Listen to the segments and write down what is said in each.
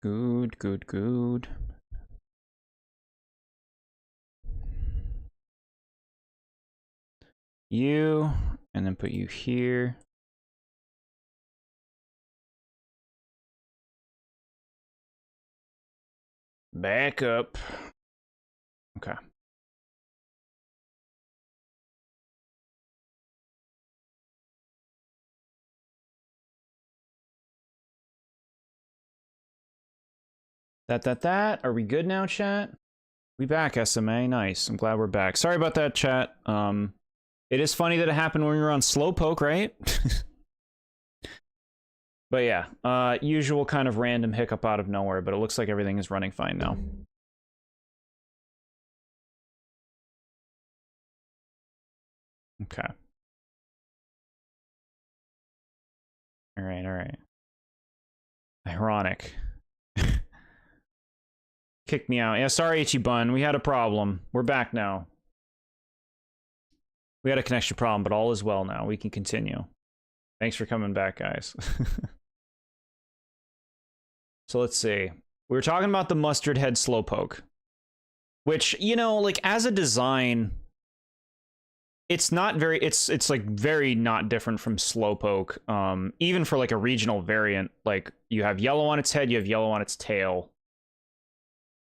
Good, good, good. You, and then put you here. Back up. Okay. That. Are we good now, chat? We back, SMA. Nice. I'm glad we're back. Sorry about that, chat. It is funny that it happened when we were on Slowpoke, right? But yeah, usual kind of random hiccup out of nowhere, but it looks like everything is running fine now. Okay. All right. Ironic. Kicked me out. Yeah, sorry, Ichibun. We had a problem. We're back now. We had a connection problem, but all is well now. We can continue. Thanks for coming back, guys. So let's see. We were talking about the mustard head Slowpoke, which, you know, like as a design, it's not very, it's like very not different from Slowpoke. Even for like a regional variant, like you have yellow on its head, you have yellow on its tail.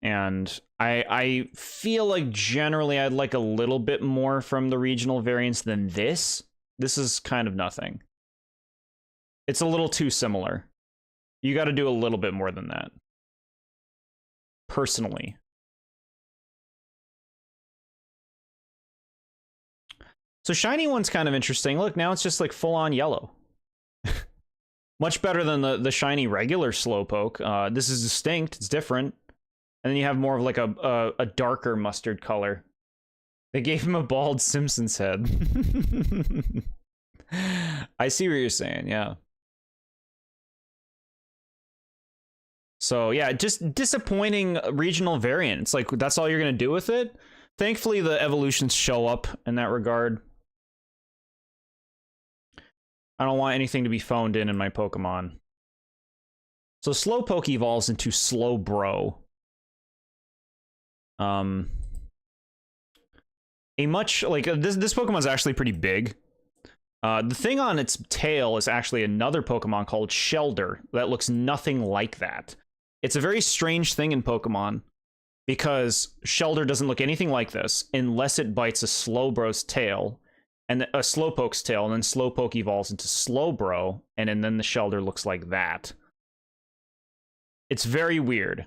And I feel like generally I'd like a little bit more from the regional variants than this. This is kind of nothing. It's a little too similar. You got to do a little bit more than that. Personally. So shiny one's kind of interesting. Look, now it's just like full on yellow. Much better than the shiny regular Slowpoke. This is distinct. It's different. And then you have more of like a darker mustard color. They gave him a bald Simpsons head. I see what you're saying, yeah. So yeah, just disappointing regional variant. It's like, that's all you're gonna do with it? Thankfully, the evolutions show up in that regard. I don't want anything to be phoned in my Pokemon. So Slowpoke evolves into Slowbro. A much like this Pokemon's actually pretty big. The thing on its tail is actually another Pokemon called Shelder that looks nothing like that. It's a very strange thing in Pokemon because Shelder doesn't look anything like this unless it bites a Slowbro's tail and a Slowpoke's tail, and then Slowpoke evolves into Slowbro, and then the Shelder looks like that. It's very weird.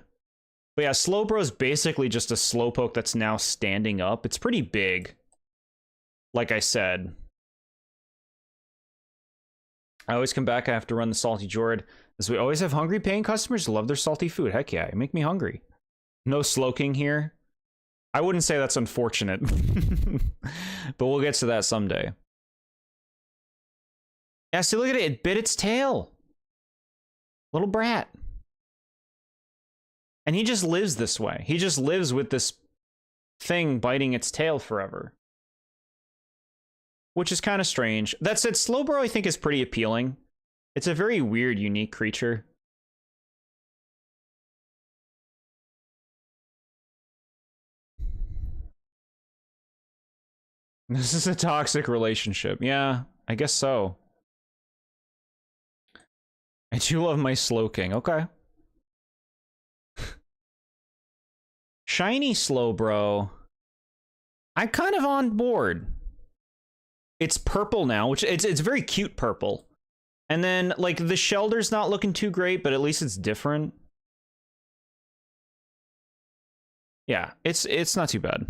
But yeah, Slowbro is basically just a Slowpoke that's now standing up. It's pretty big. Like I said. I always come back, I have to run the Salty Jord. As we always have hungry paying customers who love their salty food. Heck yeah, make me hungry. No Slowking here. I wouldn't say that's unfortunate. But we'll get to that someday. Yeah, see, look at it. It bit its tail. Little brat. And he just lives this way. He just lives with this thing biting its tail forever. Which is kind of strange. That said, Slowbro I think is pretty appealing. It's a very weird, unique creature. This is a toxic relationship. Yeah, I guess so. I do love my Slowking. Okay. Shiny Slowbro. I'm kind of on board. It's purple now, which it's very cute purple. And then like the Shelder's not looking too great, but at least it's different. Yeah, it's not too bad.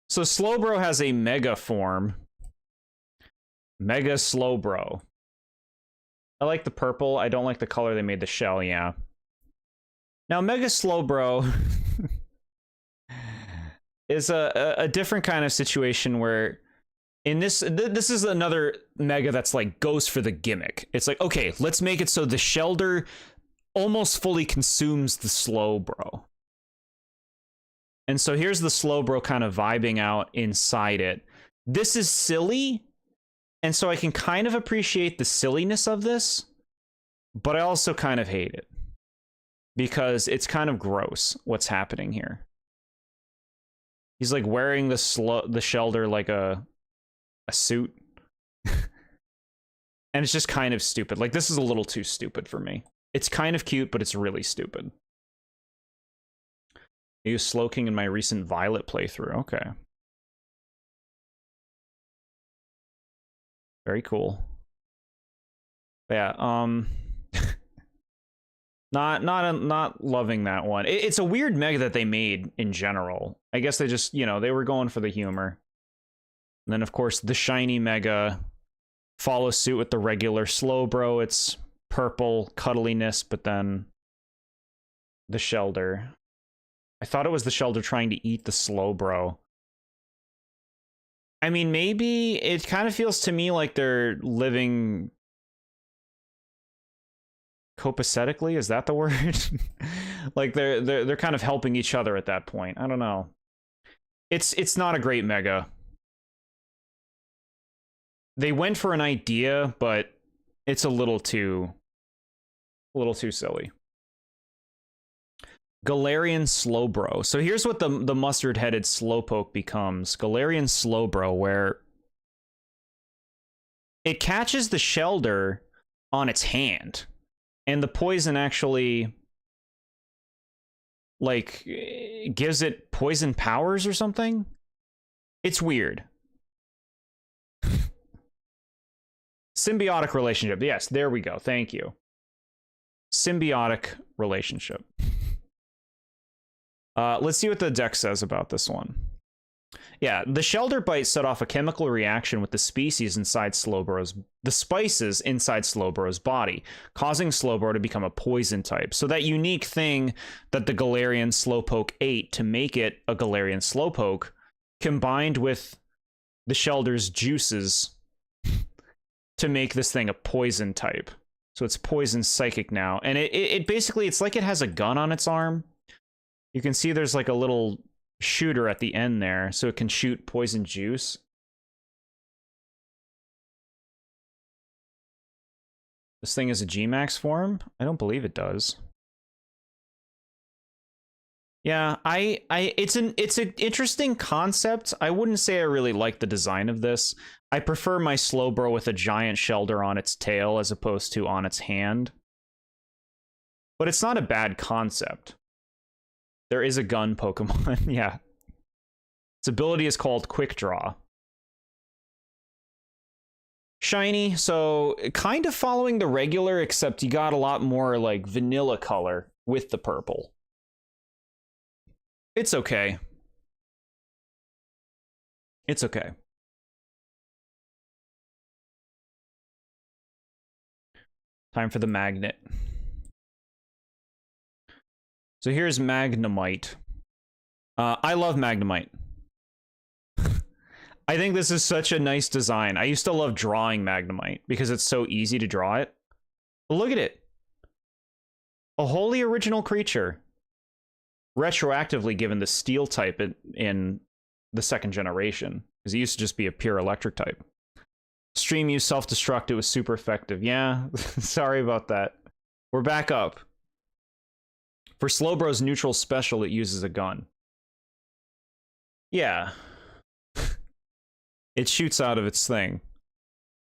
So Slowbro has a mega form. Mega Slowbro. I like the purple. I don't like the color they made the shell, yeah. Now, Mega Slowbro is a different kind of situation where in this is another Mega that's like goes for the gimmick. It's like, okay, let's make it so the Shelder almost fully consumes the Slowbro. And so here's the Slowbro kind of vibing out inside it. This is silly, And so I can kind of appreciate the silliness of this, but I also kind of hate it. Because it's kind of gross what's happening here. He's like wearing the Shelder like a suit. And it's just kind of stupid. Like, this is a little too stupid for me. It's kind of cute, but it's really stupid. I used Slowking in my recent Violet playthrough. Okay. Very cool. Yeah, not loving that one. It's a weird mega that they made in general. I guess they just, you know, they were going for the humor. And then, of course, the shiny mega follows suit with the regular Slowbro. It's purple cuddliness, but then the Shelder. I thought it was the Shelder trying to eat the Slowbro. I mean, maybe it kind of feels to me like they're living copacetically. Is that the word? Like they're kind of helping each other at that point. I don't know. It's not a great mega. They went for an idea, but it's a little too silly. Galarian Slowbro. So here's what the mustard-headed Slowpoke becomes. Galarian Slowbro, where it catches the Shelder on its hand, and the poison actually, like, gives it poison powers or something? It's weird. Symbiotic relationship. Yes, there we go. Thank you. Symbiotic relationship. Let's see what the deck says about this one. Yeah, the Shelder Bite set off a chemical reaction with the spices inside the spices inside Slowbro's body, causing Slowbro to become a poison type. So that unique thing that the Galarian Slowpoke ate to make it a Galarian Slowpoke, combined with the Shelder's juices to make this thing a poison type. So it's poison psychic now. And it basically, it's like it has a gun on its arm. You can see there's like a little shooter at the end there, so it can shoot poison juice. This thing is a G-Max form? I don't believe it does. Yeah, it's an interesting concept. I wouldn't say I really like the design of this. I prefer my Slowbro with a giant Shelder on its tail as opposed to on its hand. But it's not a bad concept. There is a gun Pokemon, yeah. Its ability is called Quick Draw. Shiny, so kind of following the regular, except you got a lot more like vanilla color with the purple. It's okay. It's okay. Time for the magnet. So here's Magnemite. I love Magnemite. I think this is such a nice design. I used to love drawing Magnemite because it's so easy to draw it. But look at it. A wholly original creature. Retroactively given the steel type in the second generation. Because it used to just be a pure electric type. Stream used self-destruct. It was super effective. Yeah, sorry about that. We're back up. For Slowbro's neutral special, it uses a gun. Yeah. It shoots out of its thing.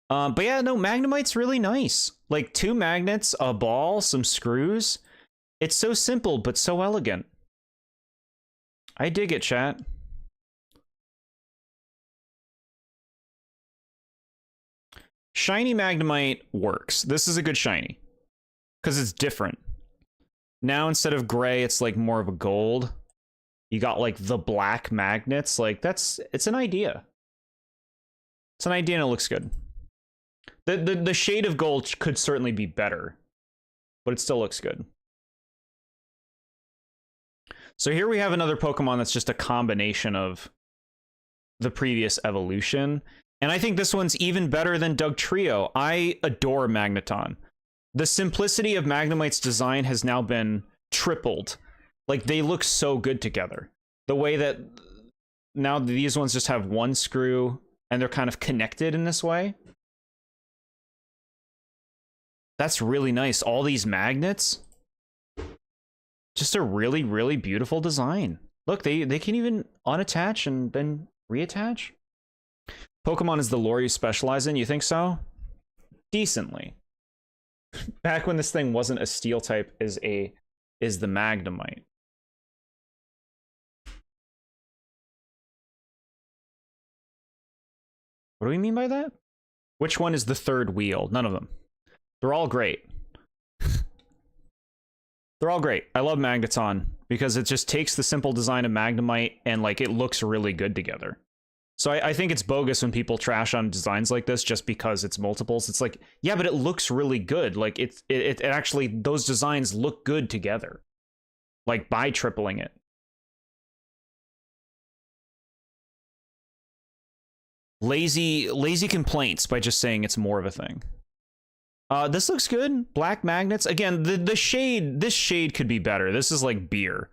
But yeah, no, Magnemite's really nice. Like 2 magnets, a ball, some screws. It's so simple, but so elegant. I dig it, chat. Shiny Magnemite works. This is a good shiny. Because it's different. Now, instead of gray, it's like more of a gold. You got like the black magnets. Like it's an idea. It's an idea and it looks good. The shade of gold could certainly be better, but it still looks good. So here we have another Pokemon that's just a combination of the previous evolution. And I think this one's even better than Dugtrio. I adore Magneton. The simplicity of Magnemite's design has now been tripled. Like, they look so good together. The way that now these ones just have one screw and they're kind of connected in this way. That's really nice. All these magnets. Just a really, really beautiful design. Look, they can even unattach and then reattach. Pokemon is the lore you specialize in, you think so? Decently. Back when this thing wasn't a steel type is the Magnemite. What do we mean by that? Which one is the third wheel? None of them. They're all great. They're all great. I love Magneton because it just takes the simple design of Magnemite and like it looks really good together. So I think it's bogus when people trash on designs like this just because it's multiples. It's like, yeah, but it looks really good. Like it actually, those designs look good together. Like by tripling it. Lazy complaints by just saying it's more of a thing. This looks good. Black magnets. Again, the shade, this shade could be better. This is like beer.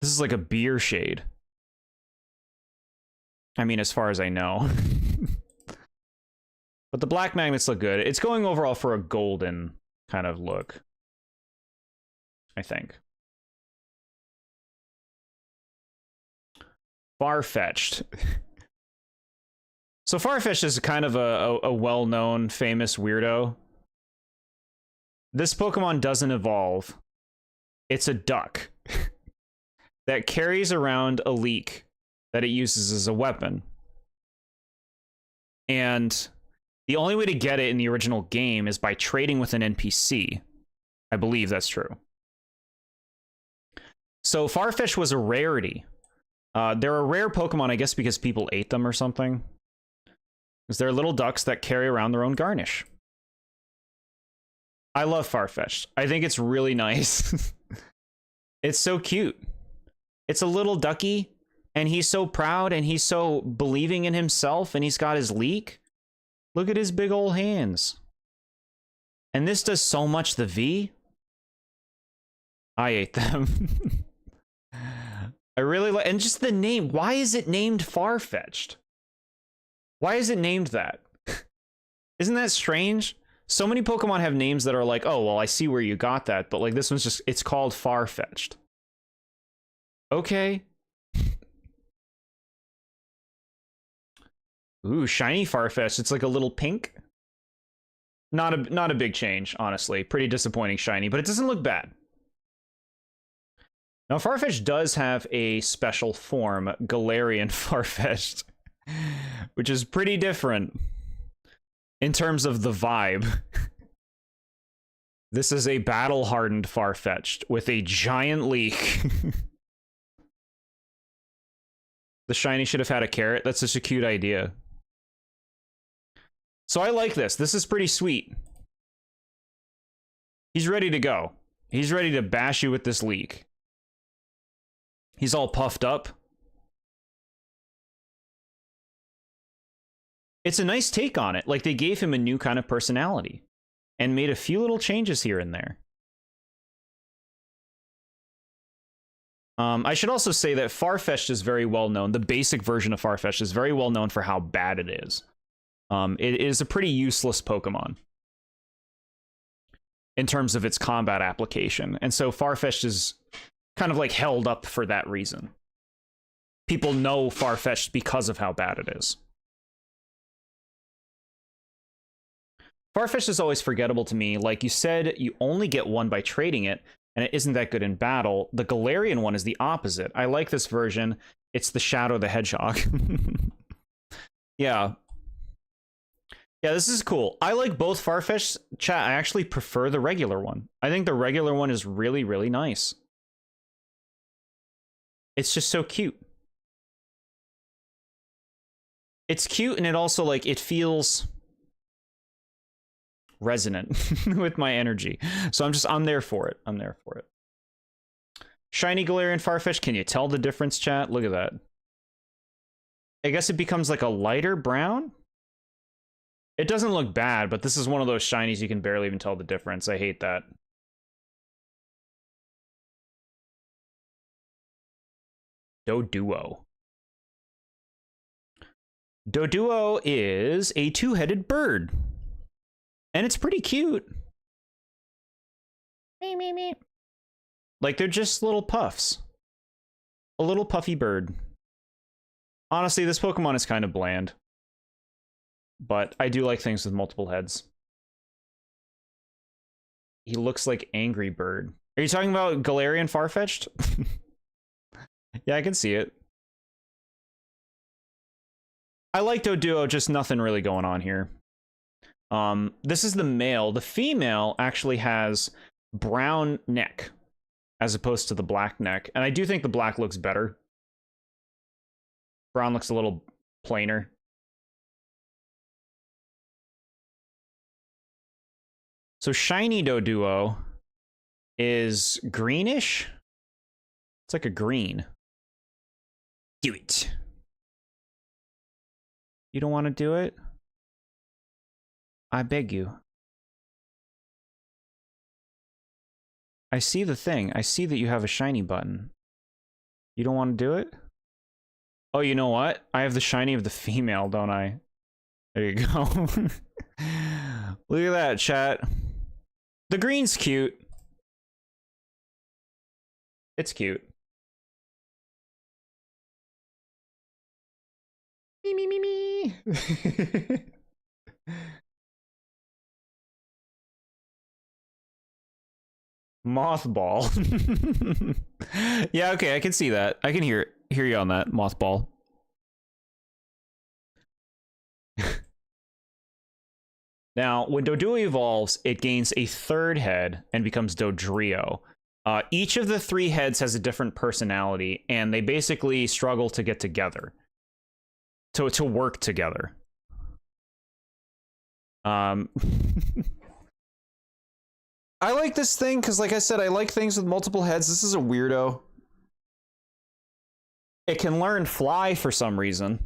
This is like a beer shade. I mean, as far as I know. But the black magnets look good. It's going overall for a golden kind of look, I think. Farfetch'd. So Farfetch'd is kind of a well-known, famous weirdo. This Pokemon doesn't evolve. It's a duck that carries around a leek that it uses as a weapon. And the only way to get it in the original game is by trading with an NPC. I believe that's true. So Farfetch'd was a rarity. They're a rare Pokemon, I guess, because people ate them or something. Because they're little ducks that carry around their own garnish. I love Farfetch'd. I think it's really nice. It's so cute. It's a little ducky, and he's so proud, and he's so believing in himself, and he's got his leek. Look at his big old hands. And this does so much the V. I ate them. I really like, and just the name. Why is it named Farfetch'd? Why is it named that? Isn't that strange? So many Pokemon have names that are like, oh, well, I see where you got that, but like this one's just, it's called Farfetch'd. Okay. Ooh, shiny Farfetch'd. It's like a little pink. Not a big change, honestly. Pretty disappointing shiny, but it doesn't look bad. Now, Farfetch'd does have a special form, Galarian Farfetch'd, which is pretty different in terms of the vibe. This is a battle-hardened Farfetch'd with a giant leek. The shiny should have had a carrot. That's such a cute idea. So I like this. This is pretty sweet. He's ready to go. He's ready to bash you with this leek. He's all puffed up. It's a nice take on it. Like, they gave him a new kind of personality and made a few little changes here and there. I should also say that Farfetch'd is very well known. The basic version of Farfetch'd is very well known for how bad it is. It is a pretty useless Pokemon in terms of its combat application. And so Farfetch'd is kind of like held up for that reason. People know Farfetch'd because of how bad it is. Farfetch'd is always forgettable to me. Like you said, you only get one by trading it, and it isn't that good in battle. The Galarian one is the opposite. I like this version. It's the Shadow the Hedgehog. Yeah. Yeah, this is cool. I like both Farfetch'd. Chat, I actually prefer the regular one. I think the regular one is really, really nice. It's just so cute. It's cute, and it also, like, it feels resonant with my energy. So I'm there for it. I'm there for it. Shiny Galarian Farfetch'd. Can you tell the difference, chat? Look at that. I guess it becomes like a lighter brown. It doesn't look bad, but this is one of those shinies you can barely even tell the difference. I hate that. Doduo. Doduo is a two-headed bird. And it's pretty cute. Me, me, me. Like, they're just little puffs. A little puffy bird. Honestly, this Pokemon is kind of bland. But I do like things with multiple heads. He looks like Angry Bird. Are you talking about Galarian Farfetch'd? Yeah, I can see it. I like Doduo, just nothing really going on here. This is the male. The female actually has brown neck as opposed to the black neck. And I do think the black looks better. Brown looks a little plainer. So shiny Doduo is greenish. It's like a green. Do it. You don't want to do it? I beg you. I see the thing. I see that you have a shiny button. You don't want to do it? Oh, you know what? I have the shiny of the female, don't I? There you go. Look at that, chat. The green's cute. It's cute. Me, me, me, me. Mothball. Yeah, okay, I can see that. I can hear you on that, Mothball. Now, when Doduo evolves, it gains a third head and becomes Dodrio. Each of the three heads has a different personality, and they basically struggle to get together. To work together. I like this thing, because like I said, I like things with multiple heads. This is a weirdo. It can learn Fly for some reason.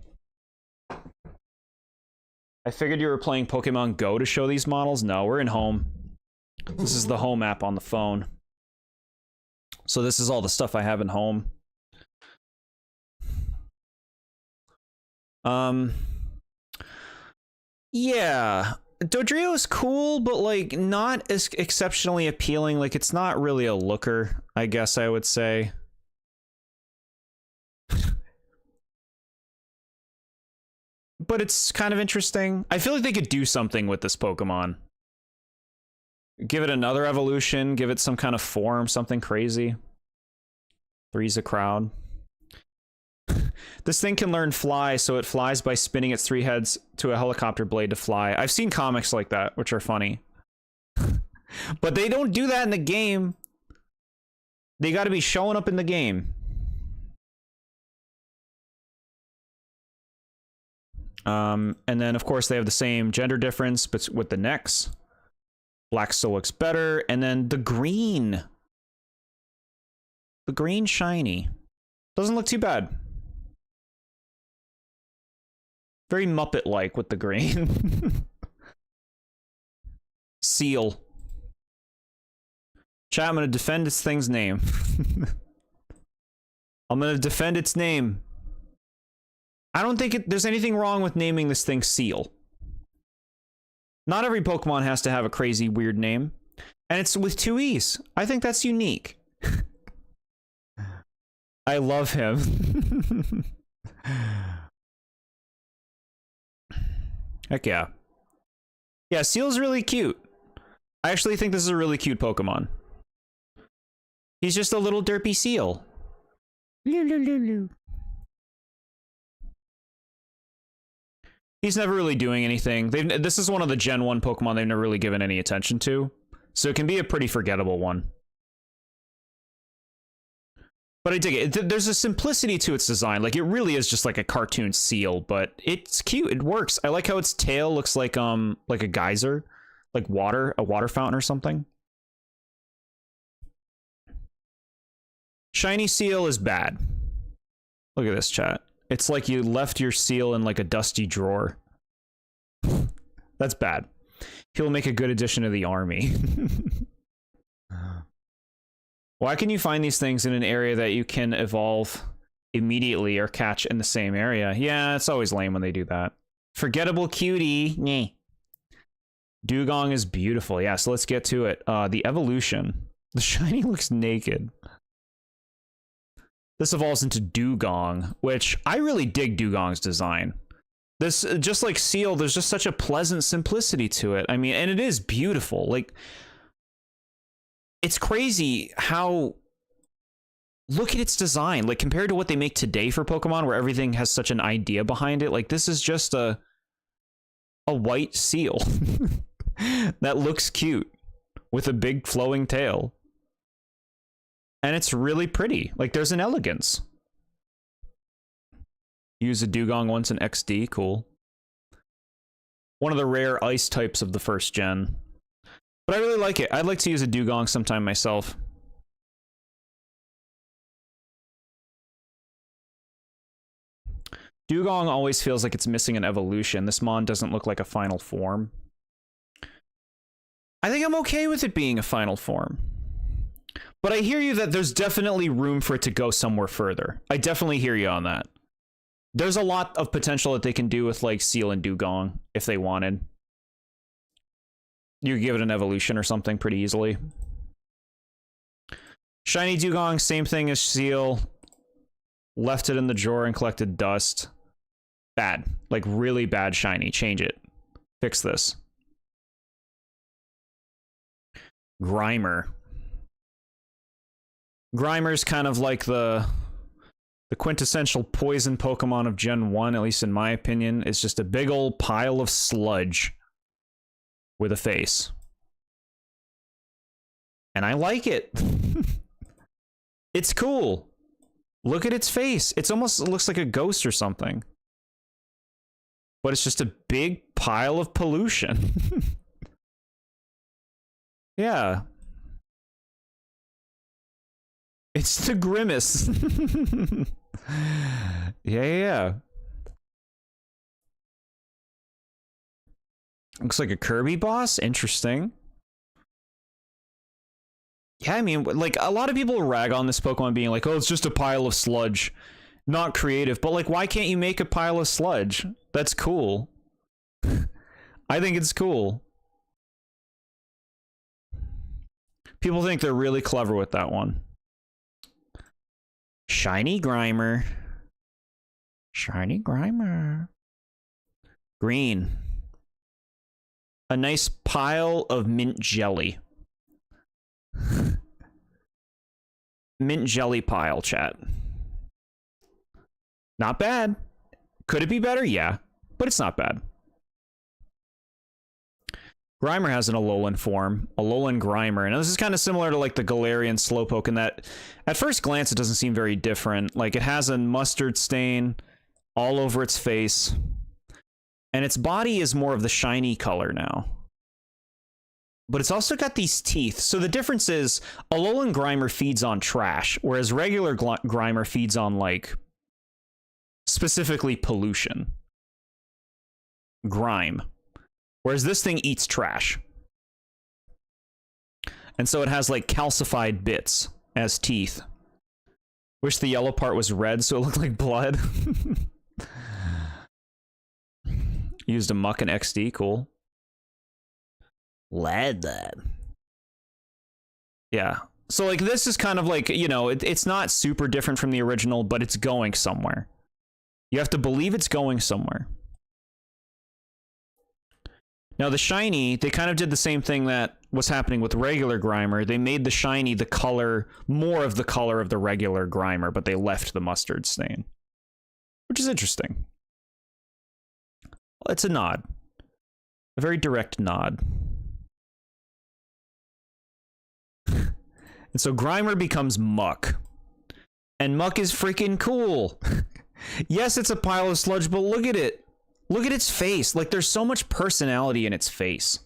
I figured you were playing Pokemon Go to show these models. No, we're in Home. This is the Home app on the phone. So this is all the stuff I have in Home. Yeah. Dodrio is cool, but like not as exceptionally appealing. Like it's not really a looker, I guess I would say. But it's kind of interesting. I feel like they could do something with this Pokemon. Give it another evolution, give it some kind of form, something crazy. Three's a crowd. This thing can learn Fly, so it flies by spinning its three heads to a helicopter blade to fly. I've seen comics like that, which are funny. But they don't do that in the game. They gotta be showing up in the game. And then, of course, they have the same gender difference but with the necks. Black still looks better. And then the green. The green shiny. Doesn't look too bad. Very Muppet-like with the green. Seal. Chat, I'm gonna defend this thing's name. I'm gonna defend its name. I don't think there's anything wrong with naming this thing Seal. Not every Pokemon has to have a crazy weird name. And it's with two E's. I think that's unique. I love him. Heck yeah. Yeah, Seal's really cute. I actually think this is a really cute Pokemon. He's just a little derpy seal. He's never really doing anything. This is one of the Gen 1 Pokemon they've never really given any attention to. So it can be a pretty forgettable one. But I dig it. There's a simplicity to its design. Like, it really is just like a cartoon seal, but it's cute. It works. I like how its tail looks like a geyser. Like water, a water fountain or something. Shiny Seal is bad. Look at this, chat. It's like you left your seal in like a dusty drawer. That's bad. He'll make a good addition to the army. Why can you find these things in an area that you can evolve immediately or catch in the same area? Yeah, it's always lame when they do that. Forgettable cutie. Nyeh. Dugong is beautiful. Yeah, so let's get to it. The evolution. The shiny looks naked. This evolves into Dugong, which I really dig Dugong's design. This, just like Seal, there's just such a pleasant simplicity to it. I mean, and it is beautiful. Like, it's crazy how... Look at its design. Like, compared to what they make today for Pokemon, where everything has such an idea behind it. Like, this is just a white seal that looks cute with a big flowing tail. And it's really pretty. Like, there's an elegance. Use a Dugong once in XD, cool. One of the rare ice types of the first gen. But I really like it. I'd like to use a Dugong sometime myself. Dugong always feels like it's missing an evolution. This Mon doesn't look like a final form. I think I'm okay with it being a final form. But I hear you that there's definitely room for it to go somewhere further. I definitely hear you on that. There's a lot of potential that they can do with, like, Seal and Dugong, if they wanted. You give it an evolution or something pretty easily. Shiny Dugong, same thing as Seal. Left it in the drawer and collected dust. Bad. Like, really bad shiny. Change it. Fix this. Grimer. Grimer's kind of like the quintessential poison Pokemon of Gen 1, at least in my opinion. It's just a big old pile of sludge with a face. And I like it. It's cool. Look at its face. It almost looks like a ghost or something. But it's just a big pile of pollution. Yeah. It's the Grimace. Yeah. Looks like a Kirby boss. Interesting. Yeah, I mean, like, a lot of people rag on this Pokemon being like, oh, it's just a pile of sludge. Not creative. But, like, why can't you make a pile of sludge? That's cool. I think it's cool. People think they're really clever with that one. Shiny Grimer. Shiny Grimer. Green. A nice pile of mint jelly. Mint jelly pile, chat. Not bad. Could it be better? Yeah, but it's not bad. Grimer has an Alolan form, Alolan Grimer, and this is kind of similar to like the Galarian Slowpoke in that at first glance it doesn't seem very different. Like, it has a mustard stain all over its face, and its body is more of the shiny color now. But it's also got these teeth. So the difference is Alolan Grimer feeds on trash, whereas regular Grimer feeds on, like, specifically pollution. Grime. Whereas this thing eats trash. And so it has, like, calcified bits as teeth. Wish the yellow part was red so it looked like blood. Used a muck in XD, cool. Lead. Yeah. So, like, this is kind of like, you know, it's not super different from the original, but it's going somewhere. You have to believe it's going somewhere. Now, the shiny, they kind of did the same thing that was happening with regular Grimer. They made the shiny the color, more of the color of the regular Grimer, but they left the mustard stain. Which is interesting. It's a nod. A very direct nod. And so Grimer becomes Muck. And Muck is freaking cool. Yes, it's a pile of sludge, but look at it. Look at its face. Like, there's so much personality in its face.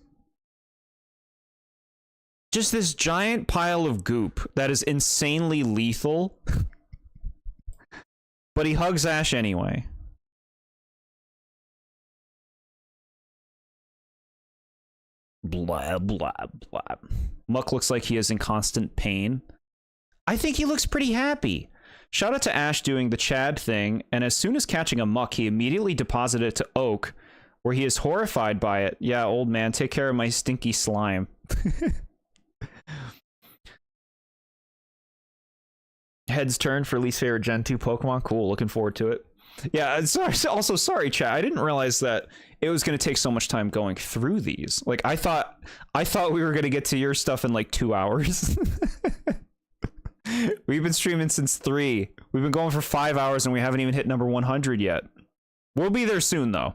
Just this giant pile of goop that is insanely lethal. But he hugs Ash anyway. Blah, blah, blah. Muck looks like he is in constant pain. I think he looks pretty happy. Shout out to Ash doing the Chad thing, and as soon as catching a Muck, he immediately deposited it to Oak, where he is horrified by it. Yeah, old man, take care of my stinky slime. Head's turn for least favorite Gen 2 Pokemon. Cool, looking forward to it. Yeah, sorry, also sorry, chat. I didn't realize that it was going to take so much time going through these. Like, I thought we were going to get to your stuff in like 2 hours. We've been streaming since 3. We've been going for 5 hours and we haven't even hit number 100 yet. We'll be there soon, though.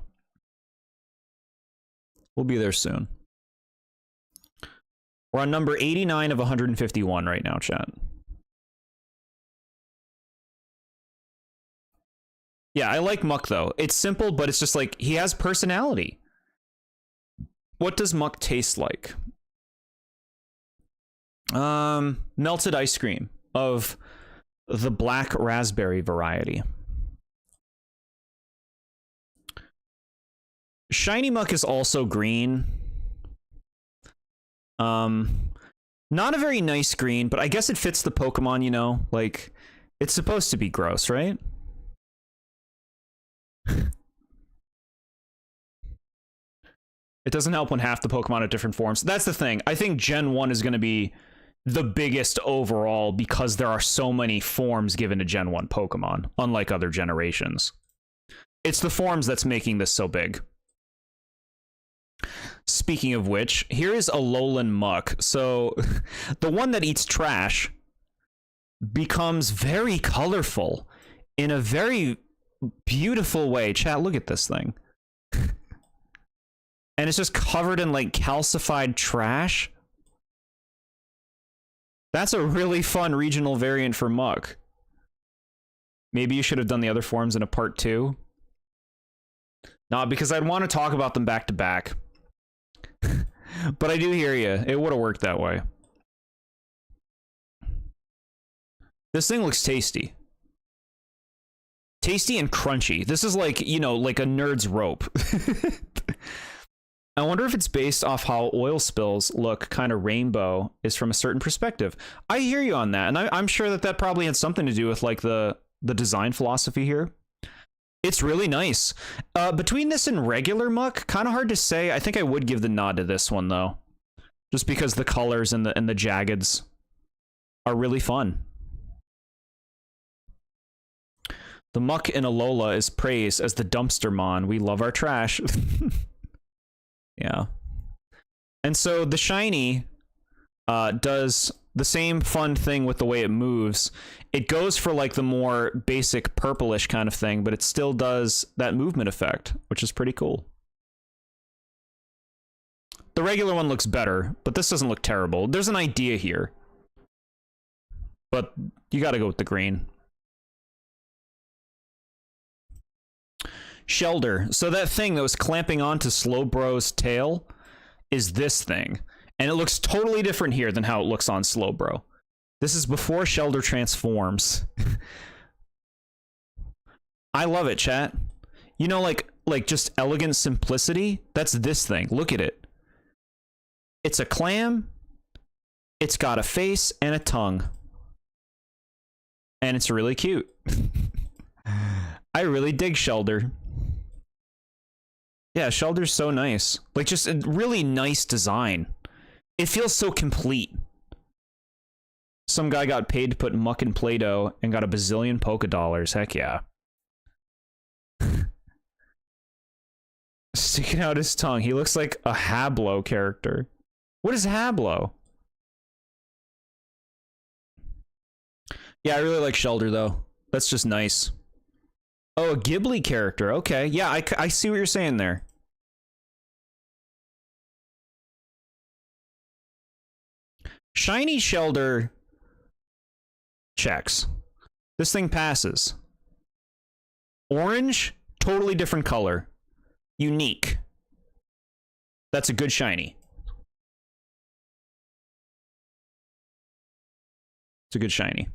We'll be there soon. We're on number 89 of 151 right now, chat. Yeah, I like Muck, though. It's simple, but it's just like, he has personality. What does Muck taste like? Melted ice cream of the black raspberry variety. Shiny Muck is also green. Not a very nice green, but I guess it fits the Pokemon, you know? Like, it's supposed to be gross, right? It doesn't help when half the Pokemon are different forms. That's the thing. I think Gen 1 is going to be the biggest overall because there are so many forms given to Gen 1 Pokemon, unlike other generations. It's the forms that's making this so big. Speaking of which, here is Alolan Muck. So, the one that eats trash becomes very colorful in a very beautiful way. Chat, look at this thing. And it's just covered in, like, calcified trash. That's a really fun regional variant for Muck. Maybe you should have done the other forms in a part 2. Nah, because I'd want to talk about them back to back. But I do hear you. It would have worked that way. This thing looks tasty. Tasty and crunchy. This is like, you know, like a nerd's rope. I wonder if it's based off how oil spills look kind of rainbow is from a certain perspective. I hear you on that, and I'm sure that that probably had something to do with like the design philosophy here. It's really nice. Between this and regular Muck, kind of hard to say. I think I would give the nod to this one though, just because the colors and the jaggeds are really fun. The Muck in Alola is praised as the dumpster mon. We love our trash. Yeah. And so the shiny does the same fun thing with the way it moves. It goes for like the more basic purplish kind of thing, but it still does that movement effect, which is pretty cool. The regular one looks better, but this doesn't look terrible. There's an idea here, but you got to go with the green. Shelder. So that thing that was clamping onto Slowbro's tail is this thing. And it looks totally different here than how it looks on Slowbro. This is before Shelder transforms. I love it, chat. You know, like just elegant simplicity? That's this thing. Look at it. It's a clam. It's got a face and a tongue. And it's really cute. I really dig Shelder. Yeah, Shelder's so nice. Like, just a really nice design. It feels so complete. Some guy got paid to put Muck in Play-Doh and got a bazillion Poké-Dollars. Heck yeah. Sticking out his tongue. He looks like a Hablo character. What is Hablo? Yeah, I really like Shelder, though. That's just nice. Oh, a Ghibli character. Okay. Yeah, I see what you're saying there. Shiny Shelder checks. This thing passes. Orange, totally different color. Unique. That's a good shiny. It's a good shiny.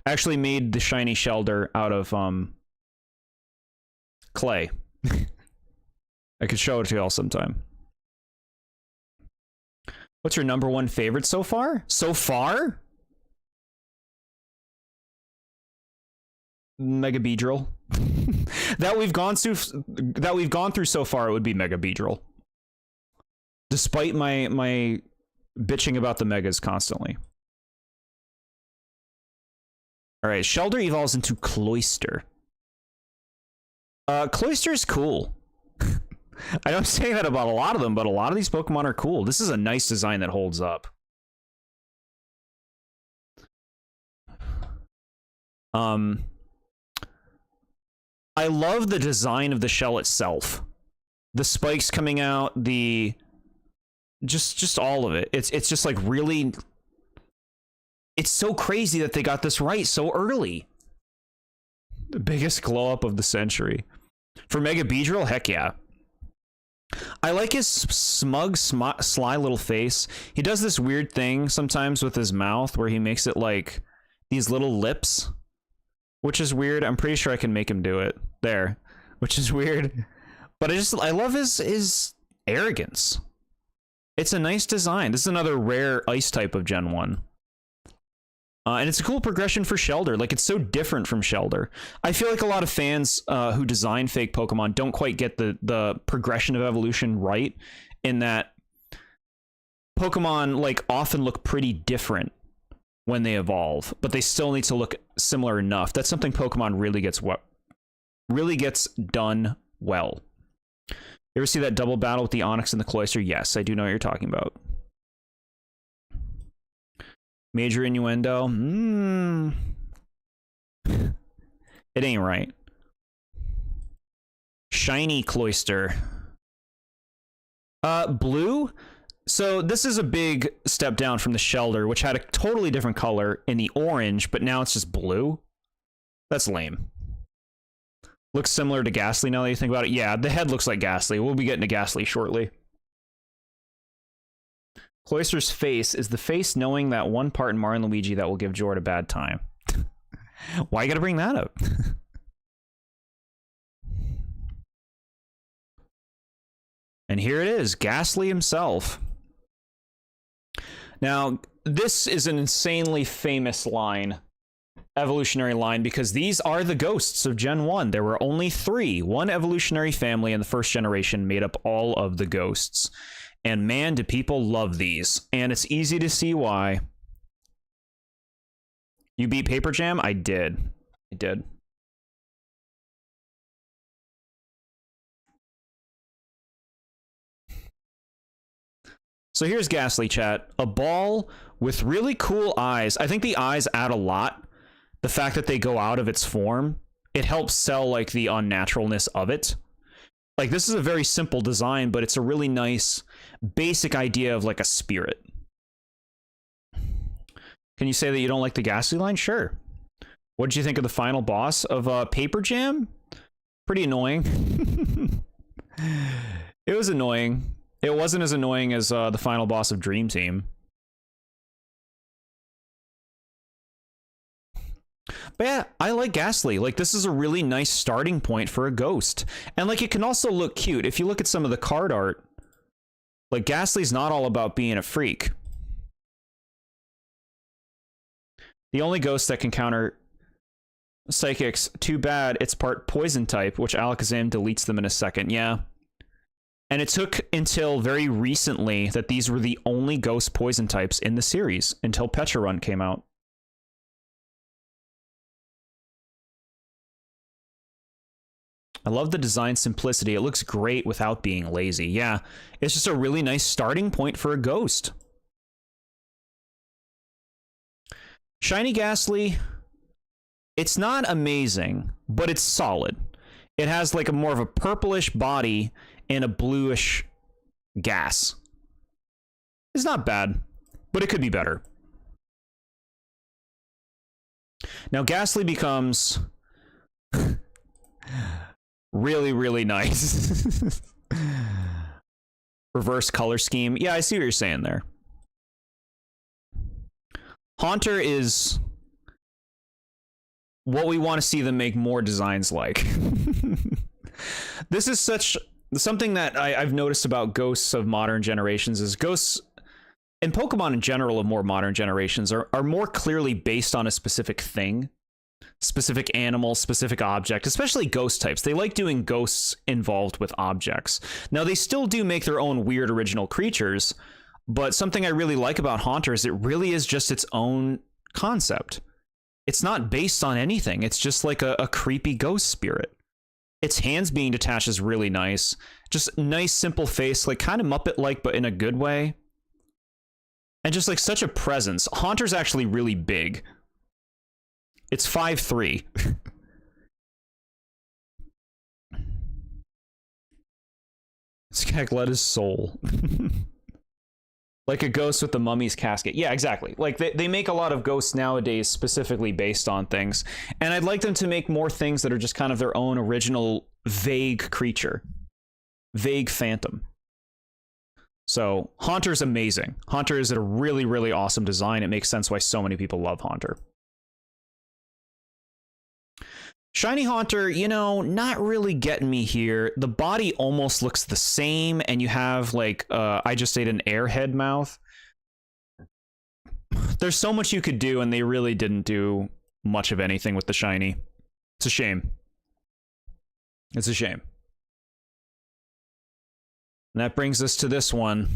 I actually made the shiny Shelder out of clay. I could show it to y'all sometime. What's your number one favorite so far? So far? Mega Beedrill. that we've gone through so far, it would be Mega Beedrill. Despite my bitching about the megas constantly. All right, Shelder evolves into Cloyster. Cloyster is cool. I don't say that about a lot of them, but a lot of these Pokemon are cool. This is a nice design that holds up. I love the design of the shell itself. The spikes coming out, the just all of it. It's just like really, it's so crazy that they got this right so early. The biggest glow up of the century. For Mega Beedrill, heck yeah. I like his smug, sly little face. He does this weird thing sometimes with his mouth where he makes it like these little lips, which is weird. I'm pretty sure I can make him do it there, which is weird. But I love his arrogance. It's a nice design. This is another rare ice type of Gen 1. And it's a cool progression for Shelder. Like, it's so different from Shelder. I feel like a lot of fans who design fake Pokemon don't quite get the progression of evolution right, in that Pokemon like often look pretty different when they evolve, but they still need to look similar enough. That's something Pokemon really gets done well. You ever see that double battle with the Onix and the Cloyster? Yes, I do know what you're talking about. Major innuendo? It ain't right. Shiny Cloyster. Blue? So this is a big step down from the Shelder, which had a totally different color in the orange, but now it's just blue. That's lame. Looks similar to Ghastly now that you think about it. Yeah, the head looks like Ghastly. We'll be getting to Ghastly shortly. Cloyster's face is the face knowing that one part in Mario and Luigi that will give Jord a bad time. Why you gotta bring that up? And here it is, Ghastly himself. Now, this is an insanely famous line, evolutionary line, because these are the ghosts of Gen 1. There were only 3. One evolutionary family in the first generation made up all of the ghosts. And man, do people love these. And it's easy to see why. You beat Paper Jam? I did. I did. So here's Ghastly, chat. A ball with really cool eyes. I think the eyes add a lot. The fact that they go out of its form, it helps sell like the unnaturalness of it. Like, this is a very simple design, but it's a really nice basic idea of like a spirit. Can you say that you don't like the Ghastly line? Sure. What did you think of the final boss of Paper Jam? Pretty annoying. It was annoying. It wasn't as annoying as the final boss of Dream Team. But yeah, I like Ghastly. Like, this is a really nice starting point for a ghost. And like, it can also look cute. If you look at some of the card art, like, Ghastly's not all about being a freak. The only ghost that can counter psychics, too bad it's part poison type, which Alakazam deletes them in a second. Yeah. And it took until very recently that these were the only ghost poison types in the series, until Petra Run came out. I love the design simplicity. It looks great without being lazy. Yeah, it's just a really nice starting point for a ghost. Shiny Ghastly, it's not amazing, but it's solid. It has like a more of a purplish body and a bluish gas. It's not bad, but it could be better. Now Ghastly becomes really, really nice. Reverse color scheme. Yeah, I see what you're saying there. Haunter is what we want to see them make more designs like. This is something that I've noticed about ghosts of modern generations is ghosts and Pokemon in general of more modern generations are more clearly based on a specific thing, specific animal, specific object, especially ghost types. They like doing ghosts involved with objects. Now, they still do make their own weird original creatures, but something I really like about Haunter is it really is just its own concept. It's not based on anything. It's just like a creepy ghost spirit. Its hands being detached is really nice. Just nice, simple face, like kind of Muppet-like, but in a good way. And just like such a presence. Haunter's actually really big. It's 5'3". Skagletta's soul. Like a ghost with the mummy's casket. Yeah, exactly. Like they make a lot of ghosts nowadays specifically based on things. And I'd like them to make more things that are just kind of their own original vague creature. Vague phantom. So Haunter's amazing. Haunter is a really, really awesome design. It makes sense why so many people love Haunter. Shiny Haunter, you know, not really getting me here. The body almost looks the same, and you have, like, I just ate an airhead mouth. There's so much you could do, and they really didn't do much of anything with the shiny. It's a shame. It's a shame. And that brings us to this one.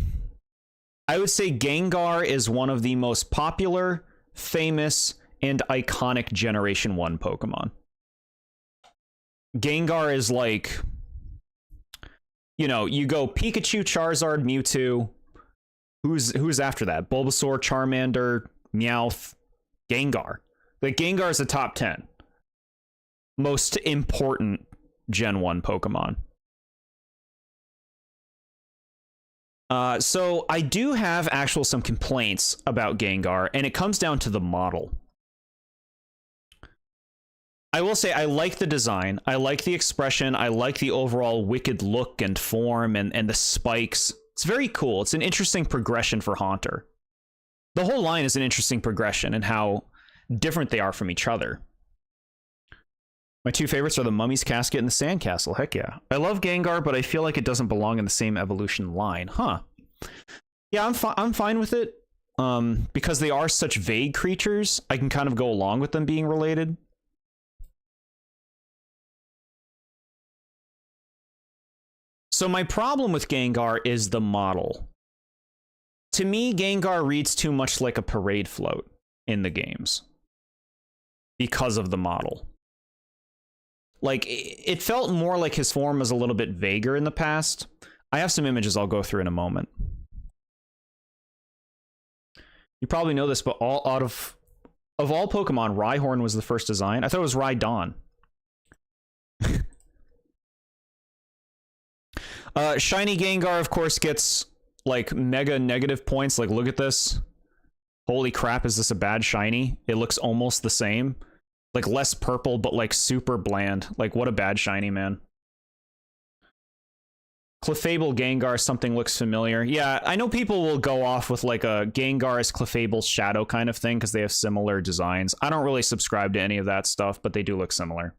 I would say Gengar is one of the most popular, famous, and iconic Generation 1 Pokemon. Gengar is like, you know, you go Pikachu, Charizard, Mewtwo. Who's after that? Bulbasaur, Charmander, Meowth, Gengar. Like, Gengar is a top 10 most important Gen 1 Pokemon. So I do have some complaints about Gengar, and it comes down to the model. I will say I like the design, I like the expression, I like the overall wicked look and form and the spikes. It's very cool. It's an interesting progression for Haunter. The whole line is an interesting progression and how different they are from each other. My two favorites are the Mummy's Casket and the Sandcastle. Heck yeah. I love Gengar, but I feel like it doesn't belong in the same evolution line. Huh. Yeah, I'm fine with it. Because they are such vague creatures, I can kind of go along with them being related. So my problem with Gengar is the model. To me, Gengar reads too much like a parade float in the games because of the model. Like, it felt more like his form was a little bit vaguer in the past. I have some images I'll go through in a moment. You probably know this, but of all Pokemon, Rhyhorn was the first design. I thought it was Rhydon. Shiny Gengar, of course, gets, like, mega negative points. Like, look at this. Holy crap, is this a bad shiny? It looks almost the same. Like, less purple, but, like, super bland. Like, what a bad shiny, man. Clefable Gengar, something looks familiar. Yeah, I know people will go off with, like, a Gengar as Clefable's shadow kind of thing, because they have similar designs. I don't really subscribe to any of that stuff, but they do look similar.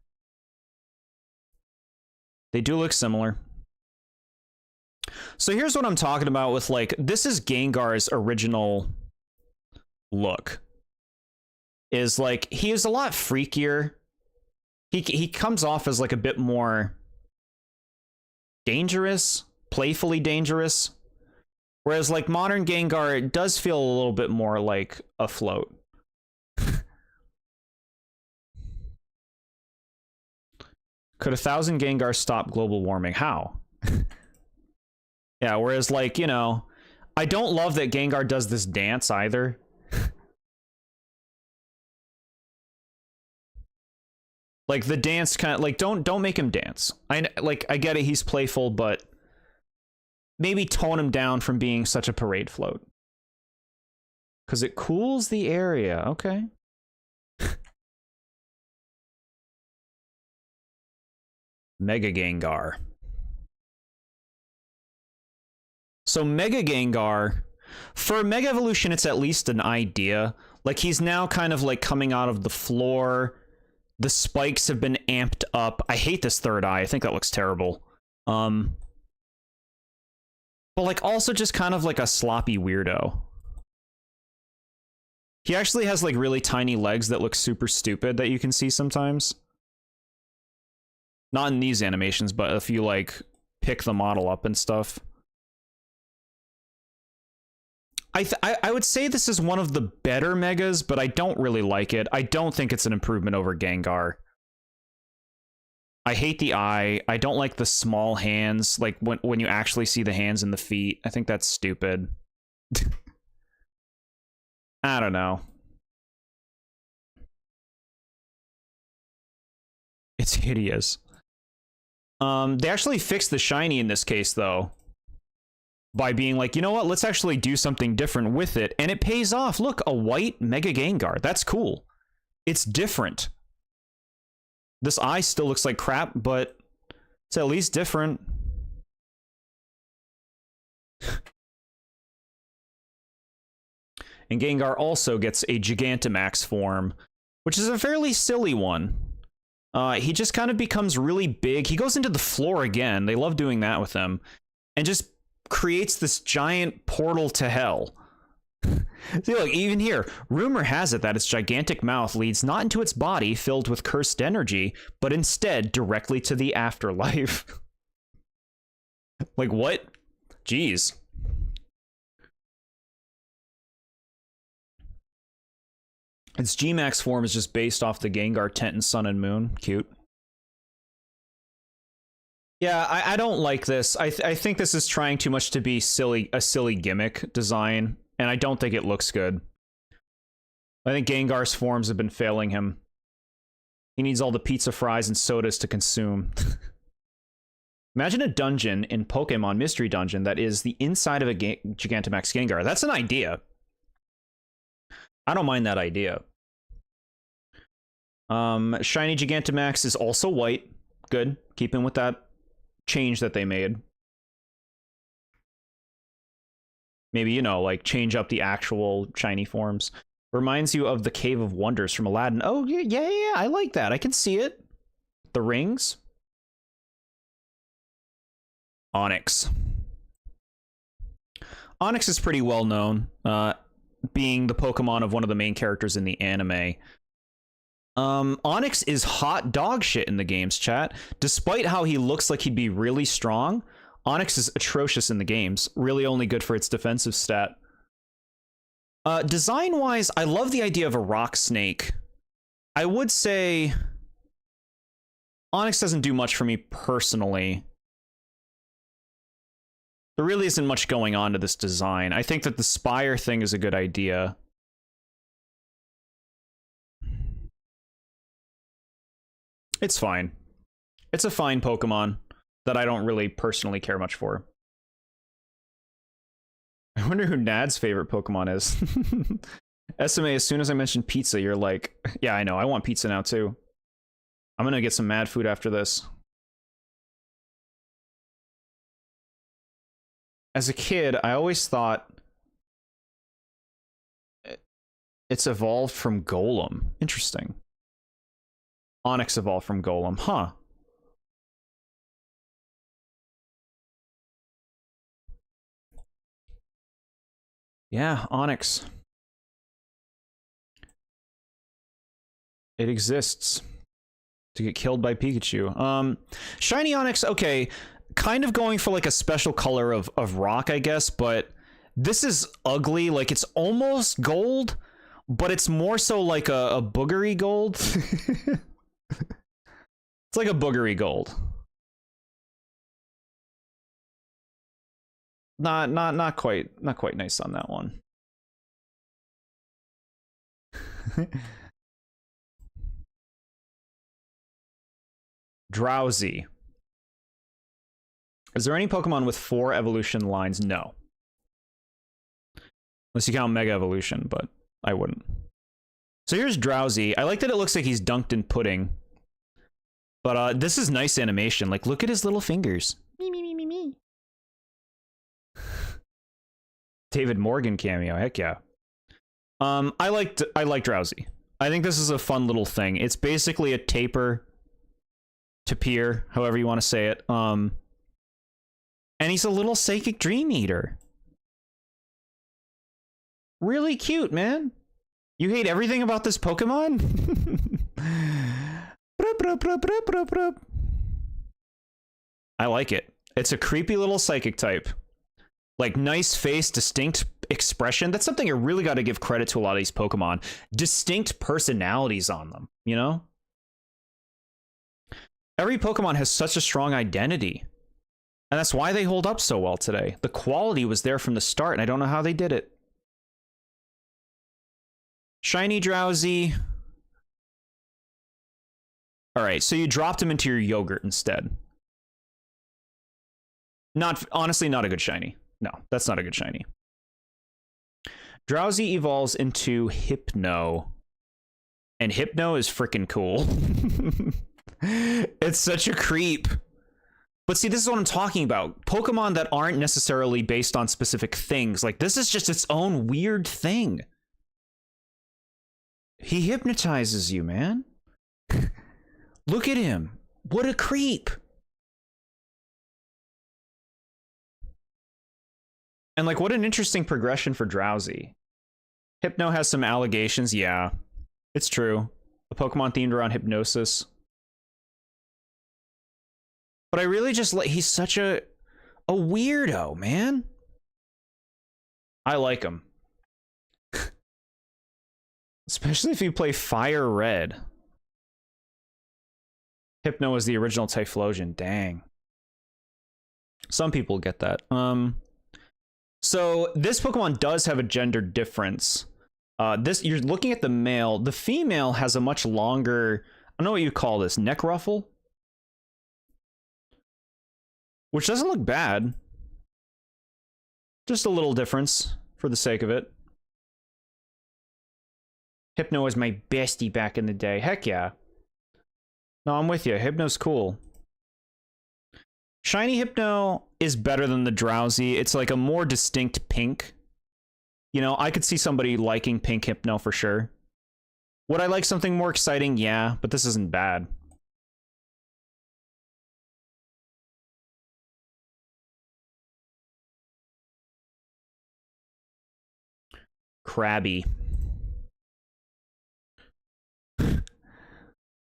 They do look similar. So here's what I'm talking about with, like, this is Gengar's original look. Is, like, he is a lot freakier. He comes off as, like, a bit more dangerous, playfully dangerous. Whereas, like, modern Gengar, it does feel a little bit more like a float. Could 1,000 Gengars stop global warming? How? Yeah, whereas, like, you know, I don't love that Gengar does this dance either. Like, the dance kind of, like, don't make him dance. I get it, he's playful, but maybe tone him down from being such a parade float. Because it cools the area. Okay. Mega Gengar. So Mega Gengar, for Mega Evolution, it's at least an idea. Like, he's now kind of, like, coming out of the floor. The spikes have been amped up. I hate this third eye. I think that looks terrible. But, like, also just kind of like a sloppy weirdo. He actually has, like, really tiny legs that look super stupid that you can see sometimes. Not in these animations, but if you, like, pick the model up and stuff. I would say this is one of the better megas, but I don't really like it. I don't think it's an improvement over Gengar. I hate the eye. I don't like the small hands, like when you actually see the hands and the feet. I think that's stupid. I don't know. It's hideous. They actually fixed the shiny in this case, though, by being like, you know what, let's actually do something different with it, and it pays off. Look, a white Mega Gengar. That's cool. It's different. This eye still looks like crap, but it's at least different. And Gengar also gets a Gigantamax form, which is a fairly silly one. He just kind of becomes really big. He goes into the floor again. They love doing that with him. And just creates this giant portal to hell. See, look, even here, rumor has it that its gigantic mouth leads not into its body filled with cursed energy, but instead directly to the afterlife. Like, what? Jeez. Its G-Max form is just based off the Gengar tent in Sun and Moon. Cute. Yeah, I don't like this. I think this is trying too much to be a silly gimmick design, and I don't think it looks good. I think Gengar's forms have been failing him. He needs all the pizza fries and sodas to consume. Imagine a dungeon in Pokémon Mystery Dungeon that is the inside of a Gigantamax Gengar. That's an idea. I don't mind that idea. Shiny Gigantamax is also white. Good. Keep in with that change that they made. Maybe, you know, like change up the actual shiny forms. Reminds you of the Cave of Wonders from Aladdin. Oh, yeah, I like that. I can see it. The rings. Onyx. Onyx is pretty well known, being the Pokemon of one of the main characters in the anime. Onyx is hot dog shit in the games, chat. Despite how he looks like he'd be really strong, Onyx is atrocious in the games. Really only good for its defensive stat. Design-wise, I love the idea of a rock snake. I would say Onyx doesn't do much for me personally. There really isn't much going on to this design. I think that the spire thing is a good idea. It's fine. It's a fine Pokemon that I don't really personally care much for. I wonder who Nad's favorite Pokemon is. SMA, as soon as I mentioned pizza, you're like, yeah, I know, I want pizza now too. I'm gonna get some mad food after this. As a kid, I always thought it's evolved from Golem. Interesting. Onyx evolved from Golem. Huh. Yeah, Onyx. It exists to get killed by Pikachu. Shiny Onyx, okay. Kind of going for like a special color of rock, I guess, but this is ugly. Like, it's almost gold, but it's more so like a boogery gold. It's like a boogery gold. Not quite nice on that one. Drowsy. Is there any Pokemon with 4 evolution lines? No. Unless you count Mega Evolution, but I wouldn't. So here's Drowsy. I like that it looks like he's dunked in pudding. But this is nice animation. Like, look at his little fingers. Me. David Morgan cameo. Heck yeah. I like Drowsy. I think this is a fun little thing. It's basically a taper to peer, however you want to say it. And he's a little psychic dream eater. Really cute, man. You hate everything about this Pokemon? I like it. It's a creepy little psychic type. Like, nice face, distinct expression. That's something I really got to give credit to a lot of these Pokemon. Distinct personalities on them, you know? Every Pokemon has such a strong identity. And that's why they hold up so well today. The quality was there from the start, and I don't know how they did it. Shiny Drowsy. All right, so you dropped him into your yogurt instead. Honestly, not a good shiny. No, that's not a good shiny. Drowsy evolves into Hypno. And Hypno is freaking cool. It's such a creep. But see, this is what I'm talking about. Pokemon that aren't necessarily based on specific things. Like, this is just its own weird thing. He hypnotizes you, man. Look at him. What a creep. And, like, what an interesting progression for Drowsy. Hypno has some allegations. Yeah, it's true. A Pokemon themed around hypnosis. But I really just like, he's such a weirdo, man. I like him. Especially if you play Fire Red. Hypno is the original Typhlosion. Dang. Some people get that. So this Pokemon does have a gender difference. You're looking at the male. The female has a much longer, I don't know what you call this, neck ruffle? Which doesn't look bad. Just a little difference for the sake of it. Hypno was my bestie back in the day. Heck yeah. No, I'm with you. Hypno's cool. Shiny Hypno is better than the Drowsy. It's like a more distinct pink. You know, I could see somebody liking pink Hypno for sure. Would I like something more exciting? Yeah, but this isn't bad. Krabby.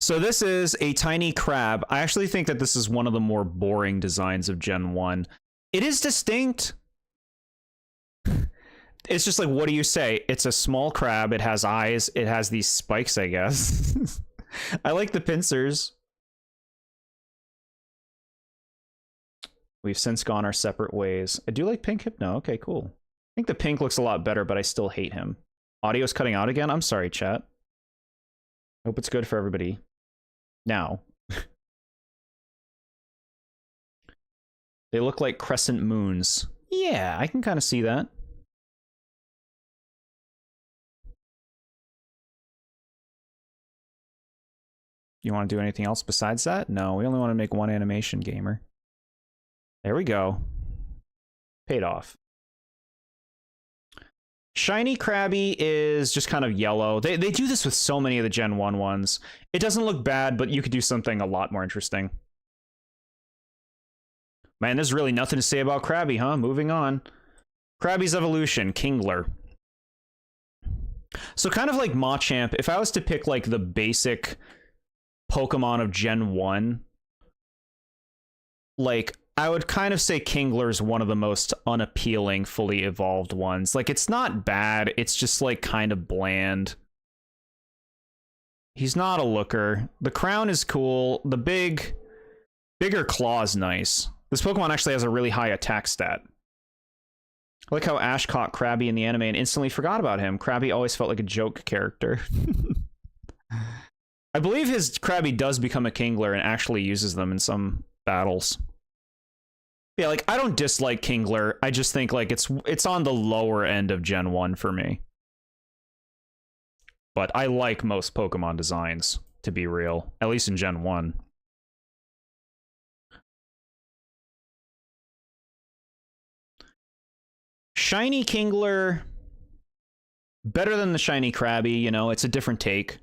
So this is a tiny crab. I actually think that this is one of the more boring designs of Gen 1. It is distinct. It's just like, what do you say? It's a small crab. It has eyes. It has these spikes, I guess. I like the pincers. We've since gone our separate ways. I do like Pink Hypno. Okay, cool. I think the pink looks a lot better, but I still hate him. Audio's cutting out again? I'm sorry, chat. Hope it's good for everybody. Now. They look like crescent moons. Yeah, I can kind of see that. You want to do anything else besides that? No, we only want to make one animation, gamer. There we go. Paid off. Shiny Krabby is just kind of yellow. They do this with so many of the Gen 1 ones. It doesn't look bad, but you could do something a lot more interesting. Man, there's really nothing to say about Krabby, huh? Moving on. Krabby's evolution, Kingler. So kind of like Machamp, if I was to pick like the basic Pokemon of Gen 1, like, I would kind of say Kingler's one of the most unappealing, fully evolved ones. Like, it's not bad, it's just, like, kind of bland. He's not a looker. The crown is cool. The bigger claw is nice. This Pokemon actually has a really high attack stat. I like how Ash caught Krabby in the anime and instantly forgot about him. Krabby always felt like a joke character. I believe his Krabby does become a Kingler and actually uses them in some battles. Yeah, like, I don't dislike Kingler. I just think, like, it's on the lower end of Gen 1 for me. But I like most Pokemon designs, to be real. At least in Gen 1. Shiny Kingler, better than the Shiny Krabby, you know, it's a different take.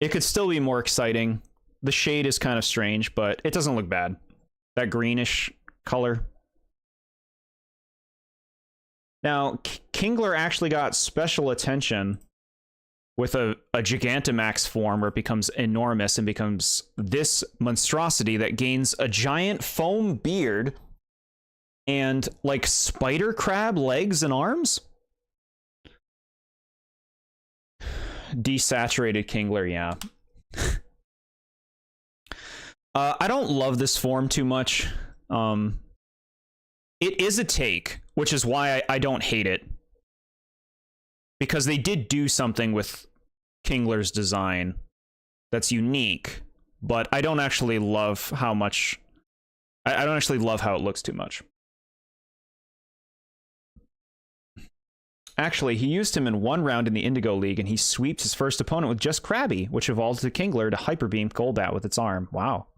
It could still be more exciting. The shade is kind of strange, but it doesn't look bad. That greenish color. Now, Kingler actually got special attention with a Gigantamax form where it becomes enormous and becomes this monstrosity that gains a giant foam beard and like spider crab legs and arms. Desaturated Kingler, yeah. I don't love this form too much. It is a take, which is why I don't hate it. Because they did do something with Kingler's design that's unique, but I don't actually love how much... I don't actually love how it looks too much. Actually, he used him in one round in the Indigo League, and he sweeps his first opponent with just Krabby, which evolves the Kingler to Hyper Beam Golbat with its arm. Wow.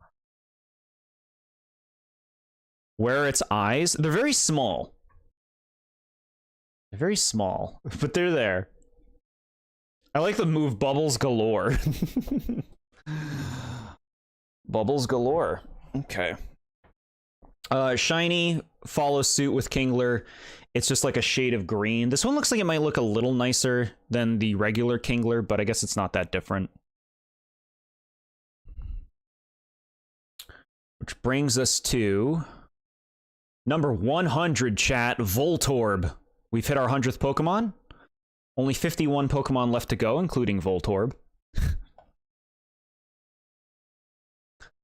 Where are its eyes? They're very small. They're very small, but they're there. I like the move Bubbles Galore. Bubbles Galore. Okay. Shiny follows suit with Kingler. It's just like a shade of green. This one looks like it might look a little nicer than the regular Kingler, but I guess it's not that different. Which brings us to number 100, chat, Voltorb. We've hit our 100th Pokemon. Only 51 Pokemon left to go, including Voltorb.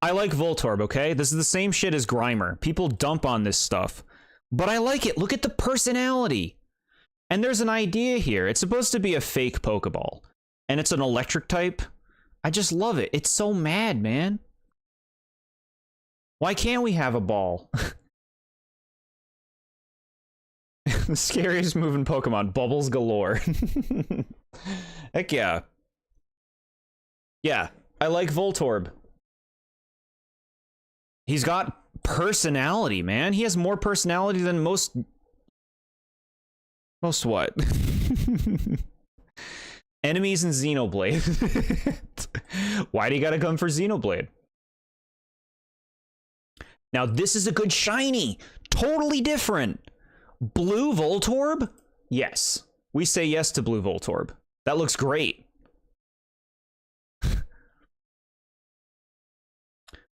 I like Voltorb, okay? This is the same shit as Grimer. People dump on this stuff. But I like it. Look at the personality. And there's an idea here. It's supposed to be a fake Pokeball. And it's an electric type. I just love it. It's so mad, man. Why can't we have a ball? The scariest moving Pokemon. Bubbles galore. Heck yeah. Yeah, I like Voltorb. He's got personality, man. He has more personality than most... Most what? Enemies in Xenoblade. Why do you gotta come for Xenoblade? Now, this is a good shiny. Totally different. Blue Voltorb? Yes. We say yes to Blue Voltorb. That looks great. I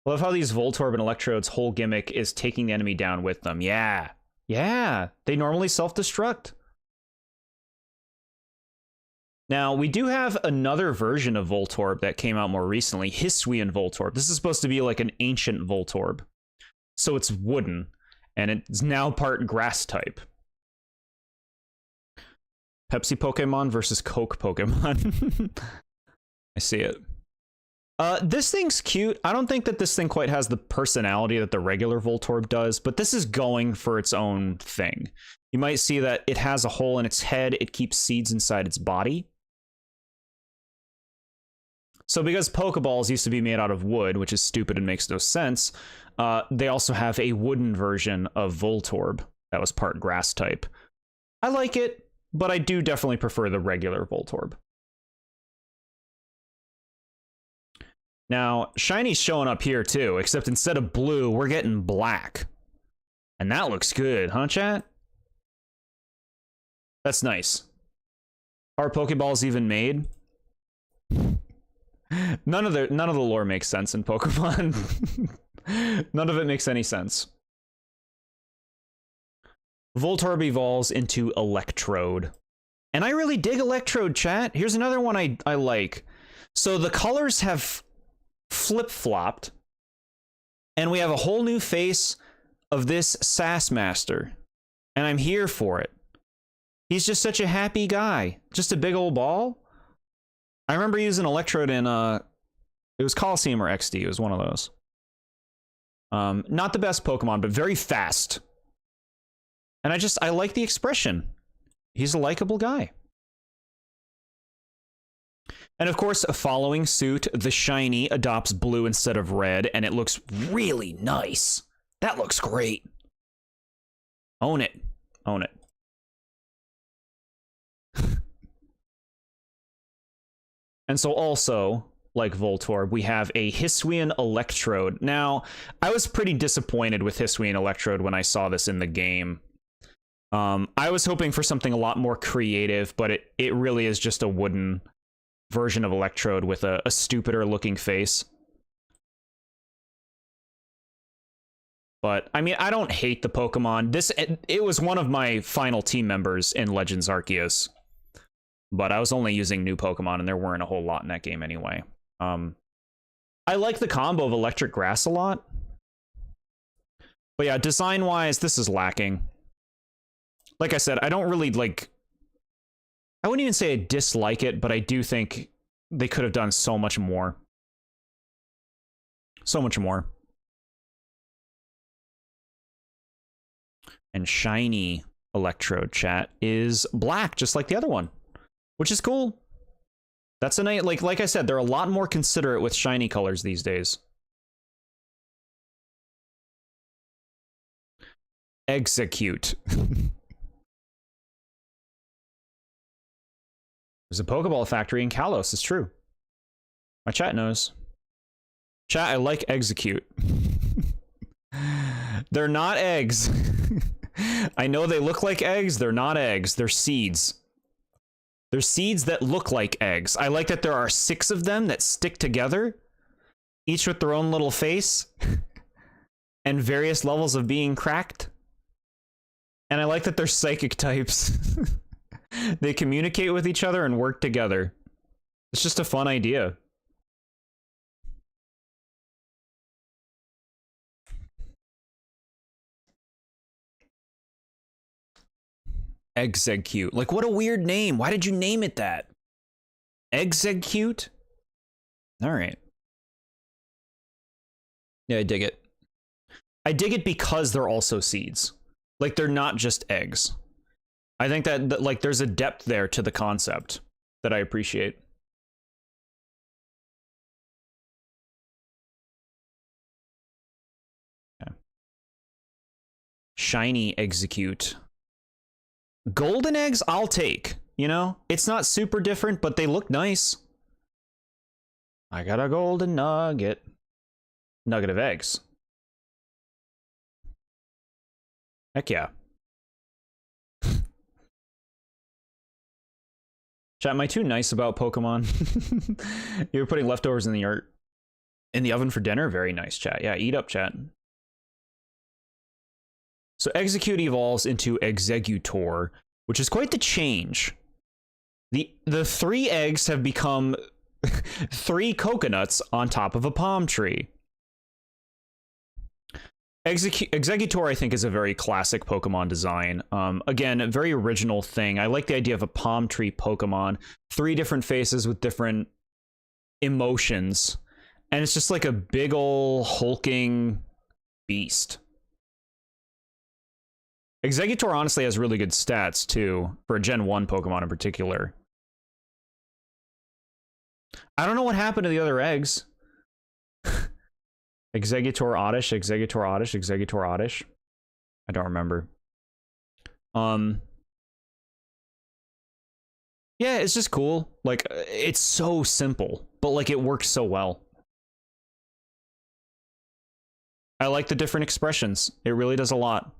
love how these Voltorb and Electrode's whole gimmick is taking the enemy down with them. Yeah. Yeah. They normally self-destruct. Now, we do have another version of Voltorb that came out more recently, Hisuian Voltorb. This is supposed to be like an ancient Voltorb. So it's wooden, and it's now part grass type. Pepsi Pokemon versus Coke Pokemon. I see it. This thing's cute. I don't think that this thing quite has the personality that the regular Voltorb does, but this is going for its own thing. You might see that it has a hole in its head. It keeps seeds inside its body. So because Pokeballs used to be made out of wood, which is stupid and makes no sense, they also have a wooden version of Voltorb that was part grass type. I like it, but I do definitely prefer the regular Voltorb. Now, Shiny's showing up here too, except instead of blue, we're getting black. And that looks good, huh, chat? That's nice. Are Pokeballs even made? None of the lore makes sense in Pokemon. None of it makes any sense. Voltorb evolves into Electrode. And I really dig Electrode, chat. Here's another one I like. So the colors have flip-flopped, and we have a whole new face of this Sass Master. And I'm here for it. He's just such a happy guy. Just a big old ball. I remember using Electrode in, it was Coliseum or XD. It was one of those. Not the best Pokemon, but very fast. And I like the expression. He's a likable guy. And of course, following suit, the shiny adopts blue instead of red, and it looks really nice. That looks great. Own it. Own it. And so also, like Voltorb, we have a Hisuian Electrode. Now, I was pretty disappointed with Hisuian Electrode when I saw this in the game. I was hoping for something a lot more creative, but it really is just a wooden version of Electrode with a stupider looking face. But I mean, I don't hate the Pokemon. It was one of my final team members in Legends Arceus, but I was only using new Pokemon, and there weren't a whole lot in that game anyway. I like the combo of Electric Grass a lot, but yeah, design-wise, this is lacking. Like I said, I don't really like. I wouldn't even say I dislike it, but I do think they could have done so much more. So much more. And shiny Electrode, chat, is black, just like the other one, which is cool. That's a nice, like I said, they're a lot more considerate with shiny colors these days. Execute. There's a Pokeball factory in Kalos, it's true. My chat knows. Chat, I like Execute. They're not eggs. I know they look like eggs, they're not eggs, they're seeds. They're seeds that look like eggs. I like that there are 6 of them that stick together, each with their own little face, and various levels of being cracked. And I like that they're psychic types. They communicate with each other and work together. It's just a fun idea. Execute. Like, what a weird name. Why did you name it that? Execute? All right. Yeah, I dig it. I dig it because they're also seeds. Like, they're not just eggs. I think that like, there's a depth there to the concept that I appreciate. Okay. Shiny Execute. Golden eggs, I'll take. You know, it's not super different, but they look nice. I got a golden nugget. Nugget of eggs. Heck yeah. Chat, am I too nice about Pokemon? You were putting leftovers in the oven for dinner? Very nice, chat. Yeah, eat up, chat. So Execute evolves into Executor, which is quite the change. The 3 eggs have become 3 coconuts on top of a palm tree. Executor, I think, is a very classic Pokemon design. Again, a very original thing. I like the idea of a palm tree Pokemon. 3 different faces with different emotions. And it's just like a big ol' hulking beast. Executor honestly has really good stats, too, for a Gen 1 Pokemon in particular. I don't know what happened to the other eggs. Executor Oddish, Executor Oddish, Executor Oddish. I don't remember. Yeah, it's just cool. Like, it's so simple, but like it works so well. I like the different expressions. It really does a lot.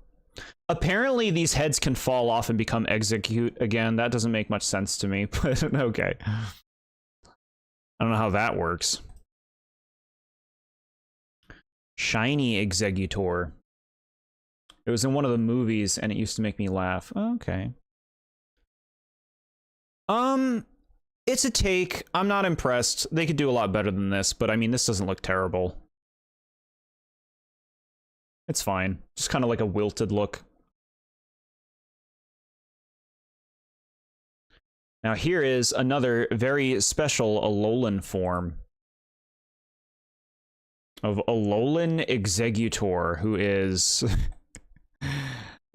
Apparently, these heads can fall off and become Execute again. That doesn't make much sense to me, but okay. I don't know how that works. Shiny Executor. It was in one of the movies, and it used to make me laugh. Okay. It's a take. I'm not impressed. They could do a lot better than this, but I mean, this doesn't look terrible. It's fine. Just kind of like a wilted look. Now here is another very special Alolan form of Alolan Executor, who is...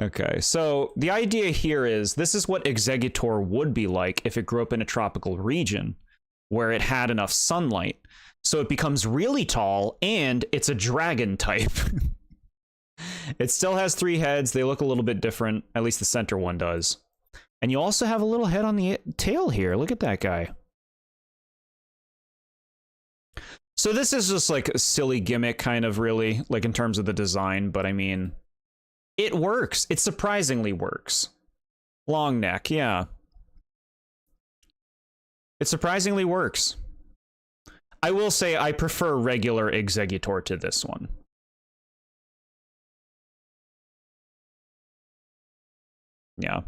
Okay, so the idea here is this is what Executor would be like if it grew up in a tropical region where it had enough sunlight. So it becomes really tall, and it's a dragon type. It still has 3 heads. They look a little bit different. At least the center one does. And you also have a little head on the tail here. Look at that guy. So this is just like a silly gimmick, kind of, really, like in terms of the design. But I mean, it works. It surprisingly works. Long neck, yeah. It surprisingly works. I will say I prefer regular Executor to this one. Yeah.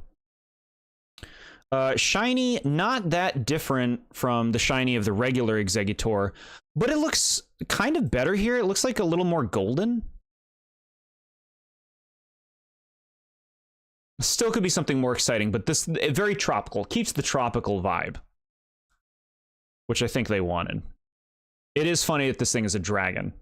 Shiny, not that different from the shiny of the regular Exeggutor, but it looks kind of better here. It looks like a little more golden. Still could be something more exciting, but this very tropical. Keeps the tropical vibe, which I think they wanted. It is funny that this thing is a dragon.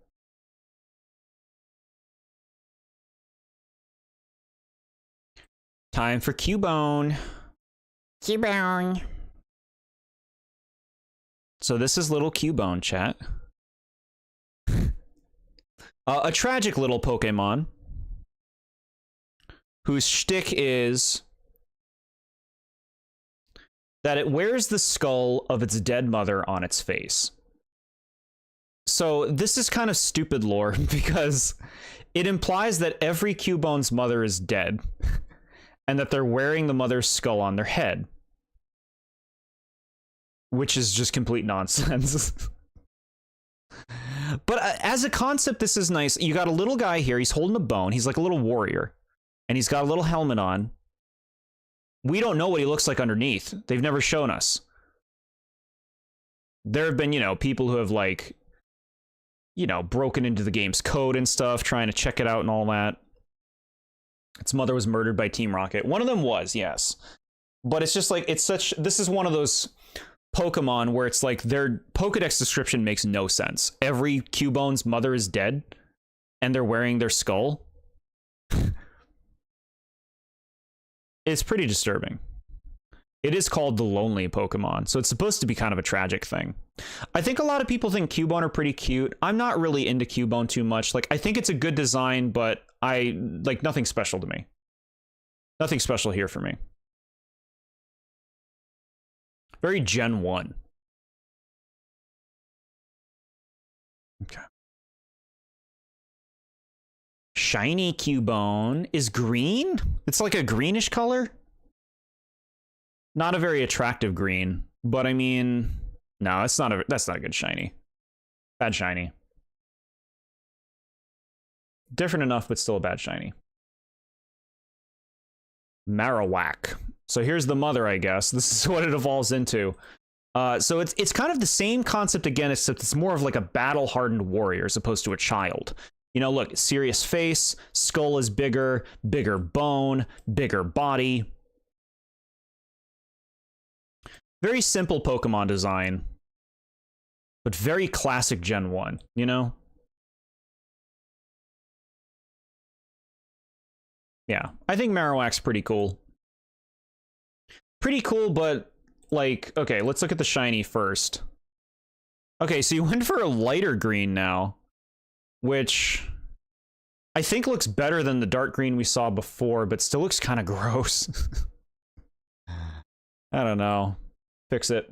Time for Cubone. Cubone. So this is little Cubone, chat. A tragic little Pokemon whose shtick is that it wears the skull of its dead mother on its face. So this is kind of stupid lore because it implies that every Cubone's mother is dead and that they're wearing the mother's skull on their head, which is just complete nonsense. But as a concept, this is nice. You got a little guy here. He's holding a bone. He's like a little warrior. And he's got a little helmet on. We don't know what he looks like underneath. They've never shown us. There have been, you know, people who have, like, you know, broken into the game's code and stuff, trying to check it out and all that. Its mother was murdered by Team Rocket. One of them was, yes. But it's just like, it's such, this is one of those Pokemon where it's like their Pokedex description makes no sense. Every Cubone's mother is dead, and they're wearing their skull. It's pretty disturbing. It is called the Lonely Pokemon, so it's supposed to be kind of a tragic thing. I think a lot of people think Cubone are pretty cute. I'm not really into Cubone too much. Like, I think it's a good design, but like, nothing special to me. Nothing special here for me. Very Gen 1. Okay. Shiny Cubone is green? It's like a greenish color? Not a very attractive green, but I mean, no, that's not a good shiny. Bad shiny. Different enough, but still a bad shiny. Marowak. So here's the mother, I guess. This is what it evolves into. So it's kind of the same concept again, except it's more of like a battle-hardened warrior as opposed to a child. You know, look, serious face, skull is bigger, bigger bone, bigger body. Very simple Pokemon design, but very classic Gen 1, you know? Yeah, I think Marowak's pretty cool. Pretty cool, but, like, okay, let's look at the shiny first. Okay, so you went for a lighter green now, which I think looks better than the dark green we saw before, but still looks kind of gross. I don't know. Fix it.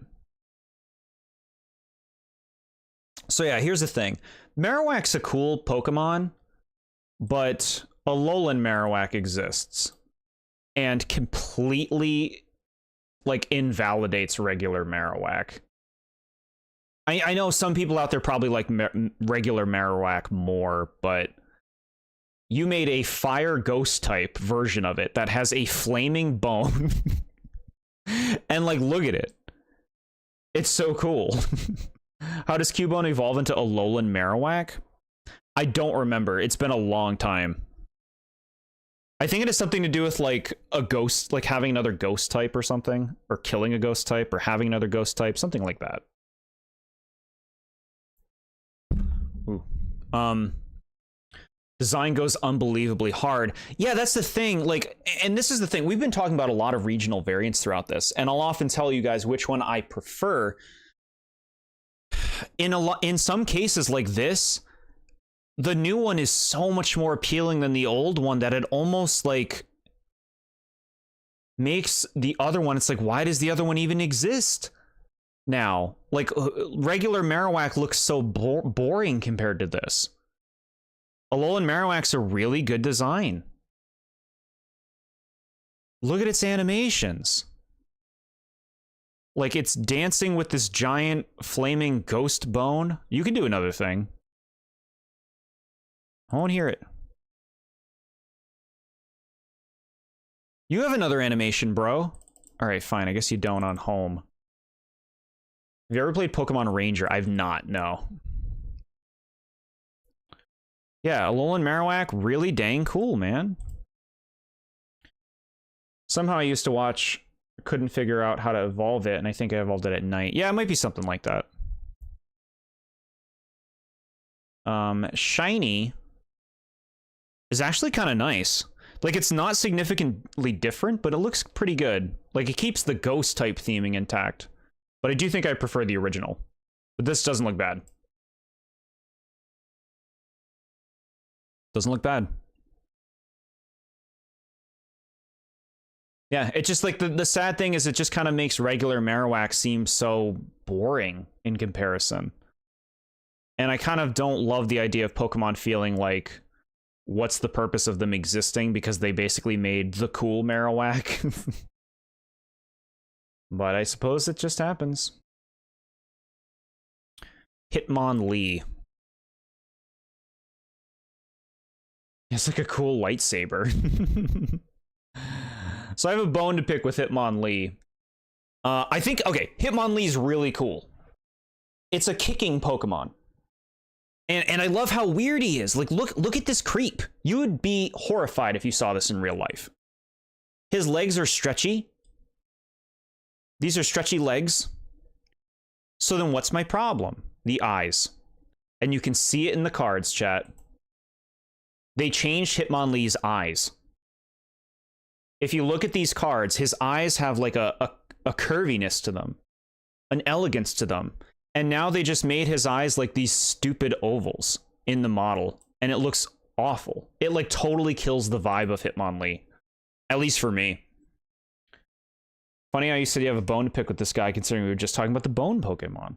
So yeah, here's the thing. Marowak's a cool Pokemon, but Alolan Marowak exists and completely, like, invalidates regular Marowak. I know some people out there probably like regular Marowak more, but you made a fire ghost type version of it that has a flaming bone. And, like, look at it. It's so cool. How does Cubone evolve into Alolan Marowak? I don't remember. It's been a long time. I think it has something to do with, like, a ghost, like having another ghost type or something, or killing a ghost type, or having another ghost type, something like that. Ooh. Design goes unbelievably hard. Yeah, that's the thing. Like, and this is the thing. We've been talking about a lot of regional variants throughout this, and I'll often tell you guys which one I prefer. In some cases like this, the new one is so much more appealing than the old one that it almost, like, makes the other one, it's like, why does the other one even exist now? Like, regular Marowak looks so boring compared to this. Alolan Marowak's a really good design. Look at its animations. Like, it's dancing with this giant flaming ghost bone. You can do another thing. I won't hear it. You have another animation, bro. All right, fine. I guess you don't on home. Have you ever played Pokemon Ranger? I've not, no. Yeah, Alolan Marowak, really dang cool, man. Somehow I used to watch, couldn't figure out how to evolve it, and I think I evolved it at night. Yeah, it might be something like that. Shiny is actually kind of nice. Like, it's not significantly different, but it looks pretty good. Like, it keeps the ghost type theming intact. But I do think I prefer the original. But this doesn't look bad. Doesn't look bad. Yeah, it's just like the sad thing is it just kind of makes regular Marowak seem so boring in comparison. And I kind of don't love the idea of Pokemon feeling like, what's the purpose of them existing? Because they basically made the cool Marowak. But I suppose it just happens. Hitmonlee. It's like a cool lightsaber. So I have a bone to pick with Hitmonlee. I think, okay, Hitmonlee is really cool. It's a kicking Pokemon. And I love how weird he is. Like, look at this creep. You would be horrified if you saw this in real life. His legs are stretchy. These are stretchy legs. So then what's my problem? The eyes. And you can see it in the cards, chat. They changed Hitmonlee's eyes. If you look at these cards, his eyes have like a curviness to them, an elegance to them. And now they just made his eyes like these stupid ovals in the model. And it looks awful. It like totally kills the vibe of Hitmonlee. At least for me. Funny how you said you have a bone to pick with this guy, considering we were just talking about the bone Pokemon.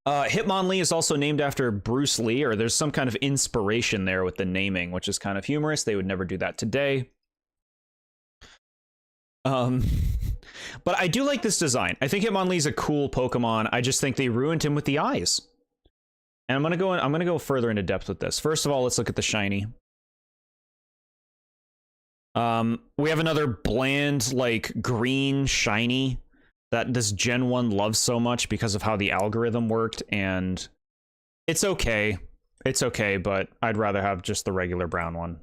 Hitmonlee is also named after Bruce Lee, or there's some kind of inspiration there with the naming, which is kind of humorous. They would never do that today. But I do like this design. I think Hitmonlee's a cool Pokemon. I just think they ruined him with the eyes. And I'm gonna go further into depth with this. First of all, let's look at the shiny. We have another bland, like, green shiny that this Gen 1 loves so much because of how the algorithm worked, and it's okay. It's okay, but I'd rather have just the regular brown one.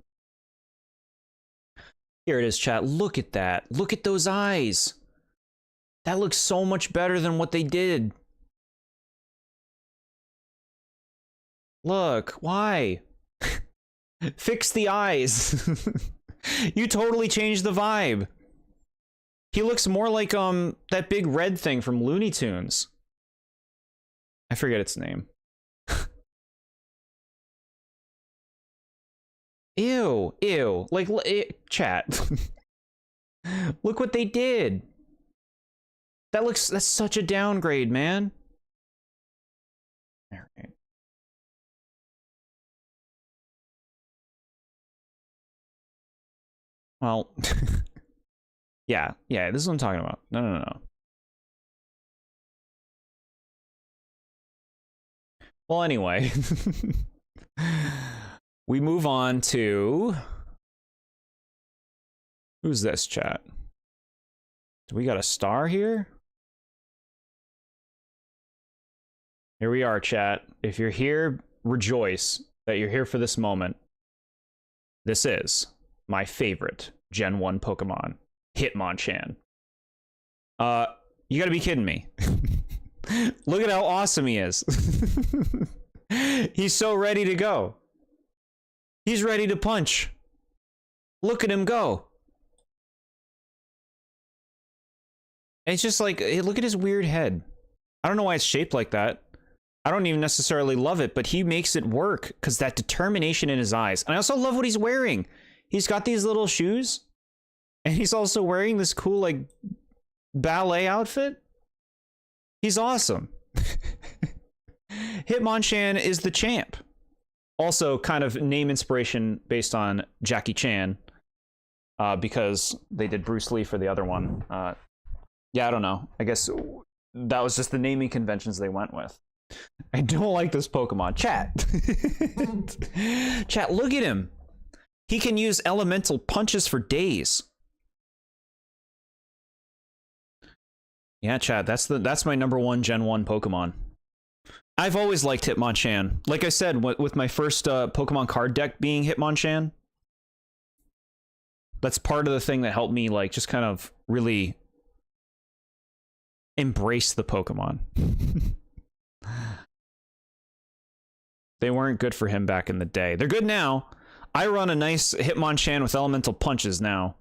Here it is, chat. Look at that. Look at those eyes. That looks so much better than what they did. Look, why? Fix the eyes. You totally changed the vibe. He looks more like that big red thing from Looney Tunes. I forget its name. Ew, ew. Like, chat. Look what they did. That's such a downgrade, man. All right. Well, yeah, this is what I'm talking about. No. Well, anyway, we move on to, who's this, chat? Do we got a star here? Here we are, chat. If you're here, rejoice that you're here for this moment. This is my favorite Gen 1 Pokemon, Hitmonchan. You gotta be kidding me. Look at how awesome he is. He's so ready to go. He's ready to punch. Look at him go. And it's just like, look at his weird head. I don't know why it's shaped like that. I don't even necessarily love it, but he makes it work because that determination in his eyes. And I also love what he's wearing. He's got these little shoes, and he's also wearing this cool, like, ballet outfit. He's awesome. Hitmonchan is the champ. Also, kind of name inspiration based on Jackie Chan, because they did Bruce Lee for the other one. Yeah, I don't know. I guess that was just the naming conventions they went with. I don't like this Pokemon. Chat. Chat, look at him. He can use elemental punches for days. Yeah, chat, that's my #1 Gen 1 Pokemon. I've always liked Hitmonchan. Like I said, with my first Pokemon card deck being Hitmonchan, that's part of the thing that helped me, like, just kind of really embrace the Pokemon. They weren't good for him back in the day. They're good now. I run a nice Hitmonchan with elemental punches now.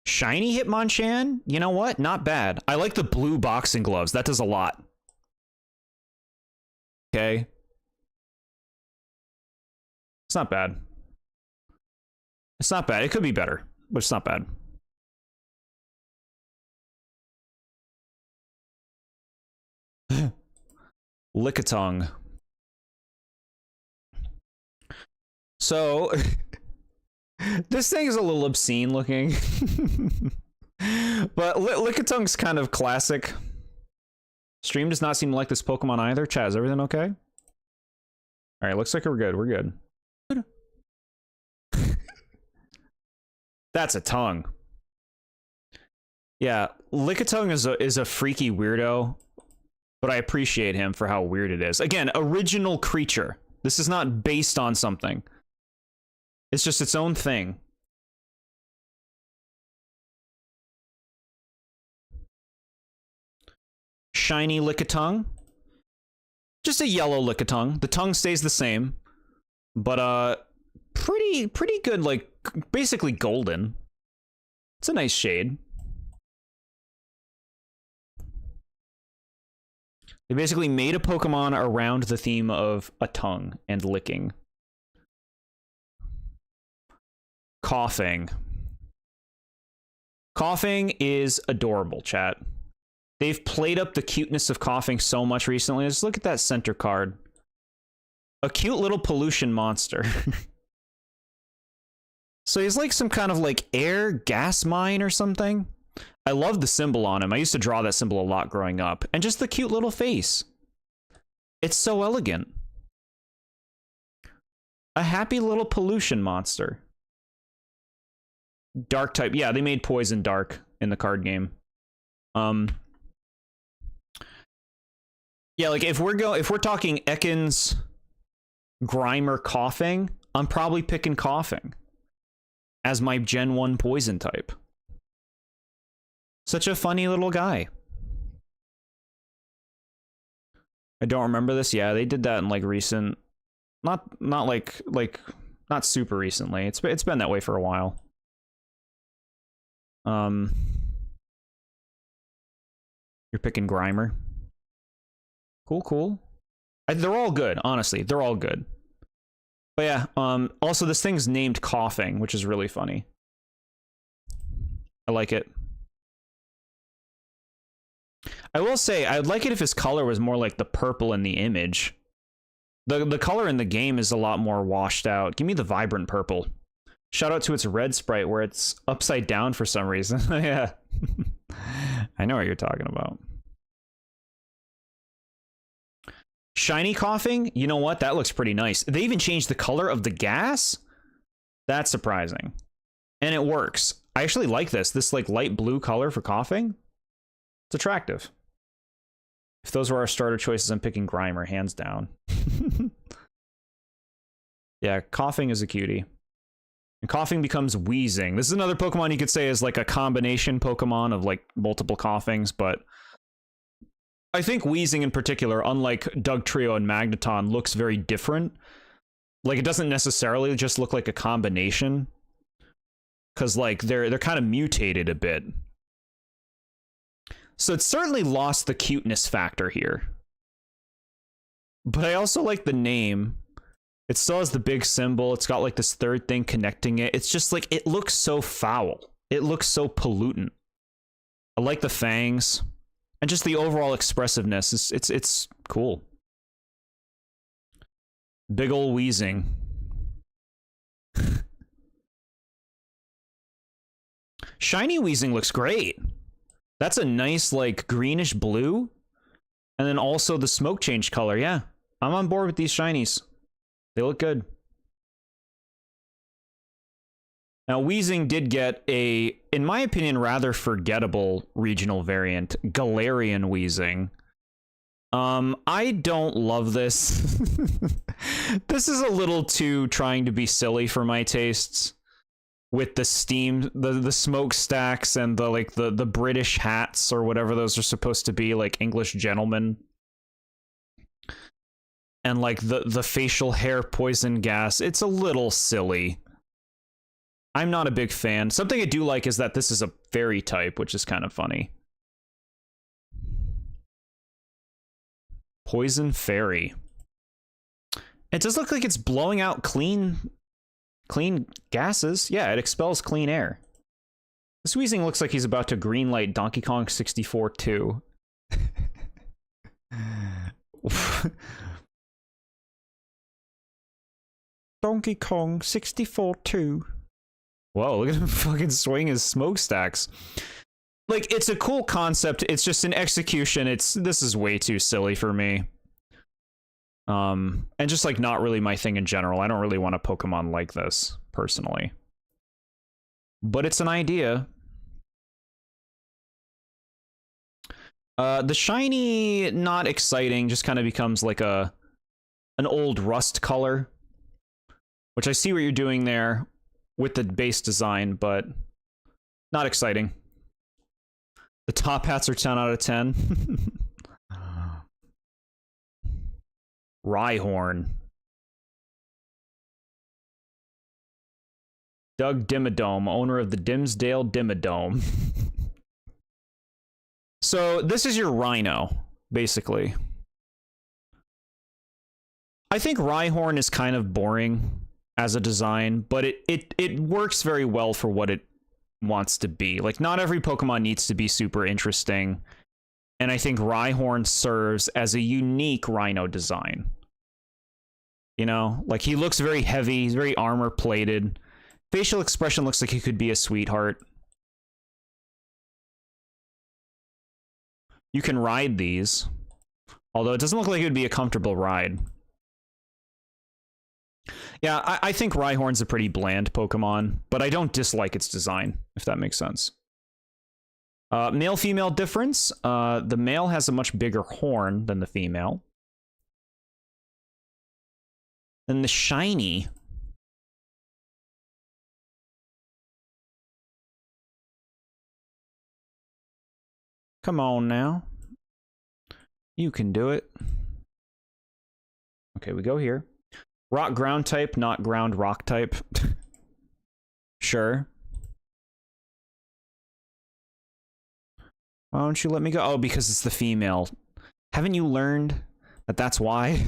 Shiny Hitmonchan? You know what? Not bad. I like the blue boxing gloves. That does a lot. Okay. It's not bad. It's not bad. It could be better, but it's not bad. Lickitung. So, this thing is a little obscene looking. But Lickitung's kind of classic. Stream does not seem to like this Pokemon either. Chaz, everything okay? Alright, looks like we're good. We're good. That's a tongue. Yeah, Lickitung is a freaky weirdo, but I appreciate him for how weird it is. Again, original creature. This is not based on something. It's just its own thing. Shiny Lickitung. Just a yellow Lickitung. The tongue stays the same, but pretty good, like basically golden. It's a nice shade. They basically made a Pokemon around the theme of a tongue and licking. Coughing. Coughing is adorable, chat. They've played up the cuteness of Coughing so much recently. Just look at that center card. A cute little pollution monster. So he's like some kind of like air gas mine or something. I love the symbol on him. I used to draw that symbol a lot growing up. And just the cute little face. It's so elegant. A happy little pollution monster. Dark type. Yeah, they made Poison dark in the card game. Yeah, like if we're talking Ekans, Grimer, Coughing, I'm probably picking Coughing as my Gen 1 Poison type. Such a funny little guy. I don't remember this. Yeah, they did that in like recent, not super recently. It's been that way for a while. You're picking Grimer. Cool. They're all good, honestly. They're all good. But yeah, also this thing's named Coughing, which is really funny. I like it. I will say, I'd like it if his color was more like the purple in the image. The color in the game is a lot more washed out. Give me the vibrant purple. Shout out to its red sprite where it's upside down for some reason. Yeah. I know what you're talking about. Shiny Coughing? You know what? That looks pretty nice. They even changed the color of the gas? That's surprising. And it works. I actually like this. This like light blue color for Coughing. It's attractive. If those were our starter choices, I'm picking Grimer, hands down. Yeah, Coughing is a cutie. And Coughing becomes Wheezing. This is another Pokemon you could say is like a combination Pokemon of like multiple Coughings, but I think Wheezing in particular, unlike Dugtrio and Magneton, looks very different. Like it doesn't necessarily just look like a combination, because like they're kind of mutated a bit. So it's certainly lost the cuteness factor here. But I also like the name. It still has the big symbol. It's got like this third thing connecting it. It's just like, it looks so foul. It looks so pollutant. I like the fangs. And just the overall expressiveness. It's cool. Big ol' Wheezing. Shiny Wheezing looks great. That's a nice, like, greenish blue. And then also the smoke change color. Yeah, I'm on board with these shinies. They look good. Now, Weezing did get a, in my opinion, rather forgettable regional variant, Galarian Weezing. I don't love this. This is a little too trying to be silly for my tastes. With the steam, the smokestacks and the like the British hats or whatever those are supposed to be, like English gentlemen. And like the facial hair poison gas. It's a little silly. I'm not a big fan. Something I do like is that this is a fairy type, which is kind of funny. Poison Fairy. It does look like it's blowing out clean gases. Yeah, it expels clean air. This Weezing looks like he's about to greenlight Donkey Kong 64 2. Donkey Kong 64 2. Whoa, look at him fucking swing his smokestacks. Like, it's a cool concept. It's just an execution. This is way too silly for me. And just like not really my thing in general. I don't really want a Pokemon like this, personally. But it's an idea. The shiny, not exciting, just kind of becomes like an old rust color. Which I see what you're doing there with the base design, but not exciting. The top hats are 10 out of 10. Rhyhorn. Doug Dimmadome, owner of the Dimsdale Dimmadome. So this is your Rhino, basically. I think Rhyhorn is kind of boring as a design, but it works very well for what it wants to be. Like, not every Pokemon needs to be super interesting, and I think Rhyhorn serves as a unique Rhino design. You know, like, he looks very heavy, he's very armor-plated. Facial expression looks like he could be a sweetheart. You can ride these, although it doesn't look like it would be a comfortable ride. Yeah, I think Rhyhorn's a pretty bland Pokemon, but I don't dislike its design, if that makes sense. Male-female difference. The male has a much bigger horn than the female. Then the shiny. Come on now. You can do it. Okay, we go here. Rock ground type, not ground rock type. Sure. Why don't you let me go? Oh, because it's the female. Haven't you learned that that's why?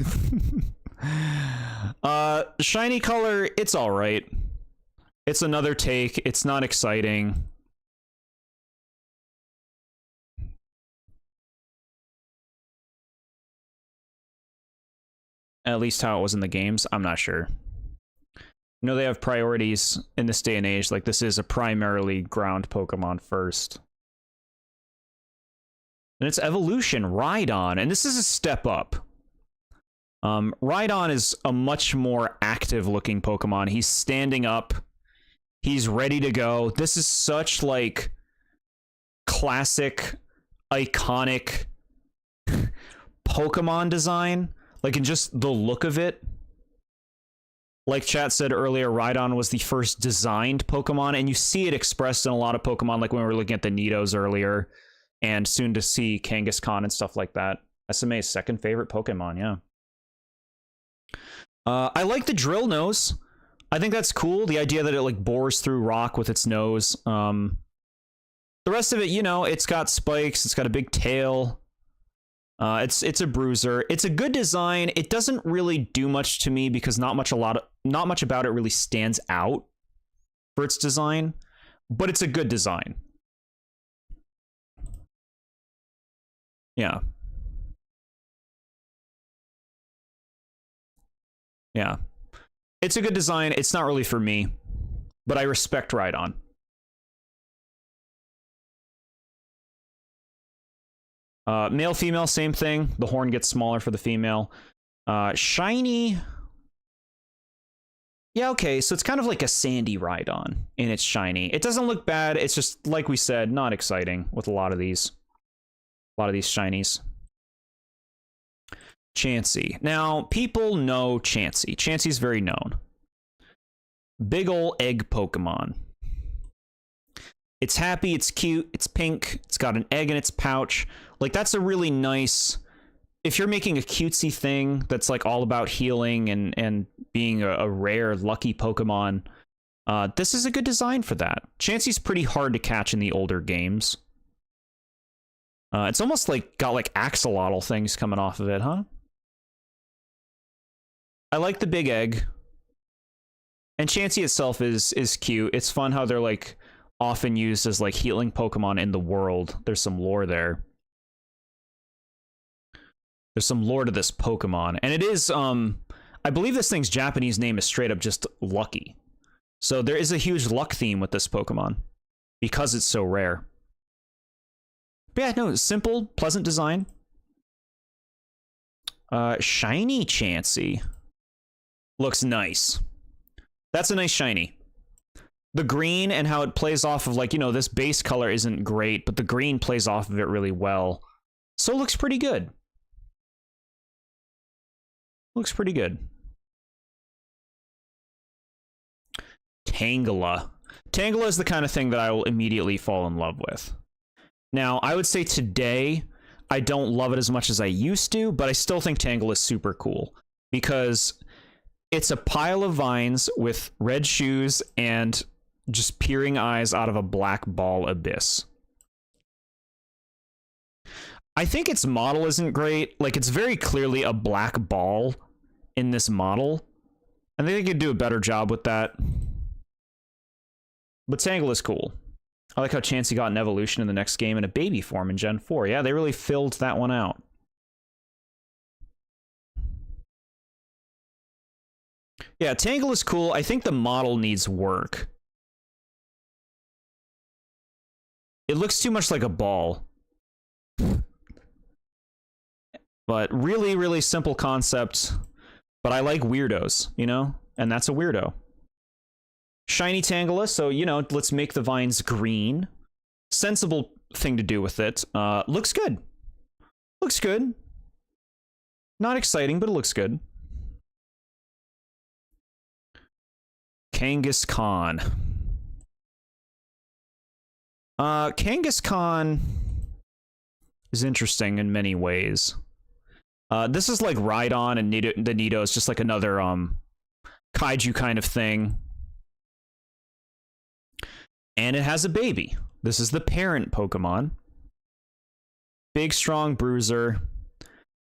Shiny color, it's all right. It's another take. It's not exciting. At least how it was in the games. I'm not sure. You know, they have priorities in this day and age. Like, this is a primarily ground Pokemon first. And its evolution, Rhydon. And this is a step up. Rhydon is a much more active-looking Pokemon. He's standing up. He's ready to go. This is such, like, classic, iconic Pokemon design. Like, in just the look of it. Like chat said earlier, Rhydon was the first designed Pokemon, and you see it expressed in a lot of Pokemon, like when we were looking at the Nidos earlier, and soon to see Kangaskhan and stuff like that. SMA's second favorite Pokemon, yeah. I like the drill nose. I think that's cool, the idea that it, like, bores through rock with its nose. The rest of it, you know, it's got spikes, it's got a big tail. It's a bruiser. It's a good design. It doesn't really do much to me because not much about it really stands out for its design, but it's a good design. Yeah. Yeah. It's a good design. It's not really for me, but I respect Rhydon. Male, female, same thing. The horn gets smaller for the female. Shiny. Yeah, okay, so it's kind of like a sandy Rhydon in its shiny. It doesn't look bad. It's just, like we said, not exciting with a lot of these. A lot of these shinies. Chansey. Now, people know Chansey. Chansey's very known. Big ol' egg Pokemon. It's happy, it's cute, it's pink, it's got an egg in its pouch. Like, that's a really nice... If you're making a cutesy thing that's, like, all about healing and being a rare, lucky Pokemon, this is a good design for that. Chansey's pretty hard to catch in the older games. It's almost, like, got, like, axolotl things coming off of it, huh? I like the big egg. And Chansey itself is cute. It's fun how they're, like, often used as, like, healing Pokemon in the world. There's some lore there. There's some lore to this Pokemon. And it is, I believe this thing's Japanese name is straight up just Lucky. So there is a huge luck theme with this Pokemon. Because it's so rare. But yeah, no, simple, pleasant design. Shiny Chansey. Looks nice. That's a nice shiny. The green and how it plays off of, like, you know, this base color isn't great, but the green plays off of it really well. So it looks pretty good. Looks pretty good. Tangela. Tangela is the kind of thing that I will immediately fall in love with. Now, I would say today, I don't love it as much as I used to, but I still think Tangela is super cool. Because it's a pile of vines with red shoes and just peering eyes out of a black ball abyss. I think its model isn't great. Like, it's very clearly a black ball in this model. I think they could do a better job with that. But Tangela is cool. I like how Chansey got an evolution in the next game in a baby form in Gen 4. Yeah, they really filled that one out. Yeah, Tangela is cool. I think the model needs work. It looks too much like a ball. But really, really simple concept. But I like weirdos, you know? And that's a weirdo. Shiny Tangela, so, you know, let's make the vines green. Sensible thing to do with it. Looks good. Looks good. Not exciting, but it looks good. Kangaskhan. Kangaskhan is interesting in many ways. This is like Rhydon and the Nido is just like another kaiju kind of thing. And it has a baby. This is the parent Pokemon. Big, strong bruiser.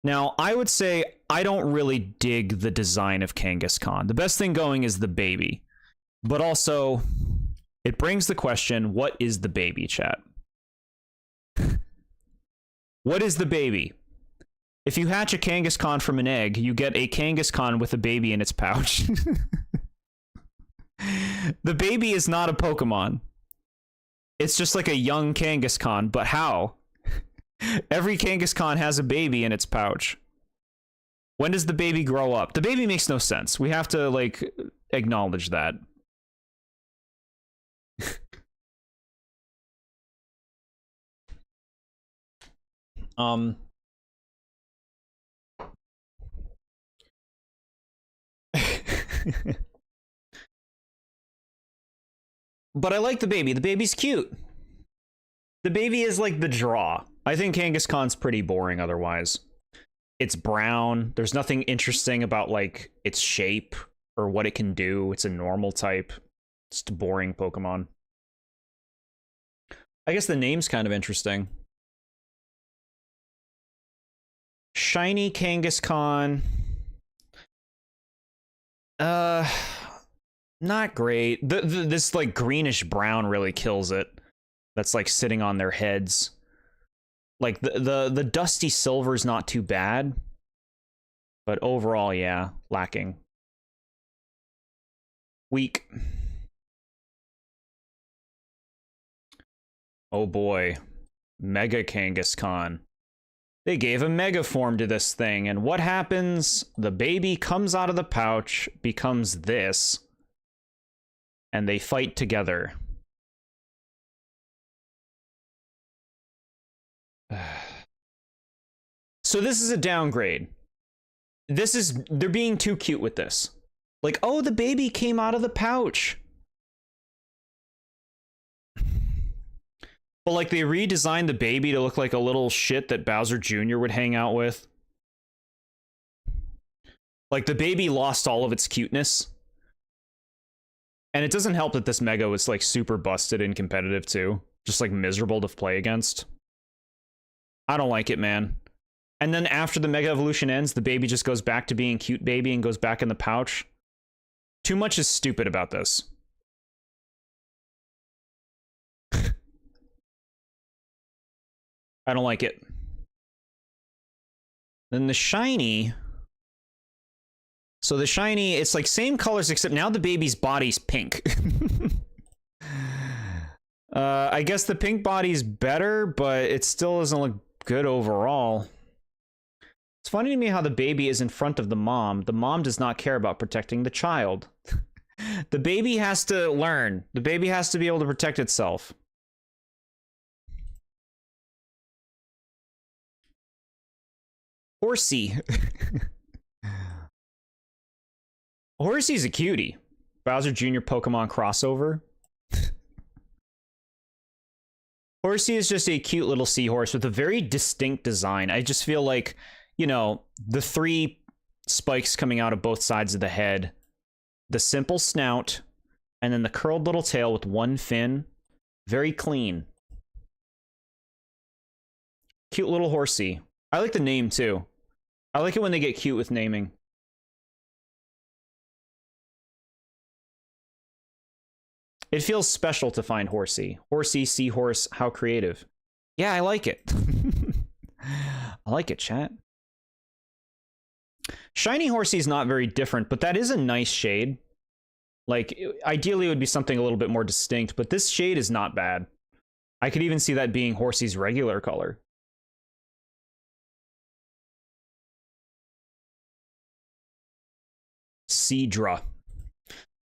Now, I would say I don't really dig the design of Kangaskhan. The best thing going is the baby. But also, it brings the question, what is the baby, chat? What is the baby? If you hatch a Kangaskhan from an egg, you get a Kangaskhan with a baby in its pouch. The baby is not a Pokemon. It's just like a young Kangaskhan, but how? Every Kangaskhan has a baby in its pouch. When does the baby grow up? The baby makes no sense. We have to, like, acknowledge that. But I like the baby. The baby's cute. The baby is like the draw. I think Kangaskhan's pretty boring otherwise. It's brown. There's nothing interesting about, like, its shape or what it can do. It's a normal type. It's a boring Pokemon. I guess the name's kind of interesting. Shiny Kangaskhan. Not great. This, like, greenish brown really kills it. That's, like, sitting on their heads. Like, the dusty silver's not too bad. But overall, yeah, lacking. Weak. Oh boy. Mega Kangaskhan. They gave a mega form to this thing, and what happens? The baby comes out of the pouch, becomes this, and they fight together. So this is a downgrade. They're being too cute with this. Like, oh, the baby came out of the pouch. But like, they redesigned the baby to look like a little shit that Bowser Jr. would hang out with. Like, the baby lost all of its cuteness. And it doesn't help that this Mega was like super busted and competitive too. Just like miserable to play against. I don't like it, man. And then after the Mega Evolution ends, the baby just goes back to being cute baby and goes back in the pouch. Too much is stupid about this. I don't like it. Then the shiny. So the shiny, it's like same colors, except now the baby's body's pink. I guess the pink body's better, but it still doesn't look good overall. It's funny to me how the baby is in front of the mom. The mom does not care about protecting the child. The baby has to learn. The baby has to be able to protect itself. Horsey. Horsey's a cutie. Bowser Jr. Pokemon crossover. Horsey is just a cute little seahorse with a very distinct design. I just feel like, you know, the 3 spikes coming out of both sides of the head, the simple snout, and then the curled little tail with 1 fin. Very clean. Cute little Horsey. I like the name too. I like it when they get cute with naming. It feels special to find Horsey. Horsey, seahorse, how creative. Yeah, I like it. I like it, chat. Shiny Horsey's not very different, but that is a nice shade. Like, ideally it would be something a little bit more distinct, but this shade is not bad. I could even see that being Horsey's regular color. Seadra.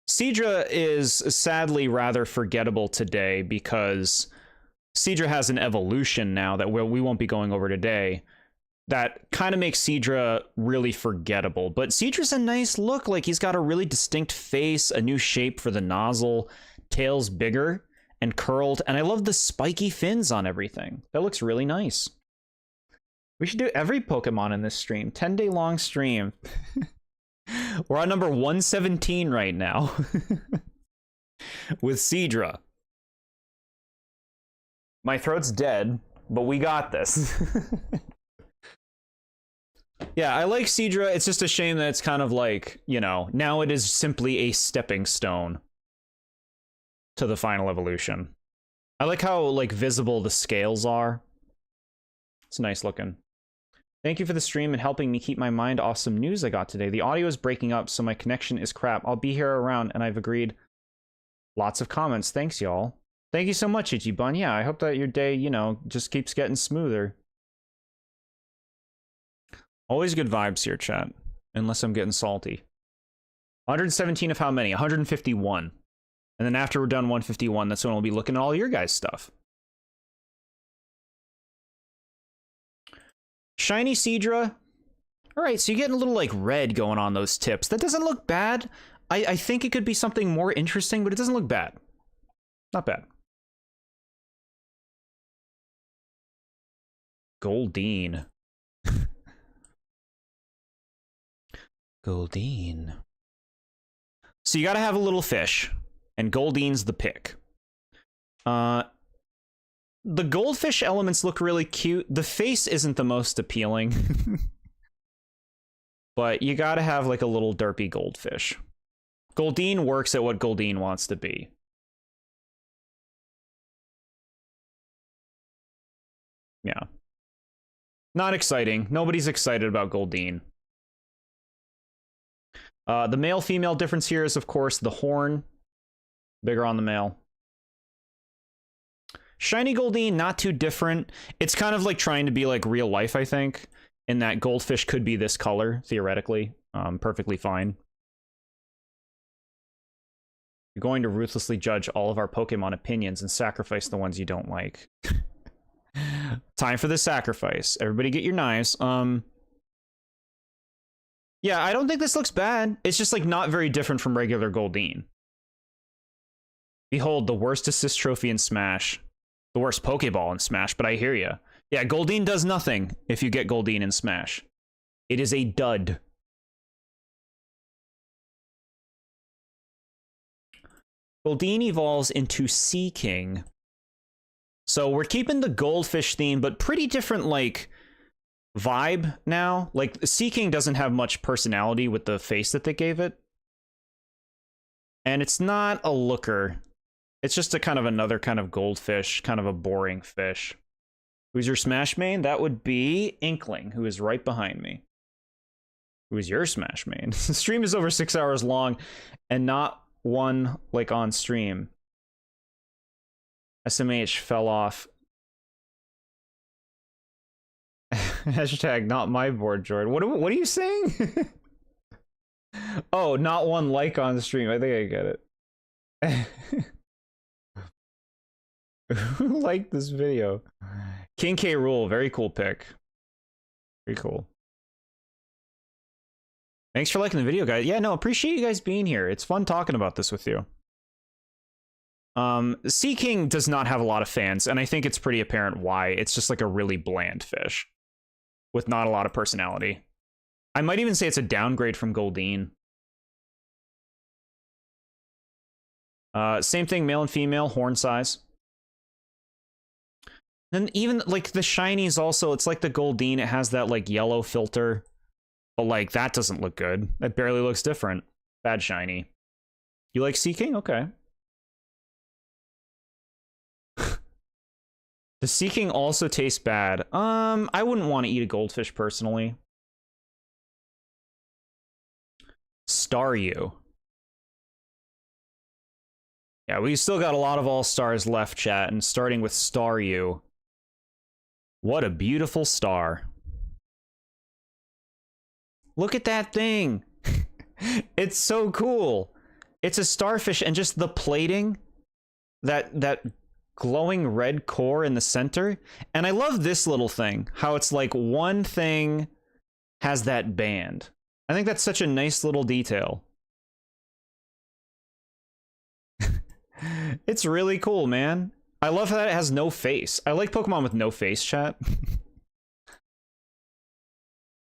Seadra is sadly rather forgettable today because Seadra has an evolution now that we won't be going over today that kind of makes Seadra really forgettable. But Seadra's a nice look. Like, he's got a really distinct face, a new shape for the nozzle, tail's bigger and curled, and I love the spiky fins on everything. That looks really nice. We should do every Pokemon in this stream. 10-day long stream. We're on number 117 right now. With Seadra. My throat's dead, but we got this. Yeah, I like Seadra. It's just a shame that it's kind of like, you know, now it is simply a stepping stone to the final evolution. I like how, like, visible the scales are. It's nice looking. Thank you for the stream and helping me keep my mind off some news I got today. The audio is breaking up, so my connection is crap. I'll be here around, and I've agreed. Lots of comments. Thanks, y'all. Thank you so much, Ichibun. Yeah, I hope that your day, you know, just keeps getting smoother. Always good vibes here, chat. Unless I'm getting salty. 117 of how many? 151. And then after we're done 151, that's when we'll be looking at all your guys' stuff. Shiny Seadra. Alright, so you're getting a little, like, red going on those tips. That doesn't look bad. I think it could be something more interesting, but it doesn't look bad. Not bad. Goldeen. Goldeen. So you gotta have a little fish, and Goldeen's the pick. The goldfish elements look really cute. The face isn't the most appealing. But you gotta have like a little derpy goldfish. Goldeen works at what Goldeen wants to be. Yeah. Not exciting. Nobody's excited about Goldeen. The male-female difference here is, of course, the horn. Bigger on the male. Shiny Goldeen, not too different. It's kind of like trying to be like real life, I think, in that goldfish could be this color, theoretically. Perfectly fine. You're going to ruthlessly judge all of our Pokemon opinions and sacrifice the ones you don't like. Time for the sacrifice. Everybody get your knives. Yeah, I don't think this looks bad. It's just like not very different from regular Goldeen. Behold, the worst assist trophy in Smash. The worst Pokeball in Smash, but I hear ya. Yeah, Goldeen does nothing if you get Goldeen in Smash. It is a dud. Goldeen evolves into Sea King. So we're keeping the goldfish theme, but pretty different, like, vibe now. Like, Sea King doesn't have much personality with the face that they gave it. And it's not a looker. It's just a kind of another kind of goldfish, kind of a boring fish. Who's your Smash main? That would be Inkling, who is right behind me. Who is your Smash main? The stream is over 6 hours long, and not one, like, on stream. SMH fell off. Hashtag not my board, Jordan. What are you saying? Oh, not one like on stream. I think I get it. Who liked this video? King K. Rool, very cool pick. Very cool. Thanks for liking the video, guys. Yeah, no, appreciate you guys being here. It's fun talking about this with you. Sea King does not have a lot of fans, and I think it's pretty apparent why. It's just like a really bland fish with not a lot of personality. I might even say it's a downgrade from Goldeen. Same thing, male and female, horn size. Then even like the shinies also, it's like the Goldeen, it has that like yellow filter, but like that doesn't look good. That barely looks different. Bad shiny. You like Sea King? Okay. Does Sea King also taste bad? I wouldn't want to eat a goldfish personally. Staryu. Yeah, we still got a lot of all-stars left, chat, and starting with Staryu. What a beautiful star. Look at that thing. It's so cool. It's a starfish, and just the plating, that glowing red core in the center. And I love this little thing, how it's like one thing has that band. I think that's such a nice little detail. It's really cool, man. I love that it has no face. I like Pokemon with no face, chat.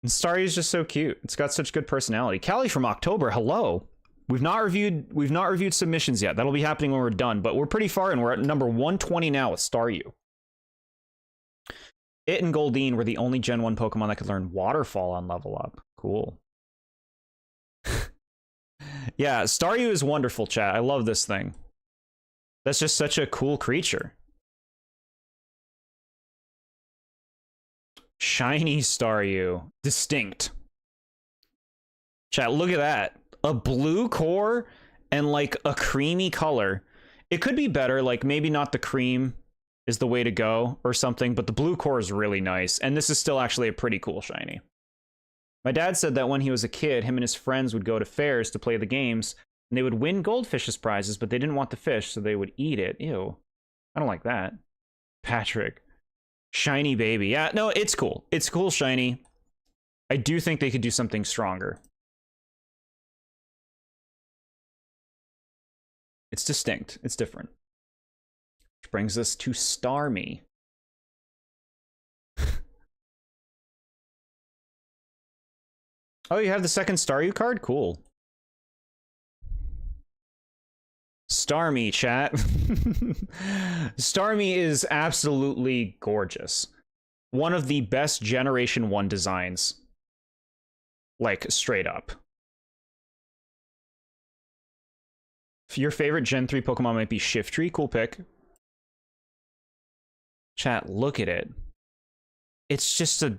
And Staryu's just so cute. It's got such good personality. Callie from October, hello. We've not reviewed submissions yet. That'll be happening when we're done, but we're pretty far in. We're at number 120 now with Staryu. It and Goldeen were the only Gen 1 Pokemon that could learn Waterfall on level up. Cool. Yeah, Staryu is wonderful, chat. I love this thing. That's just such a cool creature. Shiny Staryu. Distinct. Chat, look at that. A blue core and like a creamy color. It could be better, like maybe not the cream is the way to go or something, but the blue core is really nice. And this is still actually a pretty cool shiny. My dad said that when he was a kid, him and his friends would go to fairs to play the games, and they would win goldfish as prizes, but they didn't want the fish, so they would eat it. Ew. I don't like that. Patrick. Shiny baby. Yeah, no, it's cool. It's cool shiny. I do think they could do something stronger. It's distinct. It's different. Which brings us to Starmie. Oh, you have the second Staryu card? Cool. Starmie, chat. Starmie is absolutely gorgeous. One of the best Generation 1 designs. Like, straight up. Your favorite Gen 3 Pokemon might be Shiftry. Cool pick. Chat, look at it. It's just a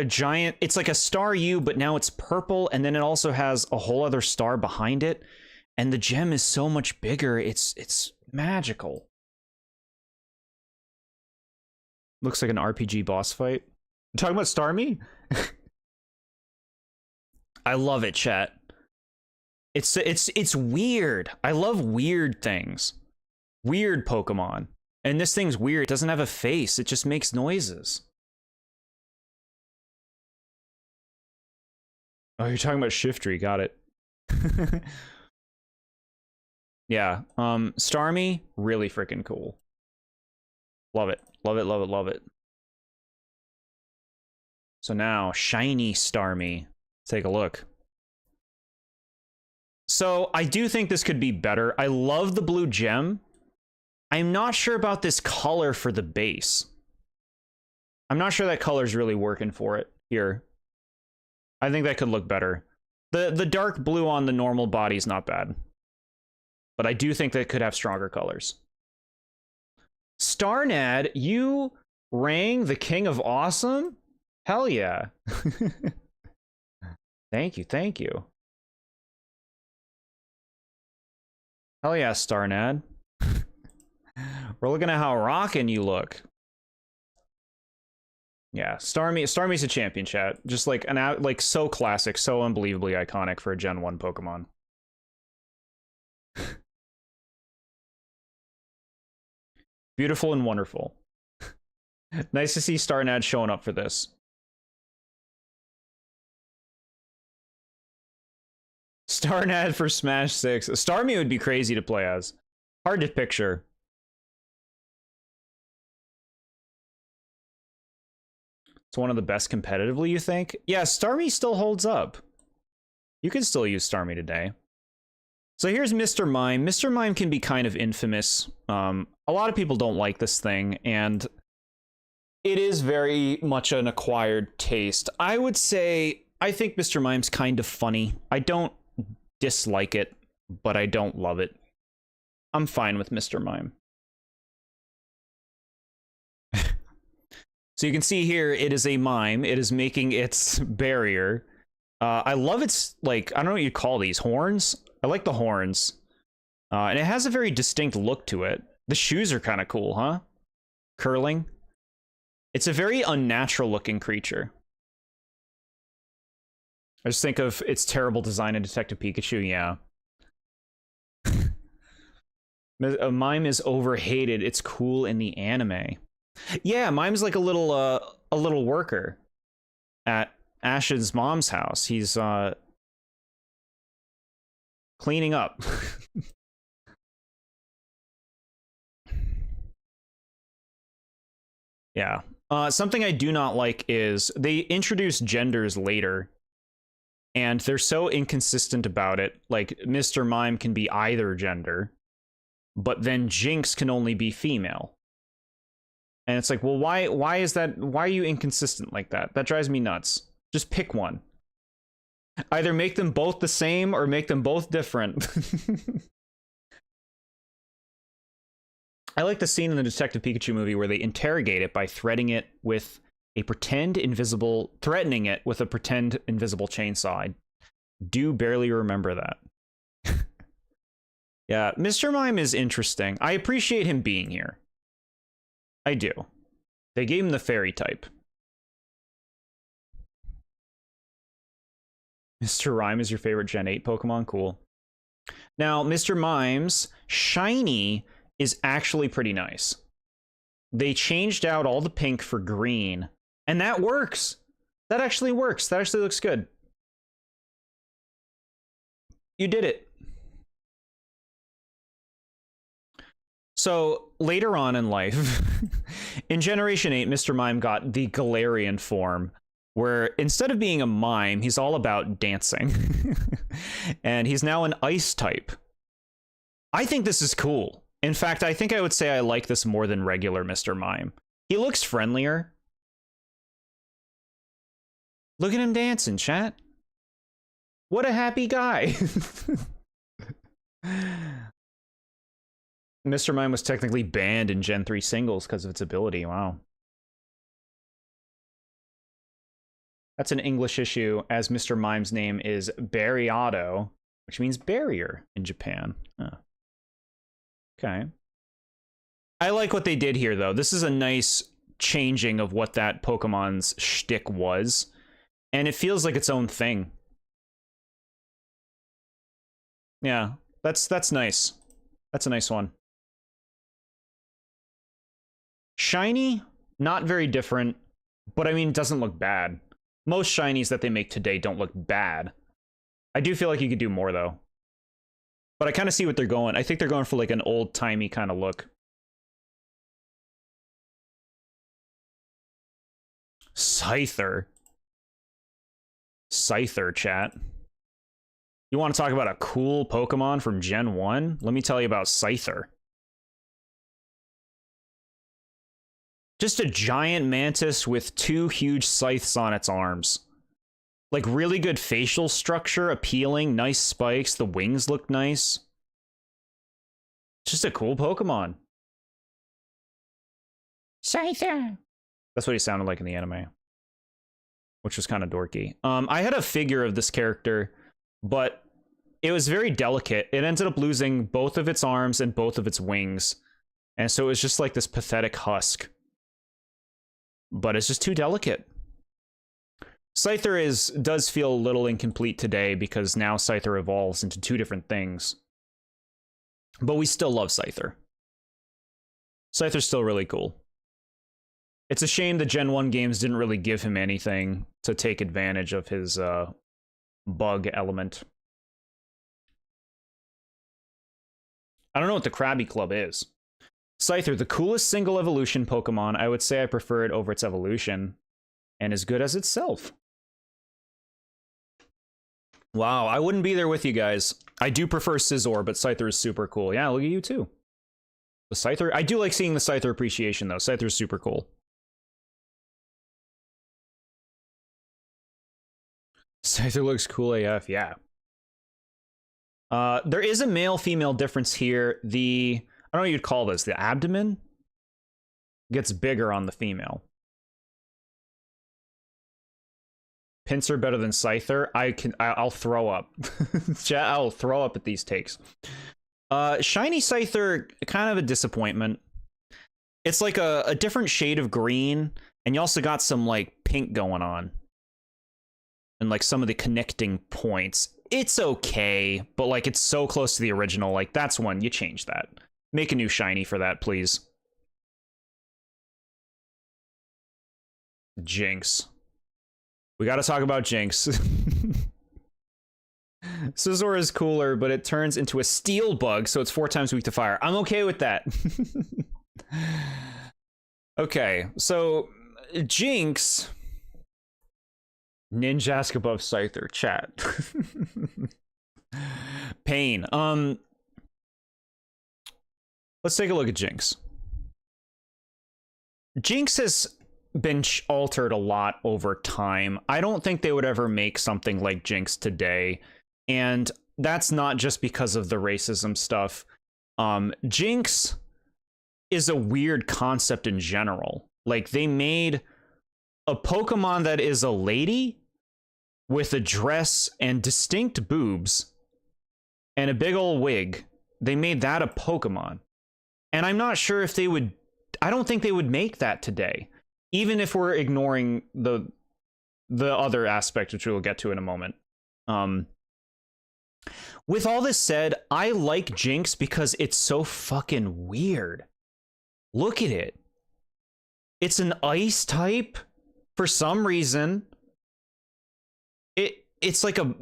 giant... It's like a Staryu, but now it's purple, and then it also has a whole other star behind it. And the gem is so much bigger. It's magical. Looks like an RPG boss fight. You talking about Starmie? I love it, chat. It's weird. I love weird things. Weird Pokemon. And this thing's weird. It doesn't have a face. It just makes noises. Oh, you're talking about Shiftry. Got it. Yeah. Starmie, really freaking cool. Love it. Love it, love it, love it. So now, shiny Starmie. Let's take a look. So I do think this could be better. I love the blue gem. I'm not sure about this color for the base. I'm not sure that color's really working for it here. I think that could look better. The dark blue on the normal body is not bad. But I do think that could have stronger colors. Starnad, you rang the king of awesome? Hell yeah. Thank you, thank you. Hell yeah, Starnad. We're looking at how rockin' you look. Yeah, Starmie's a champion, chat. Just like like so classic, so unbelievably iconic for a Gen 1 Pokemon. Beautiful and wonderful. Nice to see Starnad showing up for this. Starnad for Smash 6. Starmie would be crazy to play as. Hard to picture. It's one of the best competitively, you think? Yeah, Starmie still holds up. You can still use Starmie today. So here's Mr. Mime. Mr. Mime can be kind of infamous. A lot of people don't like this thing, and it is very much an acquired taste. I would say, I think Mr. Mime's kind of funny. I don't dislike it, but I don't love it. I'm fine with Mr. Mime. So you can see here, it is a mime. It is making its barrier. I love its, like, I don't know what you call these, horns? I like the horns. And it has a very distinct look to it. The shoes are kind of cool, huh? Curling. It's a very unnatural looking creature. I just think of its terrible design in Detective Pikachu, yeah. A mime is overhated. It's cool in the anime. Yeah, Mime's like a little worker at Ash's mom's house. He's cleaning up. Yeah. Something I do not like is they introduce genders later, and they're so inconsistent about it. Like, Mr. Mime can be either gender, but then Jinx can only be female. And it's like, well, why is that? Why are you inconsistent like that? That drives me nuts. Just pick one. Either make them both the same or make them both different. I like the scene in the Detective Pikachu movie where they interrogate it by threatening it with a pretend invisible chainsaw. I do barely remember that. Yeah, Mr. Mime is interesting. I appreciate him being here. I do. They gave him the fairy type. Mr. Rime is your favorite Gen 8 Pokemon? Cool. Now, Mr. Mime's shiny is actually pretty nice. They changed out all the pink for green, and that works. That actually works. That actually looks good. You did it. So later on in life, in Generation 8, Mr. Mime got the Galarian form, where instead of being a mime, he's all about dancing. And he's now an ice type. I think this is cool. In fact, I think I would say I like this more than regular Mr. Mime. He looks friendlier. Look at him dancing, chat. What a happy guy. Mr. Mime was technically banned in Gen 3 singles because of its ability. Wow. That's an English issue, as Mr. Mime's name is Barriado, which means barrier in Japan. Oh. Okay. I like what they did here, though. This is a nice changing of what that Pokemon's shtick was, and it feels like its own thing. Yeah, that's nice. That's a nice one. Shiny, not very different, but I mean, it doesn't look bad. Most shinies that they make today don't look bad. I do feel like you could do more, though. But I kind of see what they're going. I think they're going for like an old-timey kind of look. Scyther. Scyther, chat. You want to talk about a cool Pokemon from Gen 1? Let me tell you about Scyther. Just a giant mantis with 2 huge scythes on its arms. Like, really good facial structure, appealing, nice spikes, the wings look nice. Just a cool Pokemon. Scyther! That's what he sounded like in the anime. Which was kind of dorky. I had a figure of this character, but it was very delicate. It ended up losing both of its arms and both of its wings. And so it was just like this pathetic husk. But it's just too delicate. Scyther does feel a little incomplete today because now Scyther evolves into 2 different things. But we still love Scyther. Scyther's still really cool. It's a shame the Gen 1 games didn't really give him anything to take advantage of his bug element. I don't know what the Krabby Club is. Scyther, the coolest single evolution Pokemon. I would say I prefer it over its evolution. And as good as itself. Wow, I wouldn't be there with you guys. I do prefer Scizor, but Scyther is super cool. Yeah, look at you too. The Scyther, I do like seeing the Scyther appreciation though. Scyther is super cool. Scyther looks cool AF, yeah. There is a male-female difference here. I don't know what you'd call this. The abdomen gets bigger on the female. Pinsir better than Scyther. I'll throw up. I'll throw up at these takes. Shiny Scyther, kind of a disappointment. It's like a different shade of green, and you also got some like pink going on. And like some of the connecting points. It's okay, but like it's so close to the original. Like that's one, you change that. Make a new shiny for that, please. Jinx. We gotta talk about Jinx. Scizor is cooler, but it turns into a steel bug, so it's 4 times weak to fire. I'm okay with that. Okay, so Jinx. Ninjask above Scyther, chat. Pain. Let's take a look at Jinx. Jinx has been altered a lot over time. I don't think they would ever make something like Jinx today. And that's not just because of the racism stuff. Jinx is a weird concept in general. Like, they made a Pokemon that is a lady with a dress and distinct boobs and a big old wig. They made that a Pokemon. And I'm not sure if they would... I don't think they would make that today. Even if we're ignoring the other aspect, which we'll get to in a moment. With all this said, I like Jinx because it's so fucking weird. Look at it. It's an ice type for some reason. It's like a...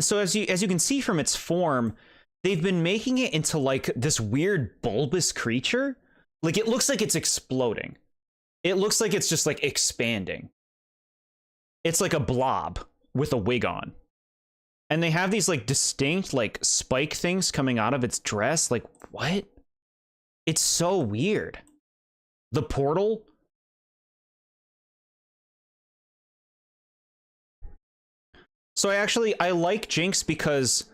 So as you can see from its form, they've been making it into like this weird bulbous creature. Like, it looks like it's exploding. It looks like it's just like expanding. It's like a blob with a wig on. And they have these like distinct like spike things coming out of its dress. Like, what? It's so weird. The portal. So I like Jinx because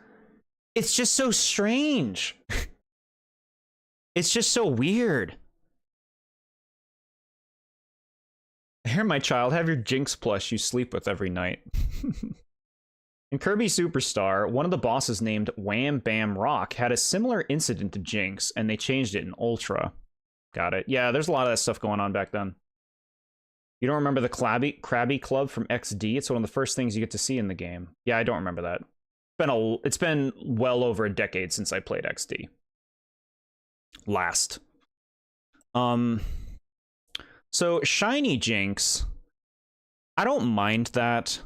it's just so strange. It's just so weird. Here, my child, have your Jinx plush you sleep with every night. In Kirby Superstar, one of the bosses named Wham Bam Rock had a similar incident to Jinx, and they changed it in Ultra. Got it. Yeah, there's a lot of that stuff going on back then. You don't remember the Krabby Club from XD? It's one of the first things you get to see in the game. Yeah, I don't remember that. It's been well over a decade since I played XD. Last. So shiny Jinx, I don't mind that.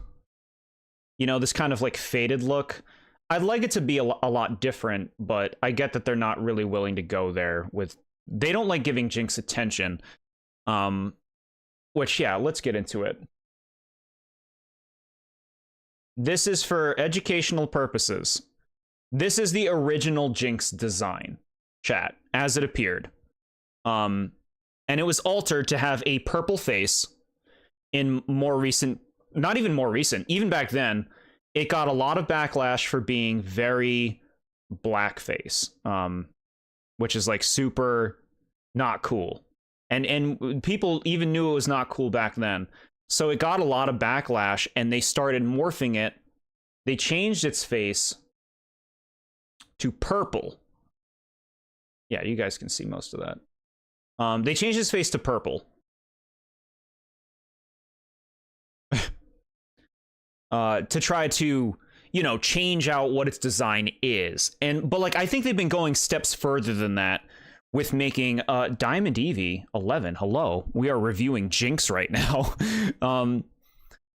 You know, this kind of like faded look. I'd like it to be a lot different, but I get that they're not really willing to go there with... They don't like giving Jinx attention. Which, yeah, let's get into it. This is for educational purposes. This is the original Jinx design, chat, as it appeared. And it was altered to have a purple face in more recent... Not even more recent, even back then, it got a lot of backlash for being very blackface, which is like super not cool. And people even knew it was not cool back then. So it got a lot of backlash, and they started morphing it. They changed its face to purple. Yeah, you guys can see most of that. They changed its face to purple. To try to, you know, change out what its design is. But like, I think they've been going steps further than that with making Diamond Eevee 11. Hello, we are reviewing Jinx right now.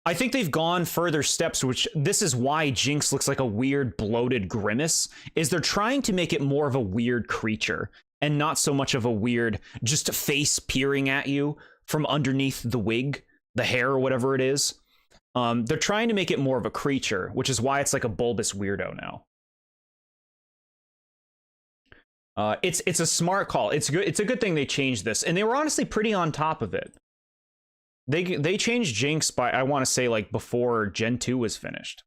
I think they've gone further steps, which this is why Jinx looks like a weird bloated grimace, is they're trying to make it more of a weird creature and not so much of a weird just face peering at you from underneath the wig, the hair, or whatever it is. They're trying to make it more of a creature, which is why it's like a bulbous weirdo now. It's a smart call. It's good. It's a good thing they changed this, and they were honestly pretty on top of it. They changed Jinx by, I want to say, like before Gen 2 was finished.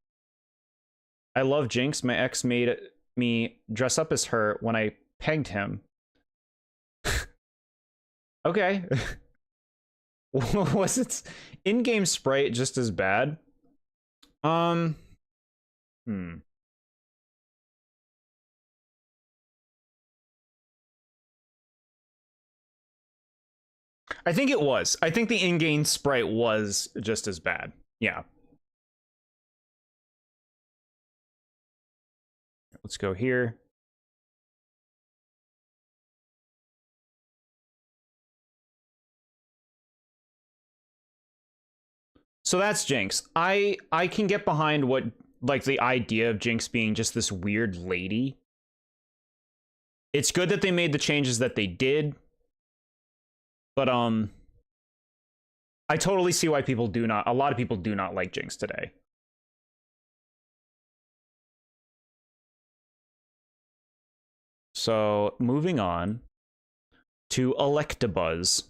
I love Jinx. My ex made me dress up as her when I pegged him. Okay. Was its in-game sprite just as bad? I think it was. I think the in-game sprite was just as bad. Yeah. Let's go here. So that's Jinx. I can get behind what, like, the idea of Jinx being just this weird lady. It's good that they made the changes that they did. But I totally see why a lot of people do not like Jinx today. So moving on to Electabuzz.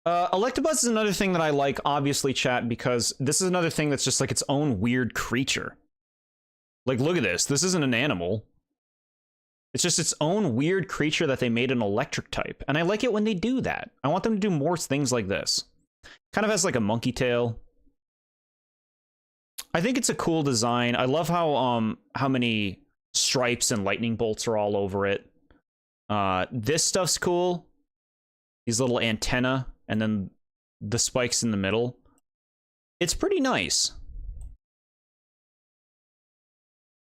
Electabuzz is another thing that I like, obviously, chat, because this is another thing that's just like its own weird creature. Like, look at this. This isn't an animal. It's just its own weird creature that they made an electric type. And I like it when they do that. I want them to do more things like this. Kind of has like a monkey tail. I think it's a cool design. I love how many stripes and lightning bolts are all over it. This stuff's cool. These little antenna and then the spikes in the middle. It's pretty nice.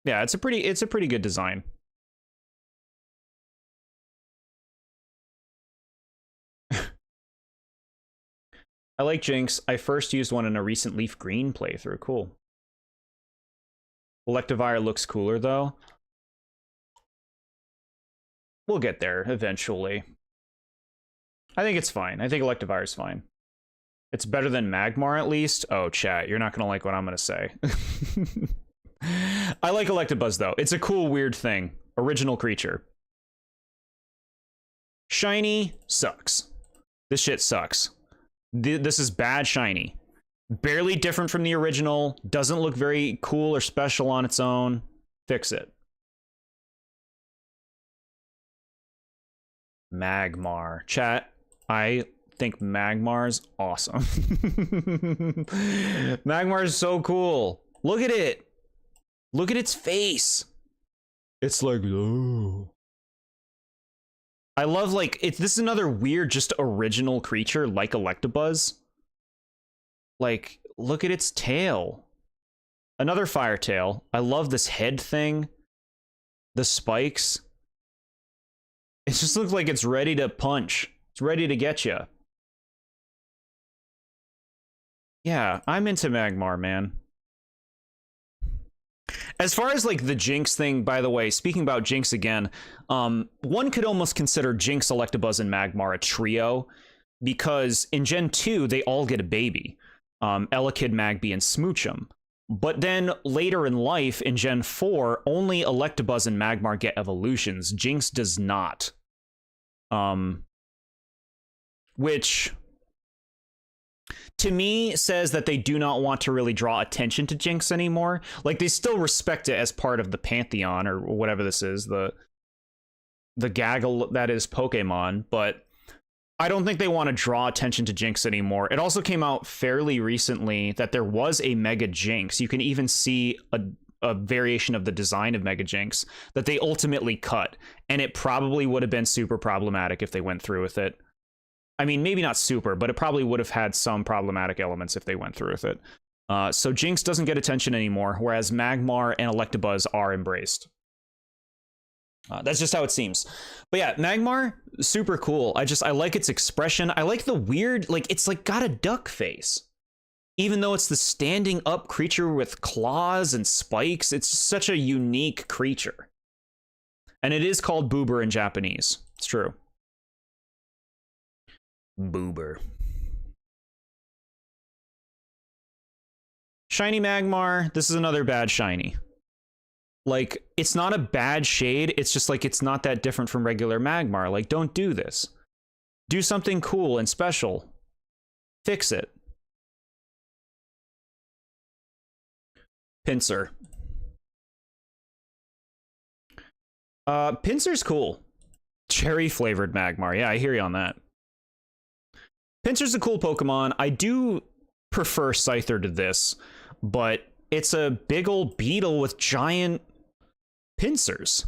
Yeah, it's a pretty good design. I like Jinx. I first used one in a recent Leaf Green playthrough. Cool. Electivire looks cooler, though. We'll get there eventually. I think it's fine. I think Electivire is fine. It's better than Magmar, at least. Oh, chat, you're not going to like what I'm going to say. I like Electabuzz, though. It's a cool, weird thing. Original creature. Shiny sucks. This shit sucks. This is bad shiny. Barely different from the original. Doesn't look very cool or special on its own. Fix it. Magmar. Chat, I think Magmar's awesome. Magmar is so cool. Look at it. Look at its face. It's like, oh. I love, like, this is another weird, just original creature like Electabuzz. Like, look at its tail. Another fire tail. I love this head thing. The spikes. It just looks like it's ready to punch. It's ready to get you. Yeah, I'm into Magmar, man. As far as like the Jinx thing, by the way, speaking about Jinx again, one could almost consider Jinx, Electabuzz, and Magmar a trio, because in Gen 2, they all get a baby. Elekid, Magby, and Smoochum. But then later in life, in Gen 4, only Electabuzz and Magmar get evolutions. Jinx does not. Which, to me, says that they do not want to really draw attention to Jinx anymore. Like, they still respect it as part of the Pantheon, or whatever this is, the gaggle that is Pokemon, but I don't think they want to draw attention to Jinx anymore. It also came out fairly recently that there was a Mega Jinx. You can even see a variation of the design of Mega Jinx that they ultimately cut, and it probably would have been super problematic if they went through with it. I mean, maybe not super, but it probably would have had some problematic elements if they went through with it. So Jinx doesn't get attention anymore, whereas Magmar and Electabuzz are embraced. That's just how it seems. But yeah, Magmar, super cool. I like its expression. I like the weird, like, it's like got a duck face. Even though it's the standing up creature with claws and spikes, it's just such a unique creature. And it is called Boober in Japanese. It's true. Boober. Shiny Magmar. This is another bad shiny. Like, it's not a bad shade, it's just like it's not that different from regular Magmar. Like, don't do this. Do something cool and special. Fix it. Pinsir. Pinsir's cool. Cherry flavored Magmar. Yeah, I hear you on that. Pinsir's a cool Pokemon. I do prefer Scyther to this, but it's a big old beetle with giant pincers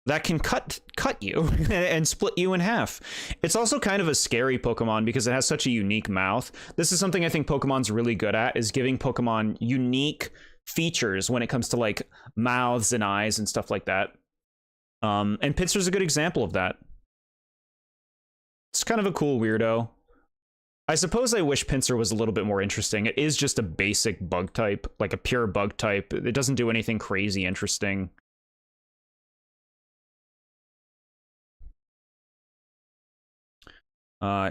that can cut you and split you in half. It's also kind of a scary Pokemon because it has such a unique mouth. This is something I think Pokemon's really good at, is giving Pokemon unique features when it comes to like mouths and eyes and stuff like that. And Pinsir's a good example of that. It's kind of a cool weirdo. I suppose I wish Pinsir was a little bit more interesting. It is just a basic bug type, like a pure bug type. It doesn't do anything crazy interesting.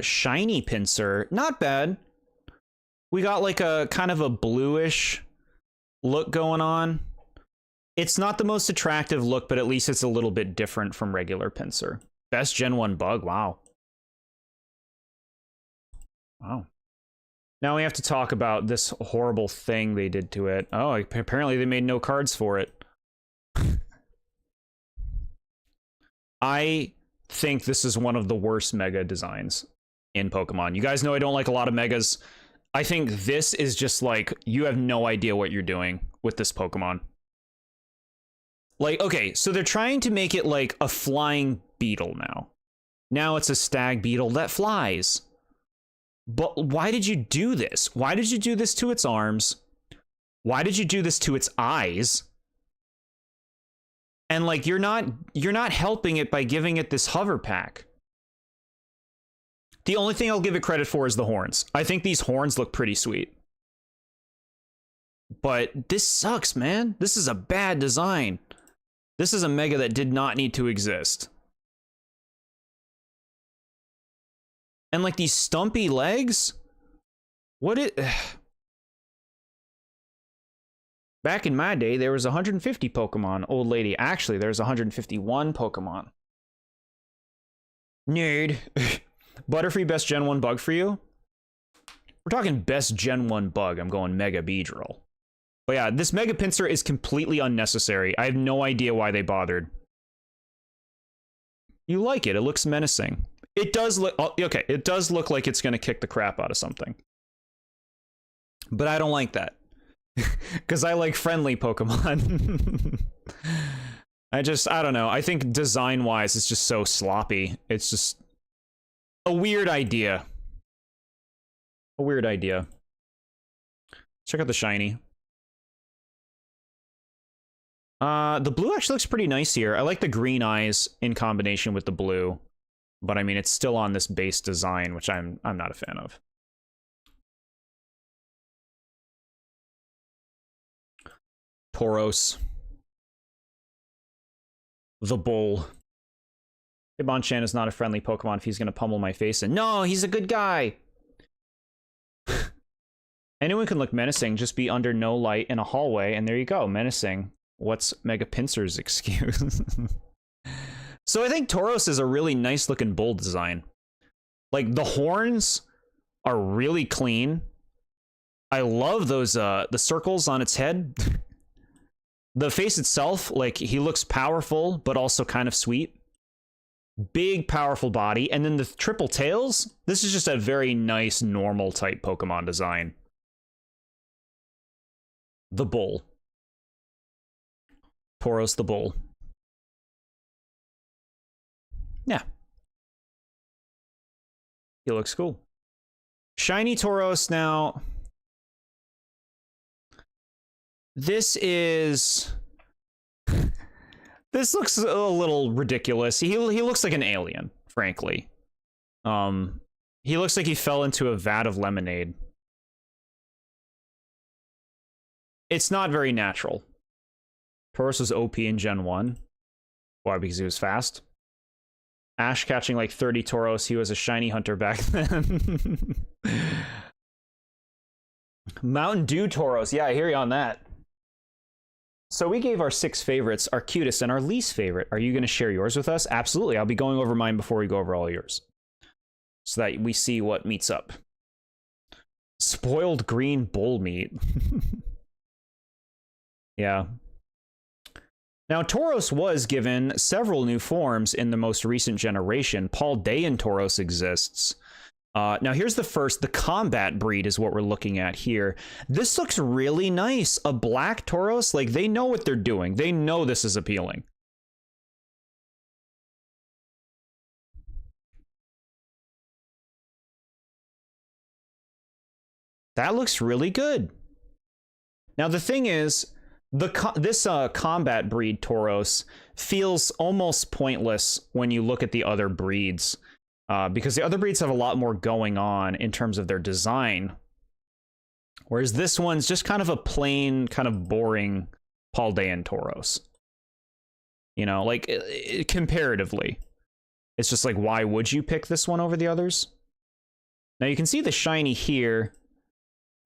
Shiny Pinsir, not bad. We got like a kind of a bluish look going on. It's not the most attractive look, but at least it's a little bit different from regular Pinsir. Best Gen 1 bug, wow. Wow. Now we have to talk about this horrible thing they did to it. Oh, apparently they made no cards for it. I think this is one of the worst mega designs in Pokemon. You guys know I don't like a lot of megas. I think this is just like, you have no idea what you're doing with this Pokemon. Like, okay, so they're trying to make it like a flying beetle now. Now it's a stag beetle that flies. But why did you do this? Why did you do this to its arms? Why did you do this to its eyes? And like, you're not helping it by giving it this hover pack. The only thing I'll give it credit for is the horns. I think these horns look pretty sweet. But this sucks, man. This is a bad design. This is a mega that did not need to exist. And like these stumpy legs? What it... Back in my day, there was 150 Pokemon, old lady. Actually, there's 151 Pokemon. Nerd. Butterfree, best Gen 1 bug for you? We're talking best Gen 1 bug. I'm going Mega Beedrill. But yeah, this Mega Pinsir is completely unnecessary. I have no idea why they bothered. You like it. It looks menacing. It does look... Okay, it does look like it's going to kick the crap out of something. But I don't like that. Because I like friendly Pokemon. I don't know. I think design-wise, it's just so sloppy. It's just a weird idea. A weird idea. Check out the shiny. The blue actually looks pretty nice here. I like the green eyes in combination with the blue, but I mean, it's still on this base design, which I'm not a fan of. Tauros. The bull. Hitmonchan is not a friendly Pokemon if he's gonna pummel my face. And no, he's a good guy. Anyone can look menacing, just be under no light in a hallway, and there you go, menacing. What's Mega Pinsir's excuse? So I think Tauros is a really nice looking bull design. Like, the horns are really clean. I love those, the circles on its head. The face itself, like, he looks powerful, but also kind of sweet. Big, powerful body. And then the triple tails, this is just a very nice, normal type Pokemon design. The bull. Tauros the bull. Yeah. He looks cool. Shiny Tauros now. This is... This looks a little ridiculous. He looks like an alien, frankly. He looks like he fell into a vat of lemonade. It's not very natural. Tauros was OP in Gen 1. Why? Because he was fast. Ash catching like 30 Tauros. He was a shiny hunter back then. Mountain Dew Tauros. Yeah, I hear you on that. So we gave our 6 favorites, our cutest, and our least favorite. Are you going to share yours with us? Absolutely. I'll be going over mine before we go over all yours, so that we see what meets up. Spoiled green bull meat. Yeah. Now, Tauros was given several new forms in the most recent generation. Paldean Tauros exists. Now, here's the combat breed is what we're looking at here. This looks really nice. A black Tauros, like, they know what they're doing. They know this is appealing. That looks really good. Now, the thing is, this combat breed Tauros feels almost pointless when you look at the other breeds. Because the other breeds have a lot more going on in terms of their design. Whereas this one's just kind of a plain, kind of boring Paldean Tauros. You know, like, comparatively. It's just like, why would you pick this one over the others? Now you can see the shiny here.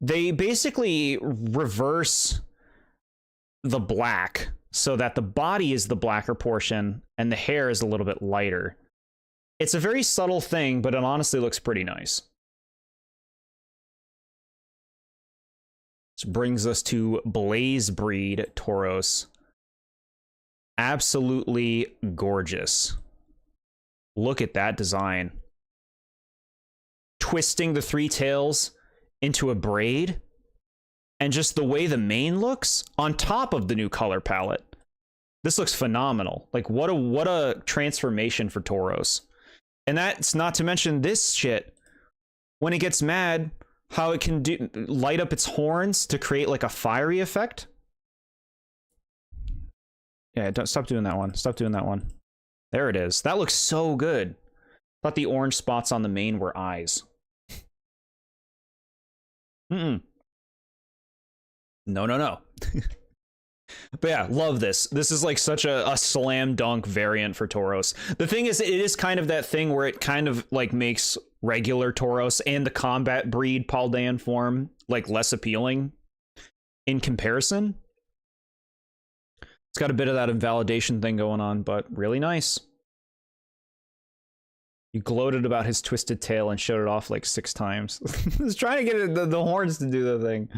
They basically reverse the black so that the body is the blacker portion and the hair is a little bit lighter. It's a very subtle thing, but it honestly looks pretty nice. This brings us to Blaze Breed Tauros. Absolutely gorgeous. Look at that design. Twisting the 3 tails into a braid. And just the way the mane looks on top of the new color palette. This looks phenomenal. Like, what a transformation for Tauros. And that's not to mention this shit. When it gets mad, how it can light up its horns to create like a fiery effect. Yeah, don't stop doing that one. Stop doing that one. There it is. That looks so good. Thought the orange spots on the mane were eyes. No. But yeah, love this. This is like such a slam dunk variant for Tauros. The thing is, it is kind of that thing where it kind of like makes regular Tauros and the combat breed Paldean form like less appealing in comparison. It's got a bit of that invalidation thing going on, but really nice. You gloated about his twisted tail and showed it off like 6 times. I was trying to get the horns to do the thing.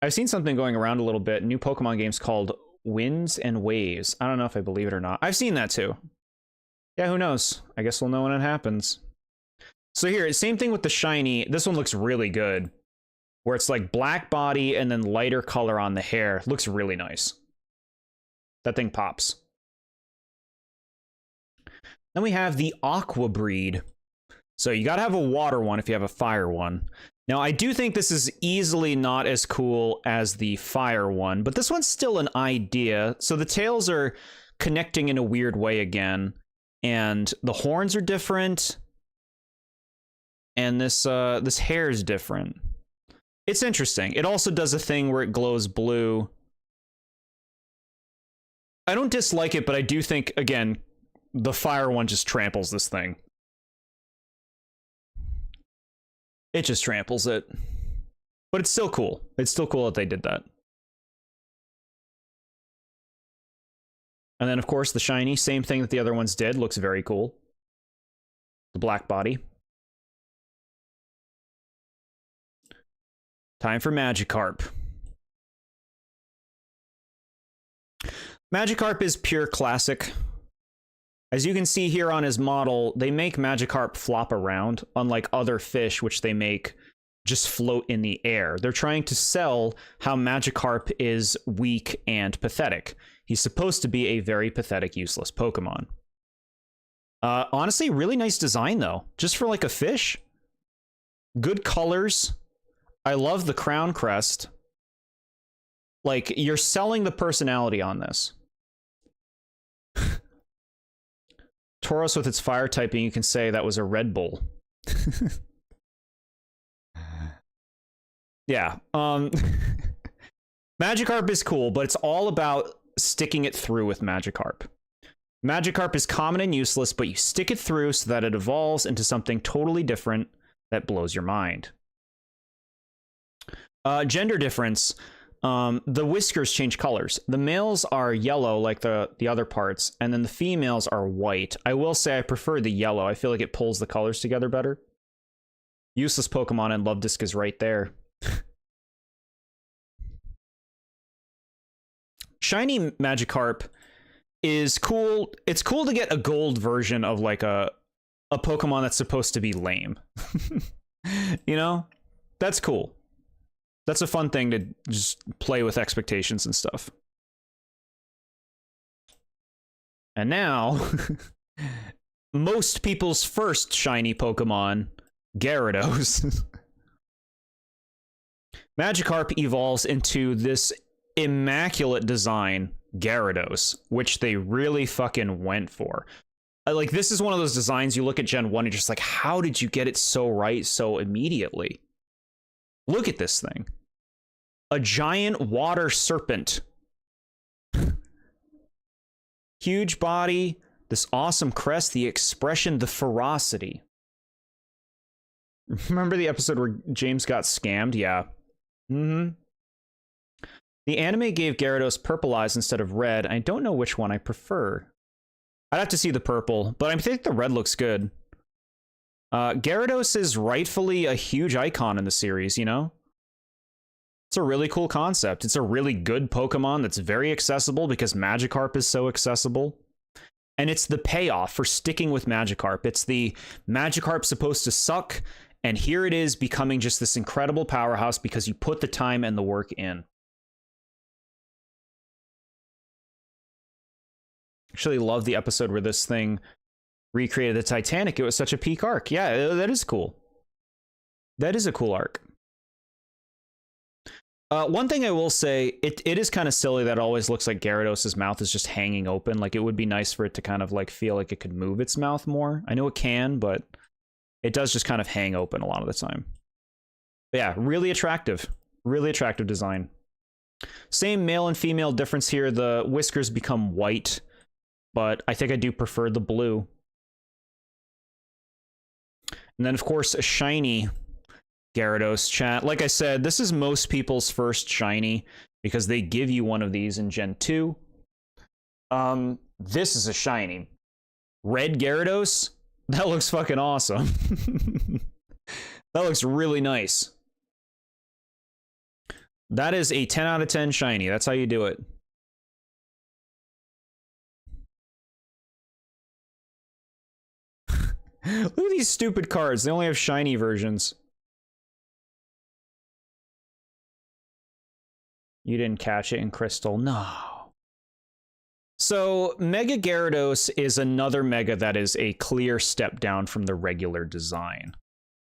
I've seen something going around a little bit. New Pokemon games called Winds and Waves. I don't know if I believe it or not. I've seen that too. Yeah, who knows? I guess we'll know when it happens. So here, same thing with the shiny. This one looks really good. Where it's like black body and then lighter color on the hair. Looks really nice. That thing pops. Then we have the Aqua Breed. So you gotta have a water one if you have a fire one. Now, I do think this is easily not as cool as the fire one, but this one's still an idea. So the tails are connecting in a weird way again, and the horns are different, and this hair is different. It's interesting. It also does a thing where it glows blue. I don't dislike it, but I do think, again, the fire one just tramples this thing. It just tramples it. But it's still cool. It's still cool that they did that. And then, of course, the shiny, same thing that the other ones did. Looks very cool. The black body. Time for Magikarp. Magikarp is pure classic. As you can see here on his model, they make Magikarp flop around, unlike other fish, which they make just float in the air. They're trying to sell how Magikarp is weak and pathetic. He's supposed to be a very pathetic, useless Pokemon. Honestly, really nice design, though. Just for, like, a fish. Good colors. I love the crown crest. Like, you're selling the personality on this. Tauros with its fire typing, you can say that was a Red Bull. Yeah. Magikarp is cool, but it's all about sticking it through with Magikarp. Magikarp is common and useless, but you stick it through so that it evolves into something totally different that blows your mind. Gender difference. The whiskers change colors. The males are yellow like the other parts, and then the females are white. I will say I prefer the yellow. I feel like it pulls the colors together better. Useless Pokemon, and Luvdisc is right there. Shiny Magikarp is cool. It's cool to get a gold version of like a Pokemon that's supposed to be lame. You know? That's cool. That's a fun thing to just play with expectations and stuff. And now, most people's first shiny Pokemon, Gyarados. Magikarp evolves into this immaculate design, Gyarados, which they really fucking went for. Like, this is one of those designs you look at Gen 1 and you're just like, how did you get it so right so immediately? Look at this thing. A giant water serpent. Huge body, this awesome crest, the expression, the ferocity. Remember the episode where James got scammed? Yeah. Mm-hmm. The anime gave Gyarados purple eyes instead of red. I don't know which one I prefer. I'd have to see the purple, but I think the red looks good. Gyarados is rightfully a huge icon in the series, you know? It's a really cool concept. It's a really good Pokemon that's very accessible because Magikarp is so accessible. And it's the payoff for sticking with Magikarp. It's the Magikarp's supposed to suck, and here it is becoming just this incredible powerhouse because you put the time and the work in. Actually love the episode where this thing recreated the Titanic. It was such a peak arc. Yeah, that is cool. That is a cool arc. One thing I will say, it is kind of silly that it always looks like Gyarados' mouth is just hanging open. Like, it would be nice for it to kind of like feel like it could move its mouth more. I know it can, but it does just kind of hang open a lot of the time. But yeah, really attractive. Really attractive design. Same male and female difference here. The whiskers become white, but I think I do prefer the blue. And then, of course, a shiny Gyarados, chat. Like I said, this is most people's first shiny because they give you one of these in Gen 2. This is a shiny. Red Gyarados? That looks fucking awesome. That looks really nice. That is a 10 out of 10 shiny. That's how you do it. Look at these stupid cards. They only have shiny versions. You didn't catch it in Crystal. No. So Mega Gyarados is another Mega that is a clear step down from the regular design.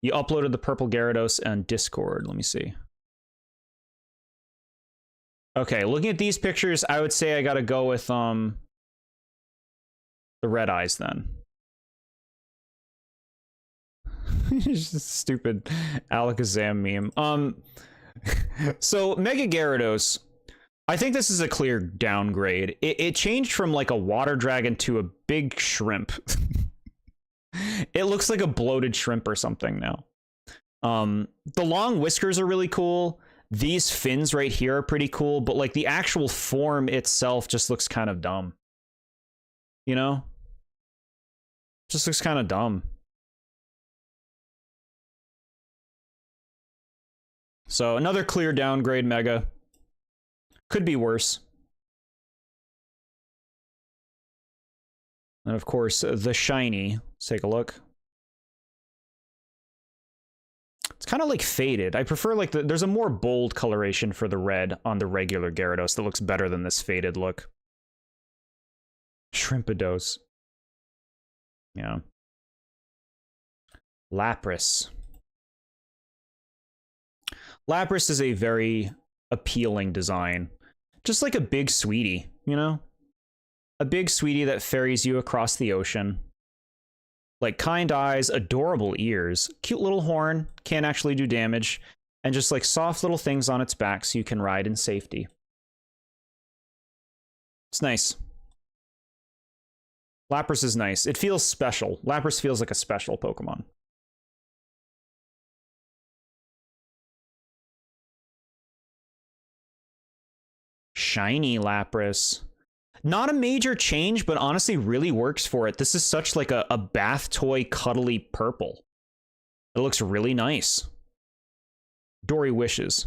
You uploaded the purple Gyarados on Discord. Let me see. Okay, looking at these pictures, I would say I gotta go with the red eyes then. It's just a stupid Alakazam meme. So Mega Gyarados, I think this is a clear downgrade. It changed from like a water dragon to a big shrimp. It looks like a bloated shrimp or something now. The long whiskers are really cool. These fins right here are pretty cool, but like the actual form itself just looks kind of dumb. You know? Just looks kind of dumb. So another clear downgrade Mega. Could be worse. And of course, the shiny. Let's take a look. It's kind of like faded. I prefer like there's a more bold coloration for the red on the regular Gyarados that looks better than this faded look. Shrimpados. Yeah. Lapras. Lapras is a very appealing design. Just like a big sweetie, you know? A big sweetie that ferries you across the ocean. Like kind eyes, adorable ears, cute little horn, can't actually do damage, and just like soft little things on its back so you can ride in safety. It's nice. Lapras is nice. It feels special. Lapras feels like a special Pokemon. Shiny Lapras. Not a major change, but honestly really works for it. This is such like a bath toy cuddly purple. It looks really nice. Dory wishes.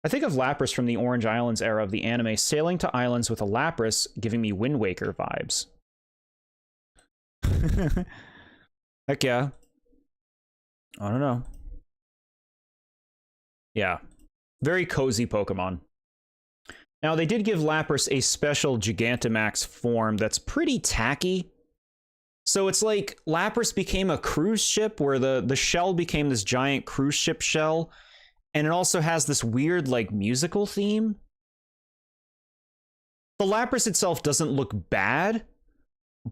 I think of Lapras from the Orange Islands era of the anime, sailing to islands with a Lapras, giving me Wind Waker vibes. Heck yeah. I don't know. Yeah. Very cozy Pokemon. Now, they did give Lapras a special Gigantamax form that's pretty tacky. So it's like Lapras became a cruise ship where the shell became this giant cruise ship shell. And it also has this weird, like, musical theme. The Lapras itself doesn't look bad,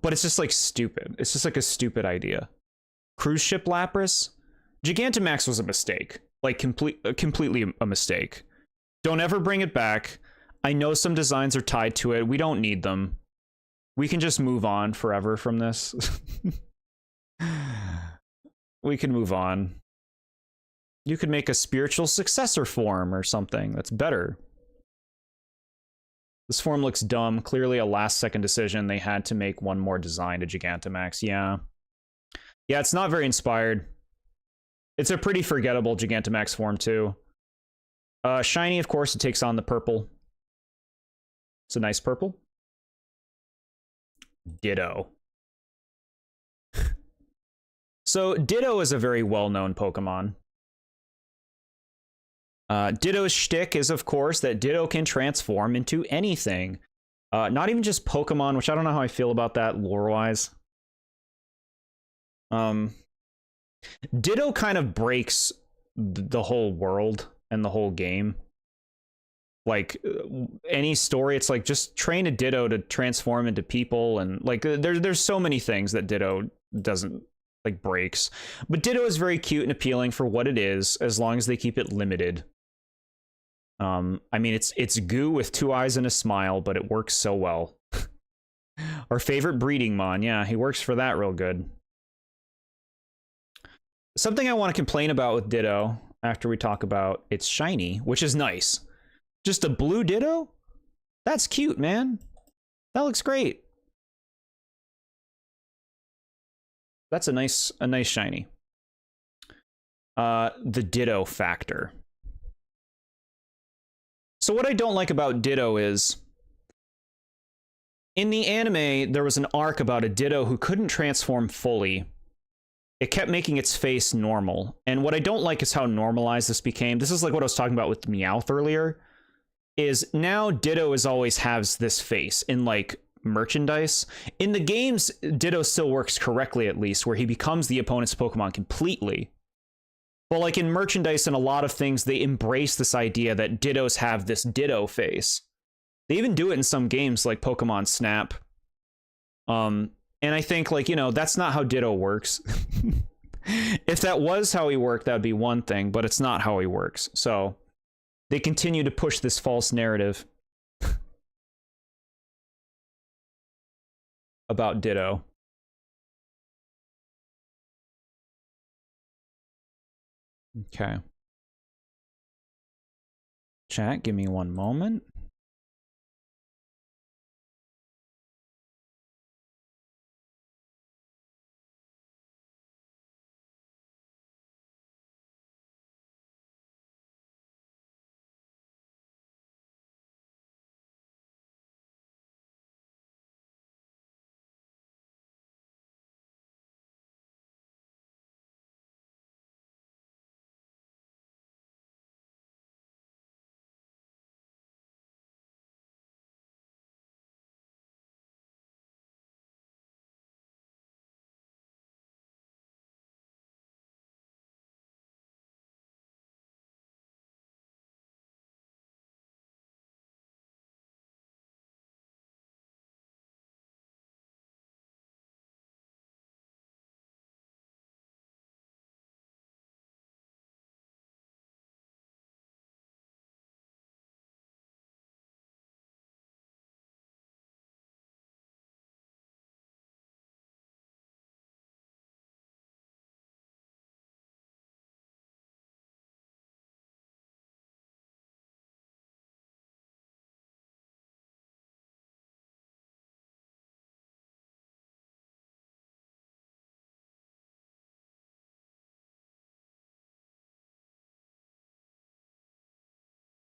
but it's just, like, stupid. It's just, like, a stupid idea. Cruise ship Lapras? Gigantamax was a mistake. Like, completely a mistake. Don't ever bring it back. I know some designs are tied to it. We don't need them. We can just move on forever from this. We can move on. You could make a spiritual successor form or something that's better. This form looks dumb. Clearly a last-second decision. They had to make one more design to Gigantamax. Yeah. Yeah, it's not very inspired. It's a pretty forgettable Gigantamax form, too. Shiny, of course, it takes on the purple. It's a nice purple. Ditto. So Ditto is a very well-known Pokemon. Ditto's shtick is, of course, that Ditto can transform into anything. Not even just Pokemon, which I don't know how I feel about that lore-wise. Ditto kind of breaks the whole world and the whole game. Like any story, it's like just train a Ditto to transform into people, and like there's so many things that Ditto doesn't like breaks. But Ditto is very cute and appealing for what it is, as long as they keep it limited. I mean, it's goo with 2 eyes and a smile, but it works so well. Our favorite breeding mon, yeah, he works for that real good. Something I want to complain about with Ditto after we talk about its shiny, which is nice. Just a blue Ditto? That's cute, man. That looks great. That's a nice shiny. The Ditto factor. So what I don't like about Ditto is, in the anime, there was an arc about a Ditto who couldn't transform fully. It kept making its face normal. And what I don't like is how normalized this became. This is like what I was talking about with Meowth earlier. is now Ditto is always has this face in like merchandise. In the games, Ditto still works correctly, at least, where he becomes the opponent's Pokemon completely. But like in merchandise and a lot of things, they embrace this idea that Dittos have this Ditto face. They even do it in some games like Pokemon Snap. And I think, like, you know, that's not how Ditto works. If that was how he worked, that would be one thing, but it's not how he works. So they continue to push this false narrative about Ditto. Okay. Chat, give me one moment.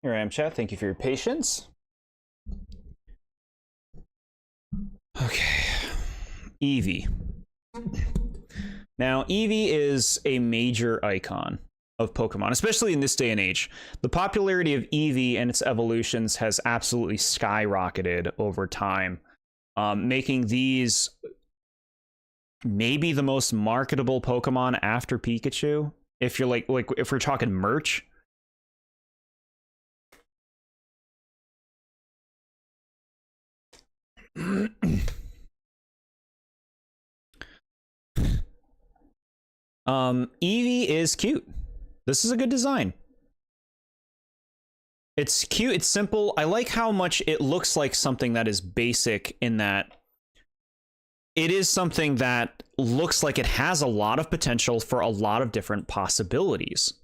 Here I am, chat. Thank you for your patience. Okay. Eevee. Now, Eevee is a major icon of Pokemon, especially in this day and age. The popularity of Eevee and its evolutions has absolutely skyrocketed over time, making these maybe the most marketable Pokemon after Pikachu. If you're like if we're talking merch. Eevee is cute. This is a good design. It's cute, it's simple. I like how much it looks like something that is basic in that it is something that looks like it has a lot of potential for a lot of different possibilities.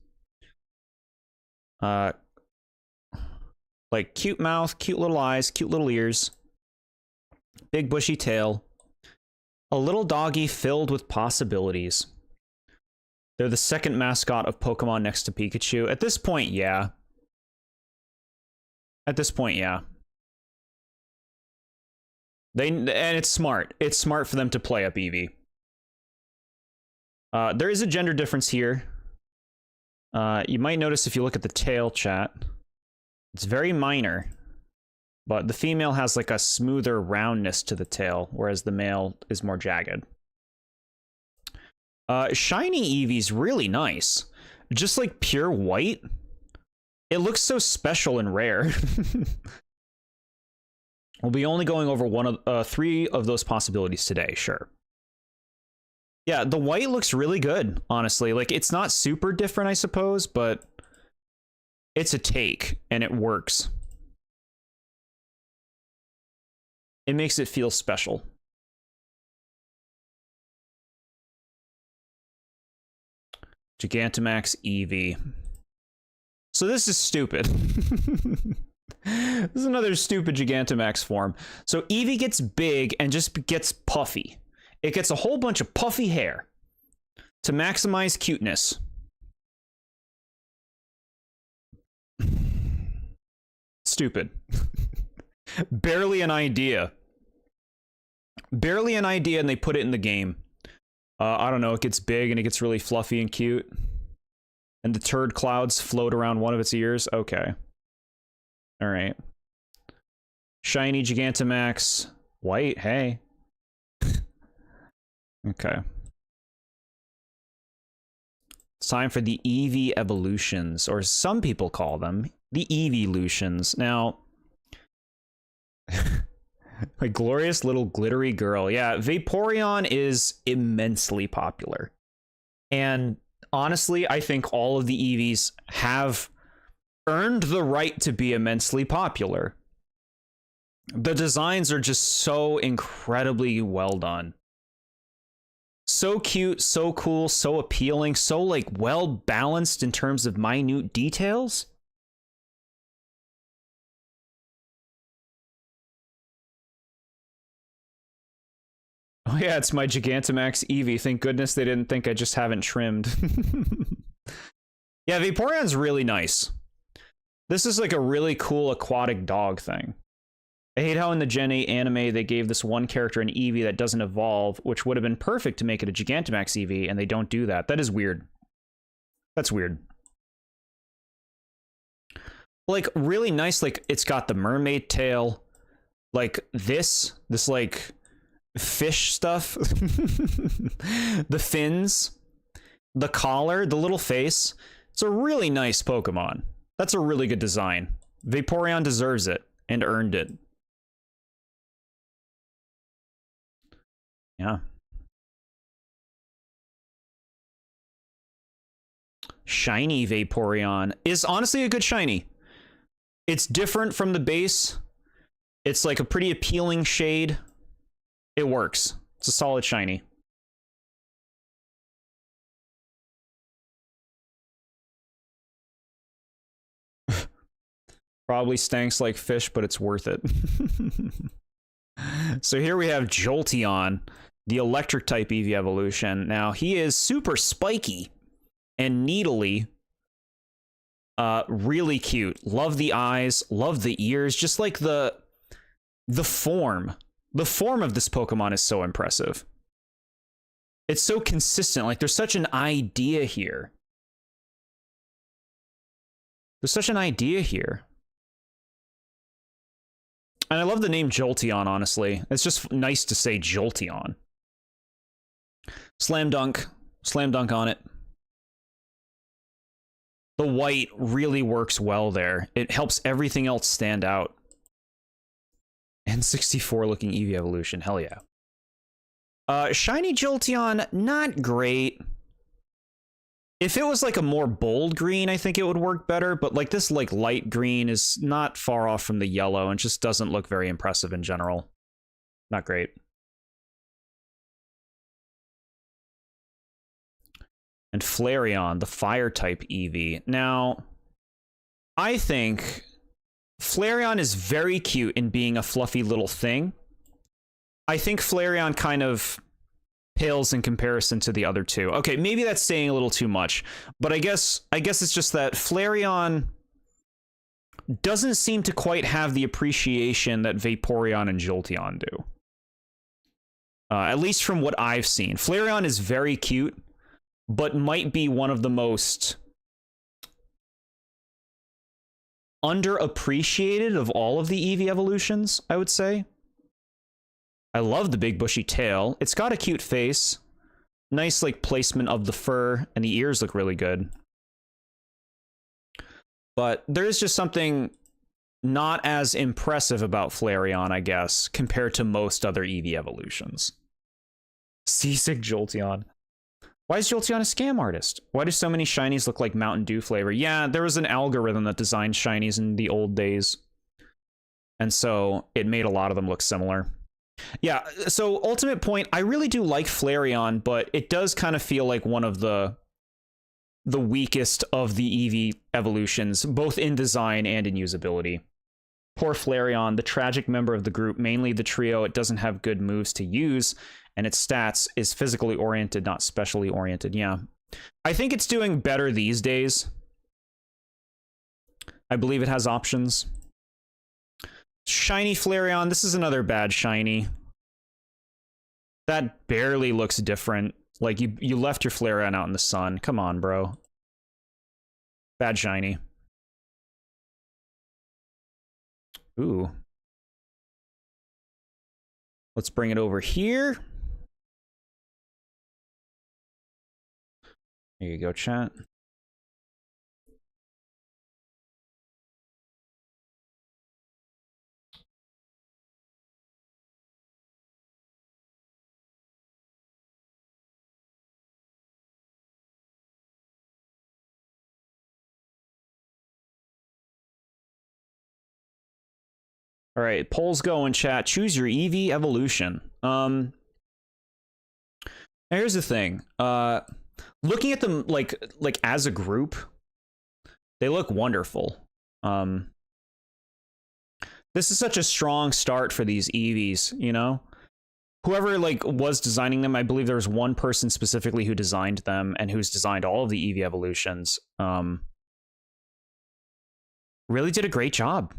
Like cute mouth, cute little eyes, cute little ears, big bushy tail, a little doggy filled with possibilities. They're the second mascot of Pokemon next to Pikachu. At this point, yeah. At this point, yeah. And it's smart. It's smart for them to play up Eevee. There is a gender difference here. You might notice if you look at the tail, chat. It's very minor. But the female has like a smoother roundness to the tail, whereas the male is more jagged. Shiny Eevee's really nice. Just like pure white. It looks so special and rare. We'll be only going over 3 of those possibilities today, sure. Yeah, the white looks really good, honestly. Like, it's not super different, I suppose, but it's a take, and it works. It makes it feel special. Gigantamax Eevee. So this is stupid. This is another stupid Gigantamax form. So Eevee gets big and just gets puffy. It gets a whole bunch of puffy hair to maximize cuteness. Stupid. Barely an idea. Barely an idea, and they put it in the game. I don't know, it gets big and it gets really fluffy and cute. And the turd clouds float around one of its ears. Okay. All right. Shiny Gigantamax. White, hey. Okay. It's time for the Eevee evolutions, or some people call them the Eeveelutions. Now, my glorious little glittery girl. Yeah, Vaporeon is immensely popular. And honestly, I think all of the Eevees have earned the right to be immensely popular. The designs are just so incredibly well done. So cute, so cool, so appealing, so like well balanced in terms of minute details. Oh yeah, it's my Gigantamax Eevee. Thank goodness they didn't think I just haven't trimmed. Yeah, Vaporeon's really nice. This is like a really cool aquatic dog thing. I hate how in the Gen 8 anime they gave this one character an Eevee that doesn't evolve, which would have been perfect to make it a Gigantamax Eevee, and they don't do that. That is weird. That's weird. Like, really nice, like, it's got the mermaid tail, like, this like, fish stuff, the fins, the collar, the little face. It's a really nice Pokemon. That's a really good design. Vaporeon deserves it, and earned it. Yeah. Shiny Vaporeon is honestly a good shiny. It's different from the base. It's like a pretty appealing shade. It works. It's a solid shiny. Probably stanks like fish, but it's worth it. So here we have Jolteon, the electric type Eevee evolution. Now he is super spiky and needly. Really cute. Love the eyes, love the ears, just like the form. The form of this Pokemon is so impressive. It's so consistent. Like, there's such an idea here. There's such an idea here. And I love the name Jolteon, honestly. It's just nice to say Jolteon. Slam dunk. Slam dunk on it. The white really works well there. It helps everything else stand out. And 64 looking Eevee evolution. Hell yeah. Shiny Jolteon, not great. If it was like a more bold green, I think it would work better. But like this like light green is not far off from the yellow and just doesn't look very impressive in general. Not great. And Flareon, the fire type Eevee. Now, I think Flareon is very cute in being a fluffy little thing. I think Flareon kind of pales in comparison to the other two. Okay, maybe that's saying a little too much, but I guess it's just that Flareon doesn't seem to quite have the appreciation that Vaporeon and Jolteon do. At least from what I've seen. Flareon is very cute, but might be one of the most underappreciated of all of the Eevee evolutions, I would say. I love the big bushy tail. It's got a cute face. Nice, like, placement of the fur, and the ears look really good. But there is just something not as impressive about Flareon, I guess, compared to most other Eevee evolutions. Seasick Jolteon. Why is Jolteon a scam artist? Why do so many shinies look like Mountain Dew flavor? Yeah, there was an algorithm that designed shinies in the old days. And so it made a lot of them look similar. Yeah, so ultimate point, I really do like Flareon, but it does kind of feel like one of the weakest of the Eevee evolutions, both in design and in usability. Poor Flareon, the tragic member of the group, mainly the trio, it doesn't have good moves to use, and its stats is physically oriented, not specially oriented. Yeah, I think it's doing better these days. I believe it has options. Shiny Flareon, this is another bad shiny. That barely looks different. Like, you left your Flareon out in the sun. Come on, bro. Bad shiny. Ooh. Let's bring it over here. There you go, chat. All right, polls go in chat. Choose your Eevee evolution. Here's the thing. Looking at them like as a group, they look wonderful. This is such a strong start for these Eevees, you know? Whoever was designing them, I believe there was one person specifically who designed them and who's designed all of the Eevee evolutions. Really did a great job.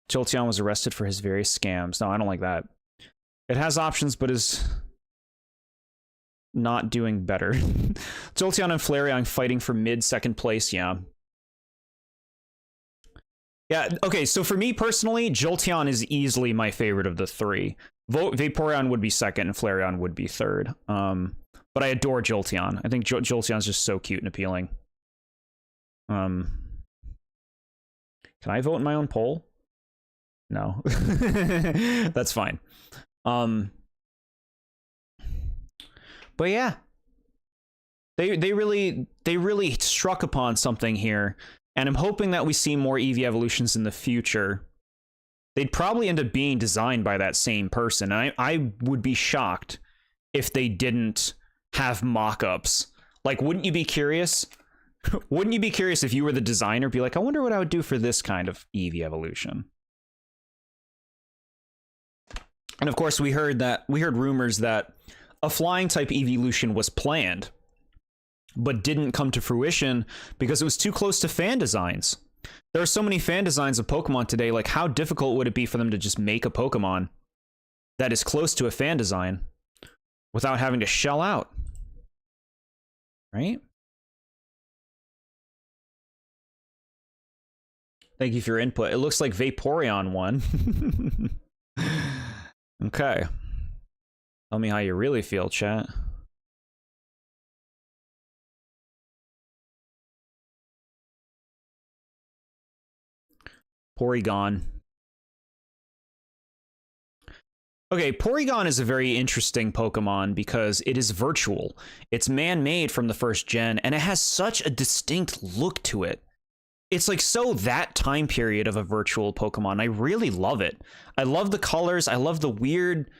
Jolteon was arrested for his various scams. No, I don't like that. It has options, but is not doing better. Jolteon and Flareon fighting for mid-second place, yeah. Yeah, okay, so for me personally, Jolteon is easily my favorite of the three. Vaporeon would be second and Flareon would be third. But I adore Jolteon. I think Jolteon's just so cute and appealing. Can I vote in my own poll? No. That's fine. But yeah. They really struck upon something here, and I'm hoping that we see more Eevee evolutions in the future. They'd probably end up being designed by that same person. And I would be shocked if they didn't have mock-ups. Like, wouldn't you be curious? Wouldn't you be curious if you were the designer? Be like, I wonder what I would do for this kind of Eevee evolution. And of course, we heard rumors that a flying type evolution was planned, but didn't come to fruition because it was too close to fan designs. There are so many fan designs of Pokemon today, like how difficult would it be for them to just make a Pokemon that is close to a fan design without having to shell out? Right? Thank you for your input. It looks like Vaporeon won. Okay. Tell me how you really feel, chat. Porygon. Okay, Porygon is a very interesting Pokemon because it is virtual. It's man-made from the first gen, and it has such a distinct look to it. It's like so that time period of a virtual Pokemon. I really love it. I love the colors. I love the weird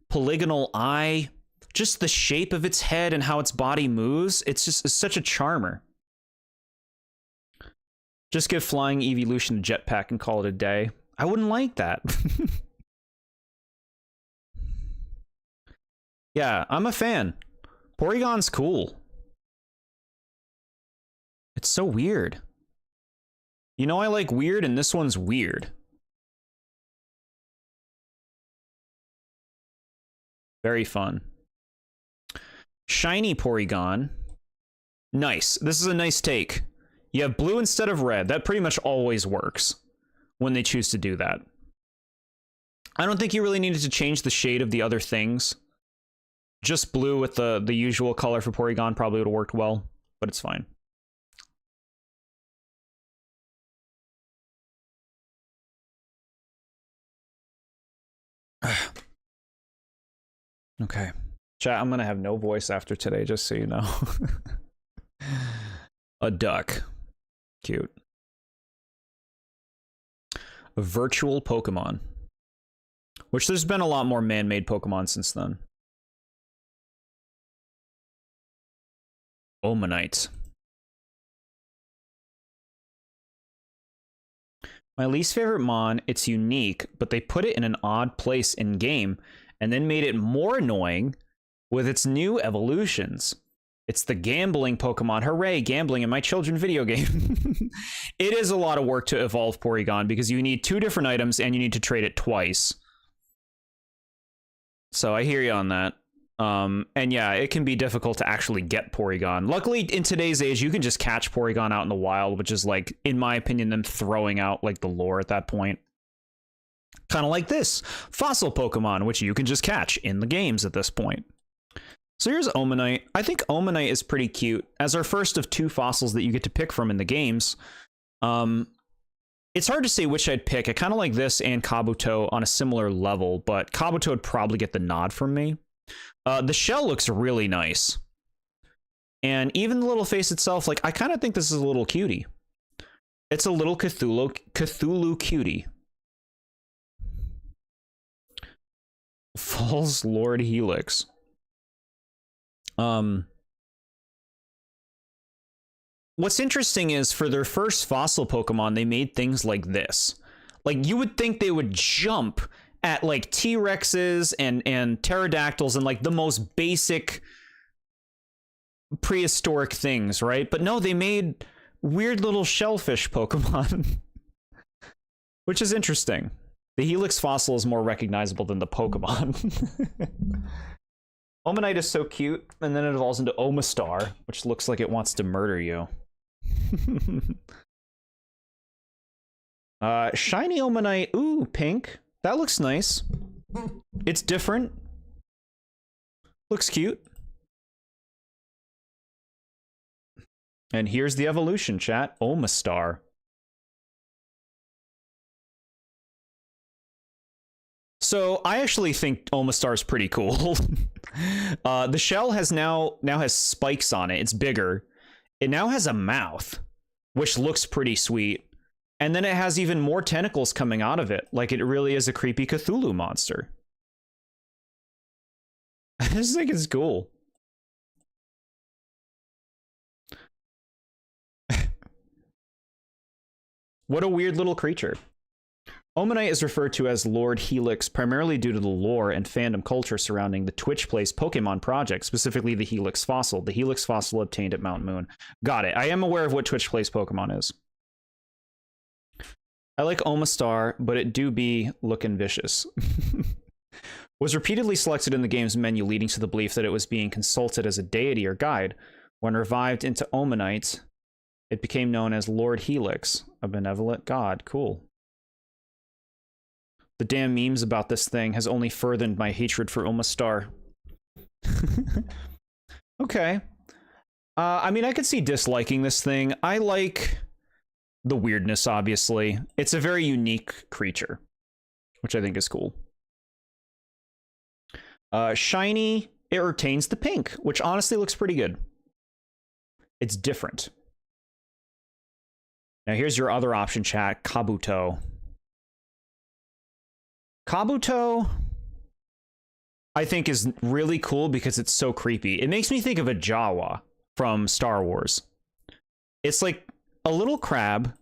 polygonal eye. Just the shape of its head and how its body moves. It's such a charmer. Just give flying evolution a jetpack and call it a day. I wouldn't like that. Yeah, I'm a fan. Porygon's cool. It's so weird. You know I like weird, and this one's weird. Very fun. Shiny Porygon. Nice. This is a nice take. You have blue instead of red. That pretty much always works when they choose to do that. I don't think you really needed to change the shade of the other things. Just blue with the usual color for Porygon probably would have worked well, but it's fine. Okay. Chat, I'm gonna have no voice after today, just so you know. A duck. Cute. A virtual Pokemon. Which there's been a lot more man-made Pokemon since then. Omanite. My least favorite Mon, it's unique, but they put it in an odd place in-game, and then made it more annoying with its new evolutions. It's the gambling Pokemon. Hooray, gambling in my children video game. It is a lot of work to evolve Porygon because you need 2 different items and you need to trade it twice. So I hear you on that. And yeah, it can be difficult to actually get Porygon. Luckily, in today's age, you can just catch Porygon out in the wild, which is like, in my opinion, them throwing out like the lore at that point. Kind of like this fossil Pokemon, which you can just catch in the games at this point. So here's Omanite. I think Omanite is pretty cute as our first of 2 fossils that you get to pick from in the games. It's hard to say which I'd pick. I kind of like this and Kabuto on a similar level, but Kabuto would probably get the nod from me. The shell looks really nice. And even the little face itself, like, I kind of think this is a little cutie. It's a little Cthulhu cutie. Falls Lord Helix. What's interesting is for their first fossil Pokemon, they made things like this. Like, you would think they would jump at like T-Rexes and pterodactyls and like the most basic prehistoric things, right? But no, they made weird little shellfish Pokemon, which is interesting. The Helix fossil is more recognizable than the Pokemon. Omanite is so cute, and then it evolves into Omastar, which looks like it wants to murder you. Shiny Omanite, ooh, pink. That looks nice. It's different. Looks cute. And here's the evolution, chat. Omastar. So I actually think Omastar is pretty cool. The shell has now has spikes on it. It's bigger. It now has a mouth, which looks pretty sweet. And then it has even more tentacles coming out of it, like it really is a creepy Cthulhu monster. I just think it's cool. What a weird little creature. Omanite is referred to as Lord Helix primarily due to the lore and fandom culture surrounding the Twitch Plays Pokemon project, specifically the Helix fossil. The Helix fossil obtained at Mount Moon. Got it. I am aware of what Twitch Plays Pokemon is. I like Omastar, but it do be looking vicious. Was repeatedly selected in the game's menu, leading to the belief that it was being consulted as a deity or guide. When revived into Omanite, it became known as Lord Helix, a benevolent god. Cool. The damn memes about this thing has only furthered my hatred for Omastar. Okay. I mean, I could see disliking this thing. I like the weirdness, obviously. It's a very unique creature, which I think is cool. Shiny, it retains the pink, which honestly looks pretty good. It's different. Now here's your other option, chat. Kabuto. Kabuto, I think, is really cool because it's so creepy. It makes me think of a Jawa from Star Wars. It's like a little crab,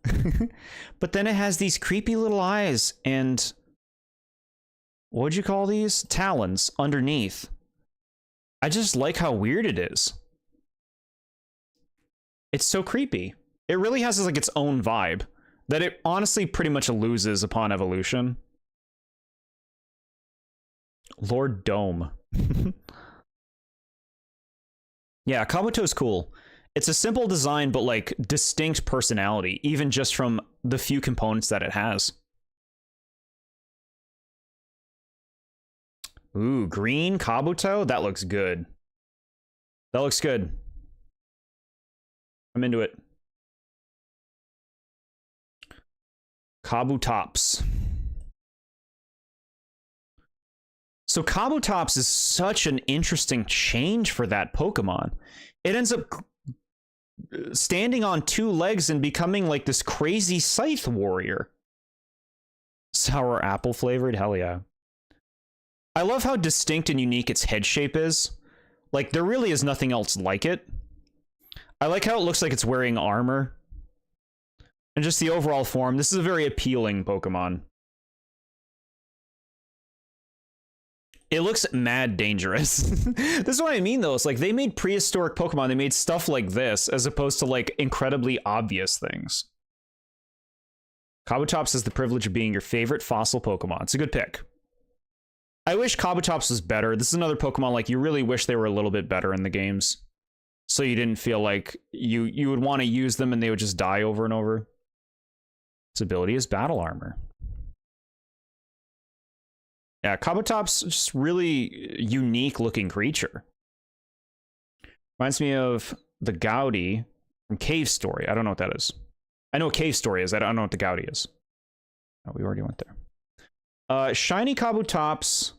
but then it has these creepy little eyes and what'd you call these? Talons underneath. I just like how weird it is. It's so creepy. It really has like its own vibe that it honestly pretty much loses upon evolution. Lord Dome. Yeah, Kabuto's cool. It's a simple design, but like distinct personality, even just from the few components that it has. Ooh, green Kabuto? That looks good. That looks good. I'm into it. Kabutops. So Kabutops is such an interesting change for that Pokemon. It ends up standing on 2 legs and becoming like this crazy scythe warrior. Sour apple flavored? Hell yeah. I love how distinct and unique its head shape is. Like, there really is nothing else like it. I like how it looks like it's wearing armor. And just the overall form. This is a very appealing Pokemon. It looks mad dangerous. This is what I mean, though. It's like they made prehistoric Pokemon. They made stuff like this as opposed to like incredibly obvious things. Kabutops has the privilege of being your favorite fossil Pokemon. It's a good pick. I wish Kabutops was better. This is another Pokemon like you really wish they were a little bit better in the games. So you didn't feel like you would want to use them and they would just die over and over. Its ability is Battle Armor. Yeah, Kabutops just really unique looking creature. Reminds me of the Gouty from Cave Story. I don't know what that is. I know what Cave Story is. I don't know what the Gouty is. Oh, we already went there. Shiny Kabutops.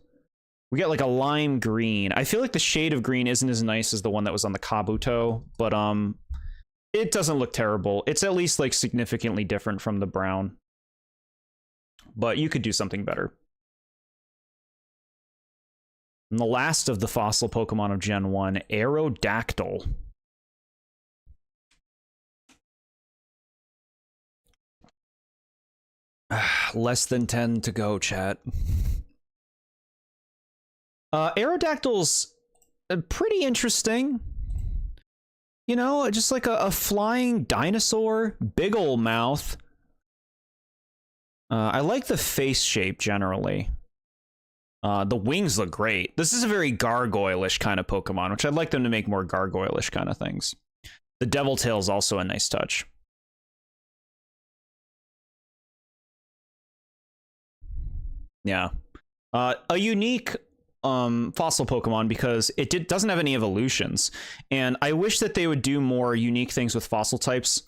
We get like a lime green. I feel like the shade of green isn't as nice as the one that was on the Kabuto, but it doesn't look terrible. It's at least like significantly different from the brown. But you could do something better. And the last of the fossil Pokemon of Gen 1, Aerodactyl. Less than 10 to go, chat. Aerodactyl's pretty interesting. You know, just like a flying dinosaur, big ol' mouth. I like the face shape generally. The wings look great. This is a very gargoyle-ish kind of Pokemon, which I'd like them to make more gargoyle-ish kind of things. The Devil Tail is also a nice touch. Yeah. A unique fossil Pokemon because it doesn't have any evolutions. And I wish that they would do more unique things with fossil types.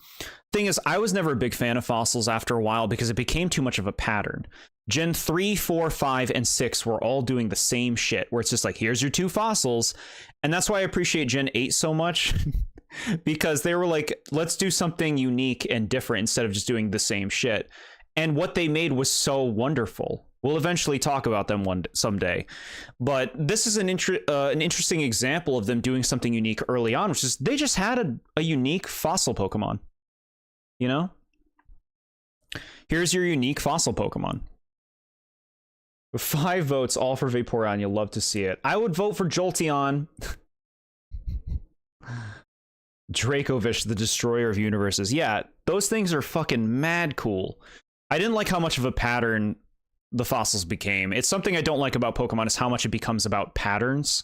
Thing is, I was never a big fan of fossils after a while because it became too much of a pattern. Gen 3, 4, 5, and 6 were all doing the same shit, where it's just like, here's your 2 fossils. And that's why I appreciate Gen 8 so much, because they were like, let's do something unique and different instead of just doing the same shit. And what they made was so wonderful. We'll eventually talk about them someday. But this is an interesting example of them doing something unique early on, which is they just had a unique fossil Pokemon. You know? Here's your unique fossil Pokemon. 5 votes, all for Vaporeon. You'll love to see it. I would vote for Jolteon. Dracovish, the destroyer of universes. Yeah, those things are fucking mad cool. I didn't like how much of a pattern the fossils became. It's something I don't like about Pokemon is how much it becomes about patterns.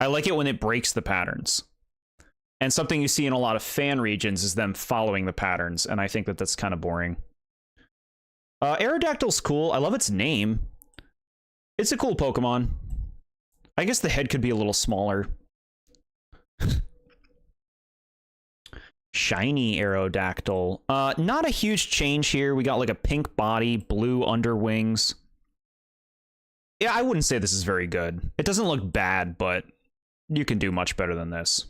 I like it when it breaks the patterns. And something you see in a lot of fan regions is them following the patterns, and I think that that's kind of boring. Aerodactyl's cool. I love its name. It's a cool Pokemon. I guess the head could be a little smaller. Shiny Aerodactyl. Not a huge change here. We got like a pink body, blue underwings. Yeah, I wouldn't say this is very good. It doesn't look bad, but you can do much better than this.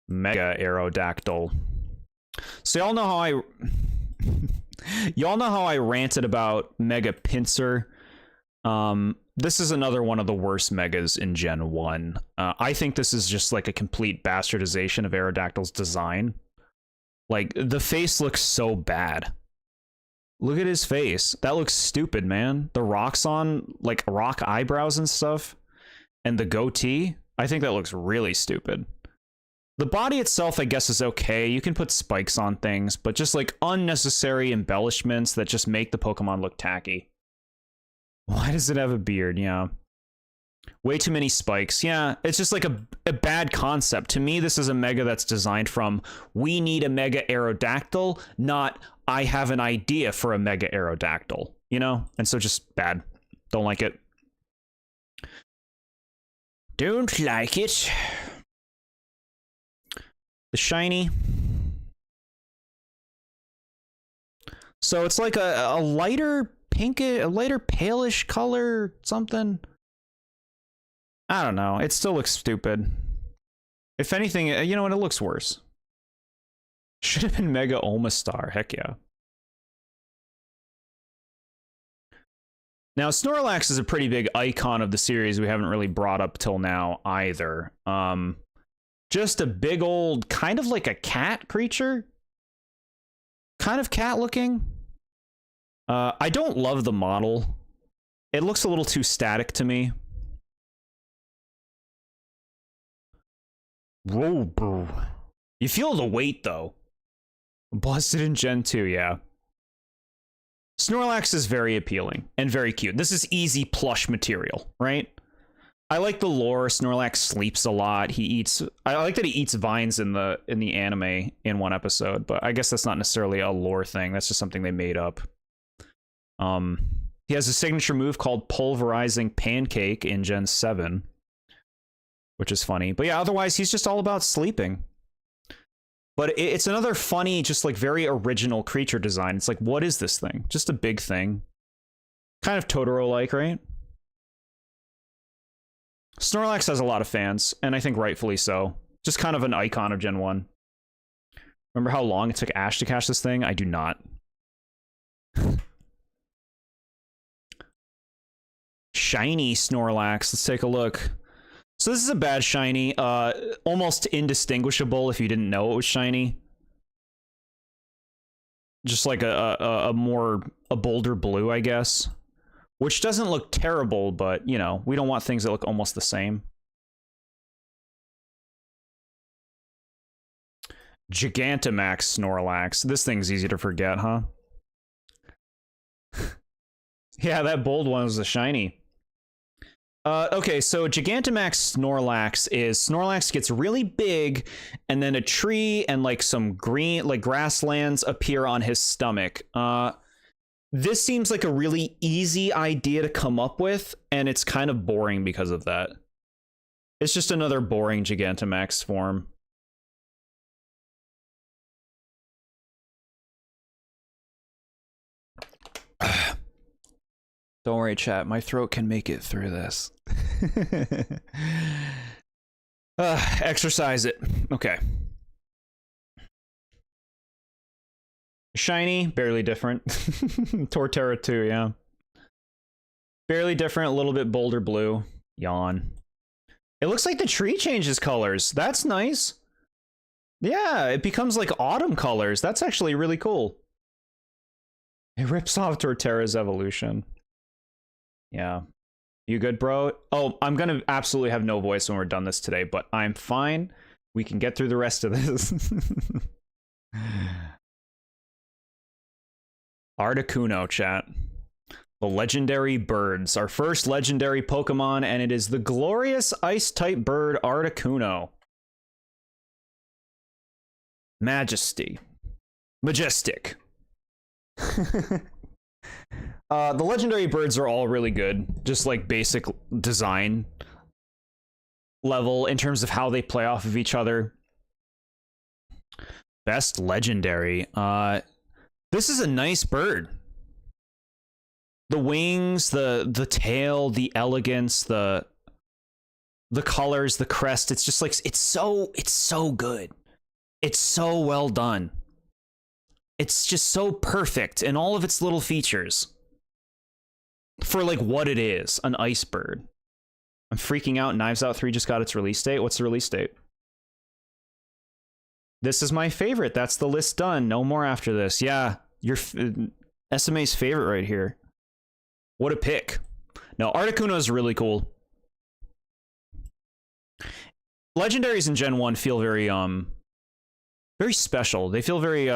Mega Aerodactyl. So y'all know how I ranted about Mega Pinsir. This is another one of the worst megas in Gen 1. I think this is just like a complete bastardization of Aerodactyl's design. Like, the face looks so bad. Look at his face. That looks stupid, man. The rocks on, like, rock eyebrows and stuff. And the goatee. I think that looks really stupid. The body itself, I guess, is okay. You can put spikes on things, but just, like, unnecessary embellishments that just make the Pokemon look tacky. Why does it have a beard? Yeah. Way too many spikes. Yeah, it's just like a bad concept. To me, this is a mega that's designed from, we need a Mega Aerodactyl, not, I have an idea for a Mega Aerodactyl, you know? And so just bad. Don't like it. Don't like it. The shiny. So it's like a lighter pink, a lighter palish color, something. I don't know. It still looks stupid. If anything, you know what? It looks worse. Should have been Mega Omastar. Heck yeah. Now, Snorlax is a pretty big icon of the series we haven't really brought up till now either. Just a big old, kind of like a cat creature. Kind of cat looking. I don't love the model. It looks a little too static to me. Whoa, bro. You feel the weight, though. Busted in Gen 2, yeah. Snorlax is very appealing and very cute. This is easy plush material, right? I like the lore. Snorlax sleeps a lot. He eats. I like that he eats vines in the anime in one episode, but I guess that's not necessarily a lore thing. That's just something they made up. He has a signature move called Pulverizing Pancake in Gen 7, which is funny. But yeah, otherwise he's just all about sleeping. But it's another funny, just like very original creature design. It's like, what is this thing? Just a big thing. Kind of Totoro-like, right? Snorlax has a lot of fans, and I think rightfully so. Just kind of an icon of Gen 1. Remember how long it took Ash to catch this thing? I do not. Shiny Snorlax. Let's take a look. So this is a bad shiny. Almost indistinguishable if you didn't know it was shiny. Just like a bolder blue, I guess. Which doesn't look terrible, but, you know, we don't want things that look almost the same. Gigantamax Snorlax. This thing's easy to forget, huh? Yeah, that bold one was a shiny. Okay, so Gigantamax Snorlax gets really big, and then a tree and like some green, like grasslands appear on his stomach. This seems like a really easy idea to come up with, and it's kind of boring because of that. It's just another boring Gigantamax form. Don't worry, chat. My throat can make it through this. Exercise it. Okay. Shiny, barely different. Torterra too, yeah. Barely different, a little bit bolder blue. Yawn. It looks like the tree changes colors. That's nice. Yeah, it becomes like autumn colors. That's actually really cool. It rips off Torterra's evolution. Yeah. You good, bro? Oh, I'm gonna absolutely have no voice when we're done this today, but I'm fine. We can get through the rest of this. Articuno, chat. The legendary birds. Our first legendary Pokemon, and it is the glorious Ice-type bird Articuno. Majesty. Majestic. The legendary birds are all really good, just like basic design level in terms of how they play off of each other. Best legendary. This is a nice bird. The wings, the tail, the elegance, the colors, the crest, it's just like it's so good. It's so well done. It's just so perfect in all of its little features. For like what it is, an ice bird. I'm freaking out. Knives Out 3 just got its release date. What's the release date? This is my favorite. That's the list done. No more after this. Yeah, your SMA's favorite right here. What a pick. No, Articuno is really cool. Legendaries in Gen 1 feel very very special. They feel very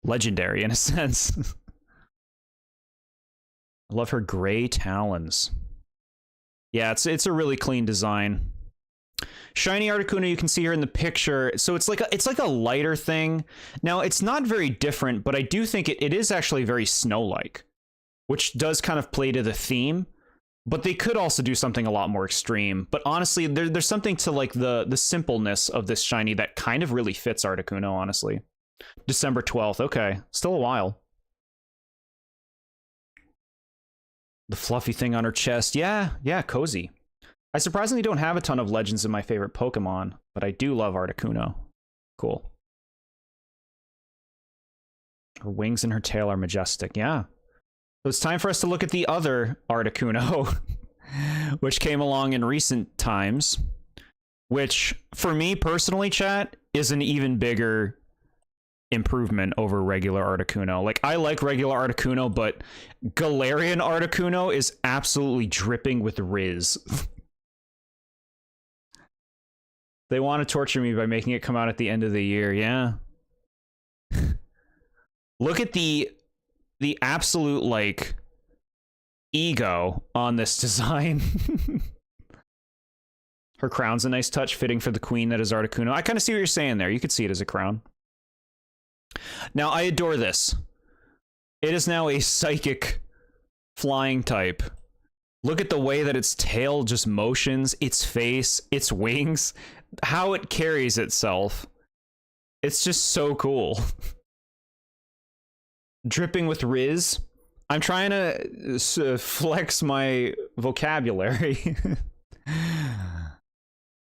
legendary in a sense. I love her gray talons. Yeah, it's a really clean design. Shiny Articuno, you can see here in the picture. So it's like a lighter thing. Now, it's not very different, but I do think it is actually very snow-like, which does kind of play to the theme. But they could also do something a lot more extreme. But honestly, there's something to like the simpleness of this shiny that kind of really fits Articuno, honestly. December 12th. Okay, still a while. The fluffy thing on her chest. Yeah, cozy. I surprisingly don't have a ton of legends in my favorite Pokemon, but I do love Articuno. Cool. Her wings and her tail are majestic. Yeah. So it's time for us to look at the other Articuno, which came along in recent times, which, for me personally, chat, is an even bigger improvement over regular Articuno. Like, I like regular Articuno, but Galarian Articuno is absolutely dripping with Riz. They want to torture me by making it come out at the end of the year, yeah. Look at the the absolute, like, ego on this design. Her crown's a nice touch, fitting for the queen that is Articuno. I kind of see what you're saying there. You could see it as a crown. Now, I adore this. It is now a psychic flying type. Look at the way that its tail just motions, its face, its wings, how it carries itself. It's just so cool. Dripping with Riz. I'm trying to flex my vocabulary.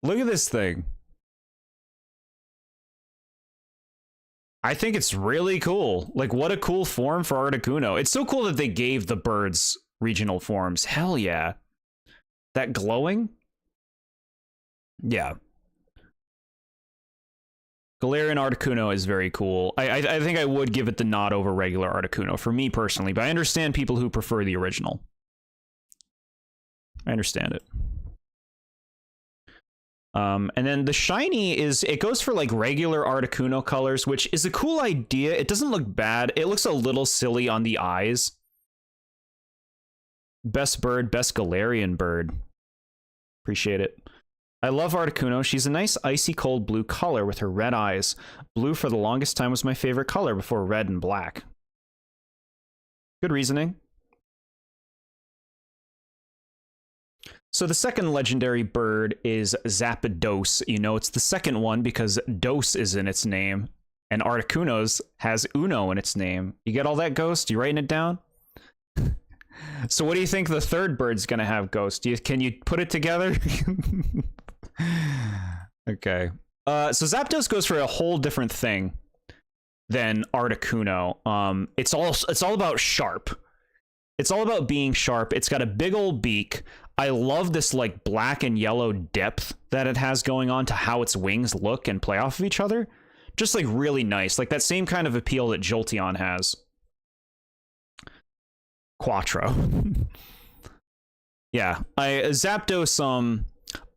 Look at this thing. I think it's really cool. Like, what a cool form for Articuno. It's so cool that they gave the birds regional forms. Hell yeah. That glowing? Yeah. Galarian Articuno is very cool. I think I would give it the nod over regular Articuno, for me personally, but I understand people who prefer the original. I understand it. And then the shiny it goes for like regular Articuno colors, which is a cool idea. It doesn't look bad. It looks a little silly on the eyes. Best bird, best Galarian bird. Appreciate it. I love Articuno. She's a nice icy cold blue color with her red eyes. Blue for the longest time was my favorite color before red and black. Good reasoning. So the second legendary bird is Zapdos. You know, it's the second one because Dos is in its name, and Articuno's has Uno in its name. You get all that, Ghost? You writing it down? So what do you think the third bird's gonna have, Ghost? Can you put it together? Okay. So Zapdos goes for a whole different thing than Articuno. It's all about sharp. It's all about being sharp. It's got a big old beak. I love this like black and yellow depth that it has going on to how its wings look and play off of each other. Just like really nice. Like that same kind of appeal that Jolteon has. Quattro. Yeah. Zapdos,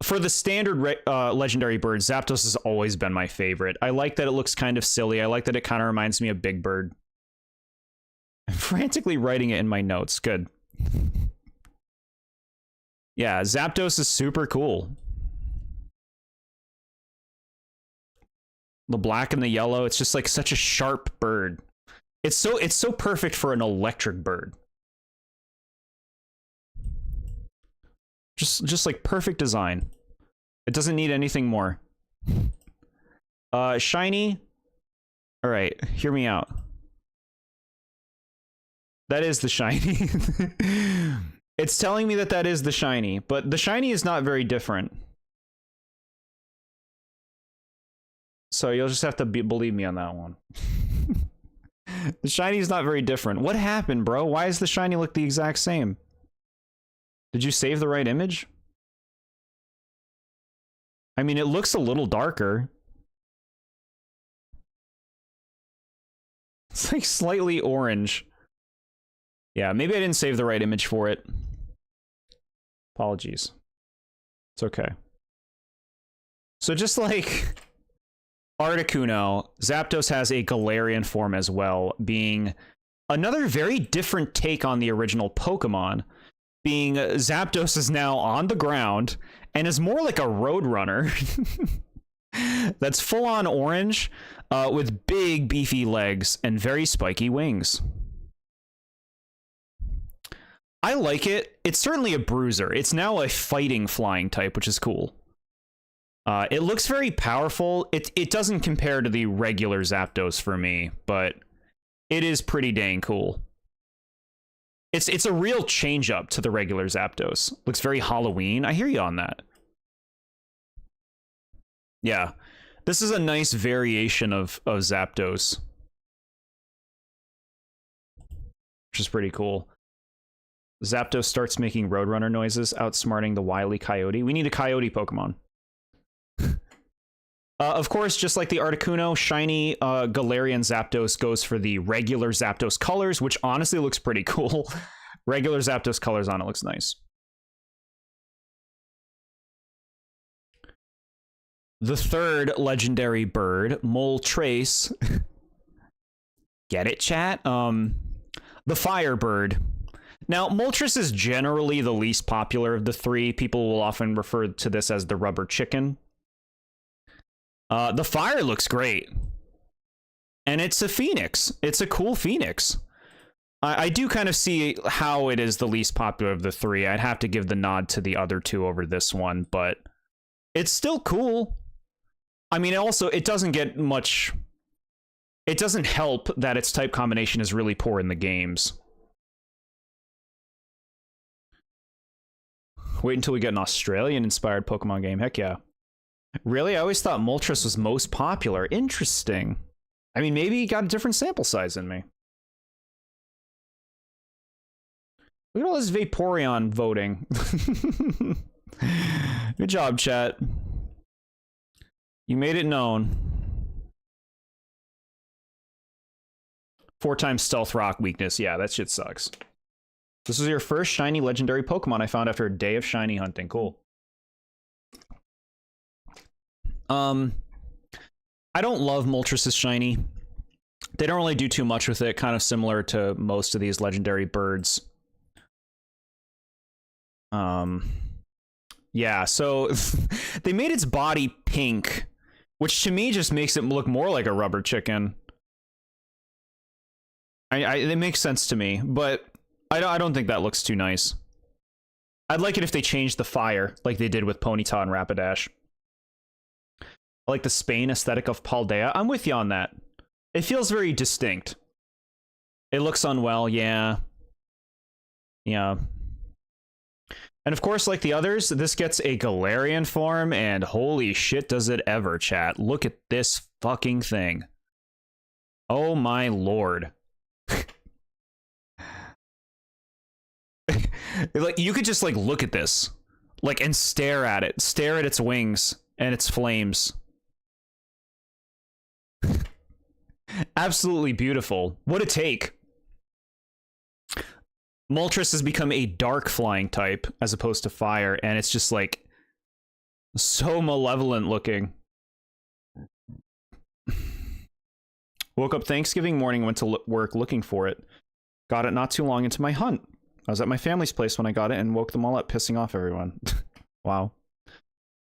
for the standard legendary bird, Zapdos has always been my favorite. I like that it looks kind of silly. I like that it kind of reminds me of Big Bird. I'm frantically writing it in my notes. Good. Yeah, Zapdos is super cool. The black and the yellow, it's just like such a sharp bird. It's so perfect for an electric bird. Just like perfect design. It doesn't need anything more. Shiny. All right, hear me out. That is the shiny. It's telling me that is the shiny, but the shiny is not very different. So you'll just have to believe me on that one. The shiny is not very different. What happened, bro? Why does the shiny look the exact same? Did you save the right image? I mean, it looks a little darker. It's like slightly orange. Yeah, maybe I didn't save the right image for it. Apologies. It's okay. So just like Articuno, Zapdos has a Galarian form as well, being another very different take on the original Pokemon, being Zapdos is now on the ground and is more like a Roadrunner. That's full-on orange with big beefy legs and very spiky wings. I like it. It's certainly a bruiser. It's now a fighting flying type, which is cool. It looks very powerful. It doesn't compare to the regular Zapdos for me, but it is pretty dang cool. It's a real change up to the regular Zapdos. Looks very Halloween. I hear you on that. Yeah. This is a nice variation of Zapdos. Which is pretty cool. Zapdos starts making Roadrunner noises, outsmarting the wily Coyote. We need a Coyote Pokemon. Of course, just like the Articuno, shiny Galarian Zapdos goes for the regular Zapdos colors, which honestly looks pretty cool. Regular Zapdos colors on it looks nice. The third legendary bird, Moltres. Get it, chat? The Firebird. Now, Moltres is generally the least popular of the three. People will often refer to this as the rubber chicken. The fire looks great. And it's a phoenix. It's a cool phoenix. I do kind of see how it is the least popular of the three. I'd have to give the nod to the other two over this one, but it's still cool. I mean, also, it doesn't get much... It doesn't help that its type combination is really poor in the games. Wait until we get an Australian-inspired Pokemon game. Heck yeah. Really? I always thought Moltres was most popular. Interesting. I mean, maybe he got a different sample size than me. Look at all this Vaporeon voting. Good job, chat. You made it known. 4x Stealth Rock weakness. Yeah, that shit sucks. This was your first shiny legendary Pokemon I found after a day of shiny hunting. Cool. I don't love Moltres' shiny. They don't really do too much with it, kind of similar to most of these legendary birds. Yeah, so they made its body pink, which to me just makes it look more like a rubber chicken. It makes sense to me, but I don't think that looks too nice. I'd like it if they changed the fire, like they did with Ponyta and Rapidash. I like the Spain aesthetic of Paldea. I'm with you on that. It feels very distinct. It looks unwell, yeah. Yeah. And of course, like the others, this gets a Galarian form, and holy shit does it ever, chat. Look at this fucking thing. Oh my lord. Like, you could just, like, look at this. Like, and stare at it. Stare at its wings and its flames. Absolutely beautiful. What a take. Moltres has become a dark flying type as opposed to fire, and it's just like so malevolent looking. Woke up Thanksgiving morning, went to work looking for it. Got it not too long into my hunt. I was at my family's place when I got it and woke them all up, pissing off everyone. Wow.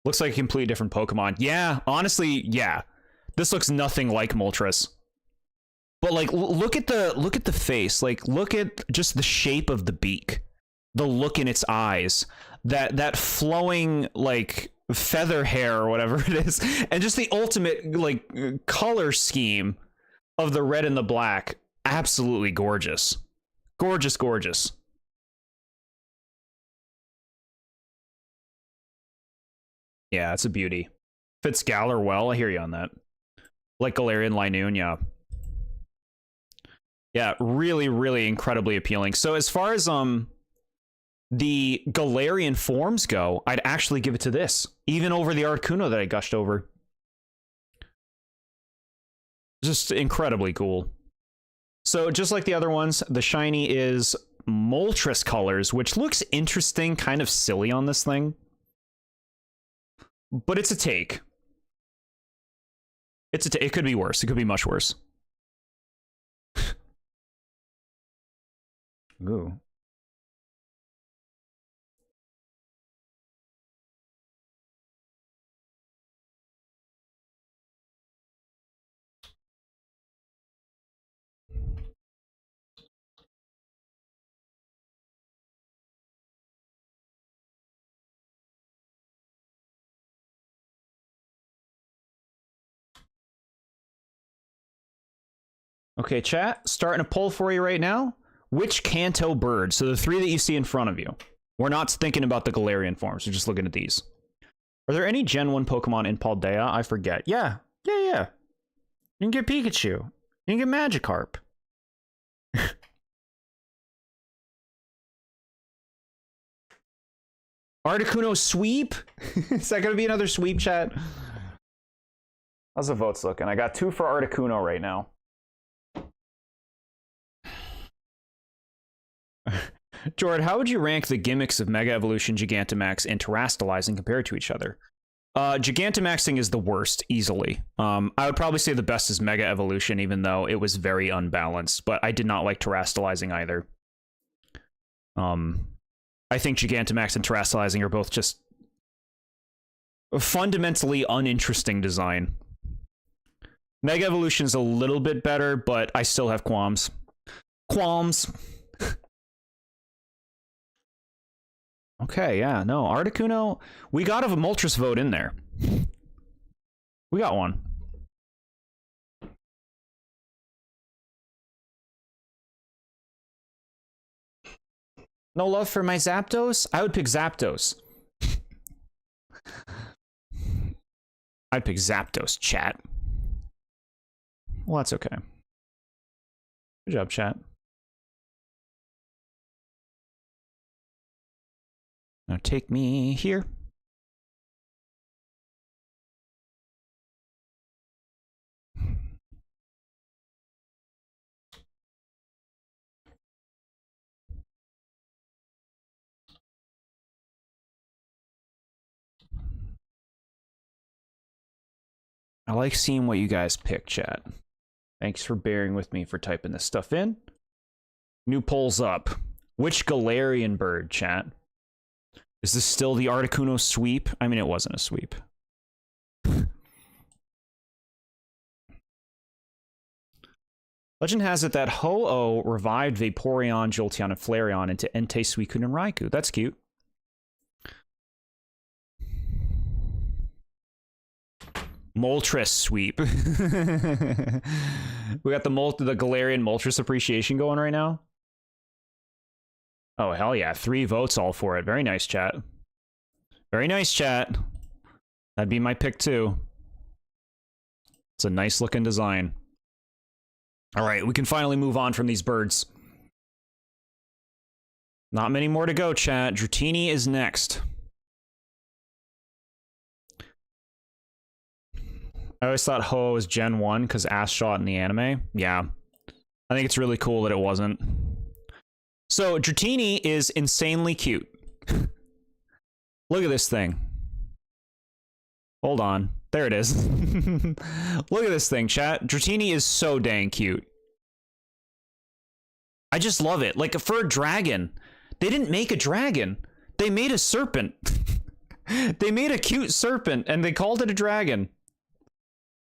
Looks like a completely different Pokemon. Yeah, honestly, yeah. This looks nothing like Moltres. But like, look at the face. Like, look at just the shape of the beak, the look in its eyes, that flowing like feather hair or whatever it is, and just the ultimate like color scheme of the red and the black. Absolutely gorgeous, gorgeous, gorgeous. Yeah, it's a beauty. Fits Galar well. I hear you on that. Like Galarian Linoon, yeah. Yeah, really, really incredibly appealing. So as far as the Galarian forms go, I'd actually give it to this, even over the Articuno that I gushed over. Just incredibly cool. So just like the other ones, the shiny is Moltres colors, which looks interesting, kind of silly on this thing. But it's a take. It could be worse. It could be much worse. Ooh. Okay, chat, starting a poll for you right now. Which Kanto bird? So the three that you see in front of you. We're not thinking about the Galarian forms. We're just looking at these. Are there any Gen 1 Pokemon in Paldea? I forget. Yeah. You can get Pikachu. You can get Magikarp. Articuno sweep? Is that going to be another sweep, chat? How's the votes looking? I got 2 for Articuno right now. Jord, how would you rank the gimmicks of Mega Evolution, Gigantamax, and Terastallizing compared to each other? Gigantamaxing is the worst, easily. I would probably say the best is Mega Evolution, even though it was very unbalanced, but I did not like Terastallizing either. I think Gigantamax and Terastallizing are both just fundamentally uninteresting design. Mega Evolution is a little bit better, but I still have qualms. Qualms! Okay, yeah, no, Articuno, we got a Moltres vote in there. We got one. No love for my Zapdos? I would pick Zapdos. I'd pick Zapdos, chat. Well, that's okay. Good job, chat. Now take me here. I like seeing what you guys pick, chat. Thanks for bearing with me for typing this stuff in. New polls up. Which Galarian bird, chat? Is this still the Articuno sweep? I mean, it wasn't a sweep. Legend has it that Ho-Oh revived Vaporeon, Jolteon, and Flareon into Entei, Suicune, and Raikou. That's cute. Moltres sweep. We got the Galarian Moltres appreciation going right now. Oh, hell yeah. 3 votes all for it. Very nice, chat. Very nice, chat. That'd be my pick, too. It's a nice-looking design. All right, we can finally move on from these birds. Not many more to go, chat. Dratini is next. I always thought Ho was Gen 1 because ass shot in the anime. Yeah. I think it's really cool that it wasn't. So, Dratini is insanely cute. Look at this thing. Hold on. There it is. Look at this thing, chat. Dratini is so dang cute. I just love it. Like, for a dragon. They didn't make a dragon. They made a serpent. They made a cute serpent, and they called it a dragon.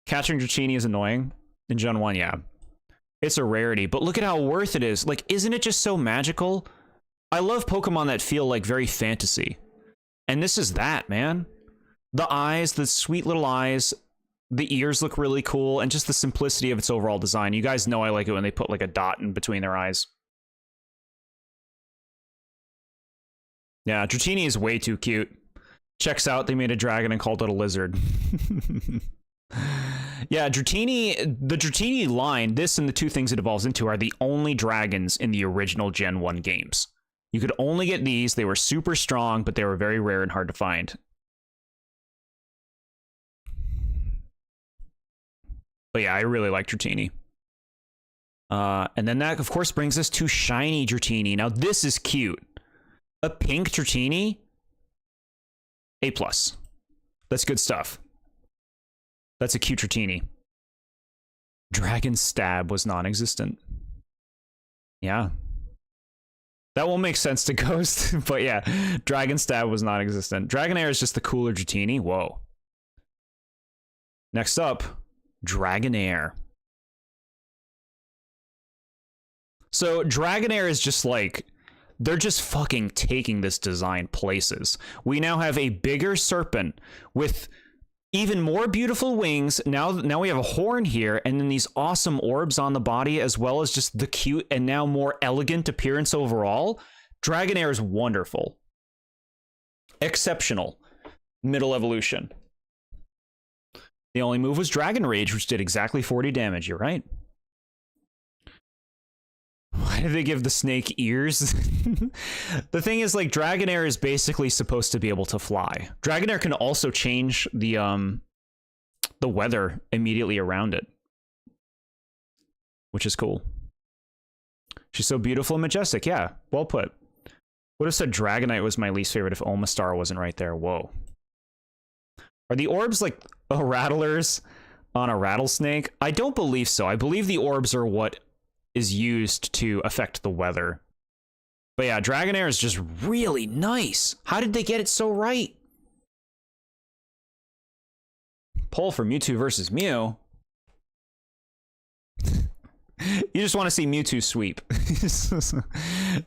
Catching Dratini is annoying. In Gen 1, yeah. It's a rarity, but look at how worth it is. Like, isn't it just so magical? I love Pokemon that feel like very fantasy. And this is that, man. The eyes, the sweet little eyes, the ears look really cool, and just the simplicity of its overall design. You guys know I like it when they put like a dot in between their eyes. Yeah, Dratini is way too cute. Checks out, they made a dragon and called it a lizard. Yeah, Dratini, the Dratini line, this and the 2 things it evolves into are the only dragons in the original Gen 1 games. You could only get these. They were super strong, but they were very rare and hard to find. But yeah, I really like Dratini. And then that, of course, brings us to Shiny Dratini. Now, this is cute. A pink Dratini? A+. That's good stuff. That's a cute Dratini. Dragon Stab was non-existent. Yeah. That won't make sense to Ghost, but yeah. Dragon Stab was non-existent. Dragonair is just the cooler Dratini. Whoa. Next up, Dragonair. So Dragonair is just like, they're just fucking taking this design places. We now have a bigger serpent with even more beautiful wings. Now we have a horn here, and then these awesome orbs on the body, as well as just the cute and now more elegant appearance overall. Dragonair is wonderful. Exceptional. Middle evolution. The only move was Dragon Rage, which did exactly 40 damage. You're right. Why did they give the snake ears? The thing is, like, Dragonair is basically supposed to be able to fly. Dragonair can also change the weather immediately around it, which is cool. She's so beautiful and majestic. Yeah, well put. Would have said Dragonite was my least favorite if Omastar wasn't right there. Whoa. Are the orbs like rattlers on a rattlesnake? I don't believe so. I believe the orbs are what is used to affect the weather. But yeah, Dragonair is just really nice. How did they get it so right? Poll for Mewtwo versus Mew. You just want to see Mewtwo sweep.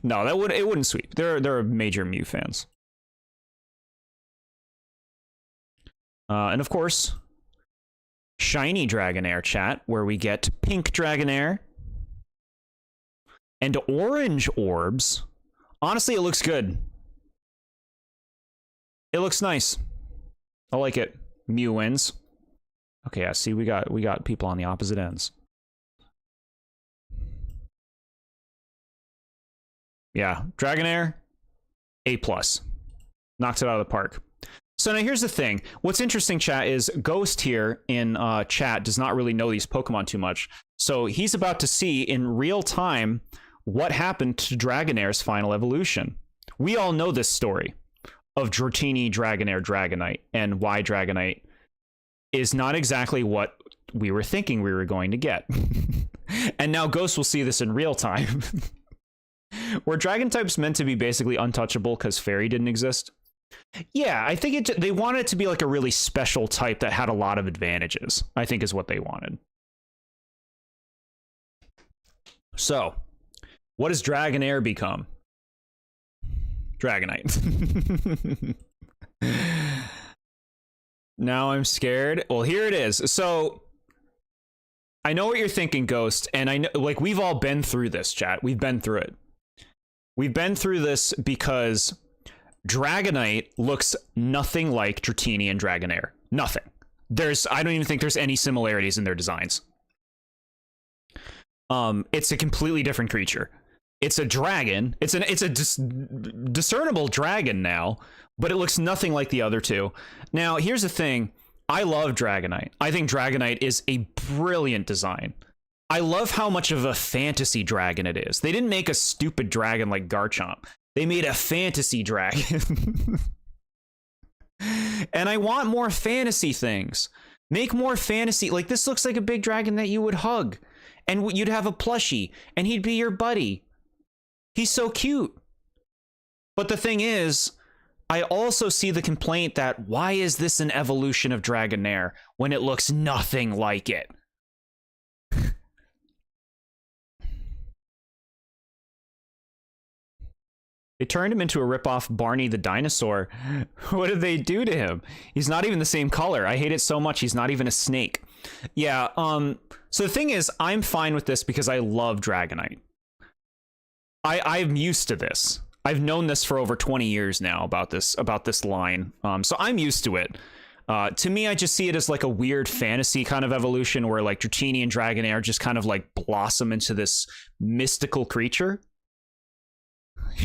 No, it wouldn't sweep. There are major Mew fans. And of course, shiny Dragonair chat, where we get pink Dragonair and orange orbs. Honestly, it looks good. It looks nice. I like it. Mew wins. Okay, yeah, see, we got people on the opposite ends. Yeah, Dragonair, A+. Knocked it out of the park. So now here's the thing. What's interesting, chat, is Ghost here in chat does not really know these Pokemon too much. So he's about to see in real time what happened to Dragonair's final evolution. We all know this story of Dratini, Dragonair, Dragonite, and why Dragonite is not exactly what we were thinking we were going to get. And now Ghost will see this in real time. Were Dragon types meant to be basically untouchable because Fairy didn't exist? Yeah, I think they wanted it to be like a really special type that had a lot of advantages, I think is what they wanted. So, what does Dragonair become? Dragonite. Now I'm scared. Well, here it is. So, I know what you're thinking, Ghost, and I know, like, we've all been through this, chat. We've been through it. We've been through this because Dragonite looks nothing like Dratini and Dragonair. Nothing. I don't even think there's any similarities in their designs. It's a completely different creature. It's a dragon. It's a discernible dragon now, but it looks nothing like the other two. Now, here's the thing. I love Dragonite. I think Dragonite is a brilliant design. I love how much of a fantasy dragon it is. They didn't make a stupid dragon like Garchomp. They made a fantasy dragon. And I want more fantasy things. Make more fantasy. Like, this looks like a big dragon that you would hug. And you'd have a plushie. And he'd be your buddy. He's so cute. But the thing is, I also see the complaint that why is this an evolution of Dragonair when it looks nothing like it? They turned him into a ripoff Barney the dinosaur. What did they do to him? He's not even the same color. I hate it so much. He's not even a snake. Yeah, so the thing is, I'm fine with this because I love Dragonite. I'm used to this. I've known this for over 20 years now about this line. So I'm used to it. To me, I just see it as like a weird fantasy kind of evolution where like Dratini and Dragonair just kind of like blossom into this mystical creature.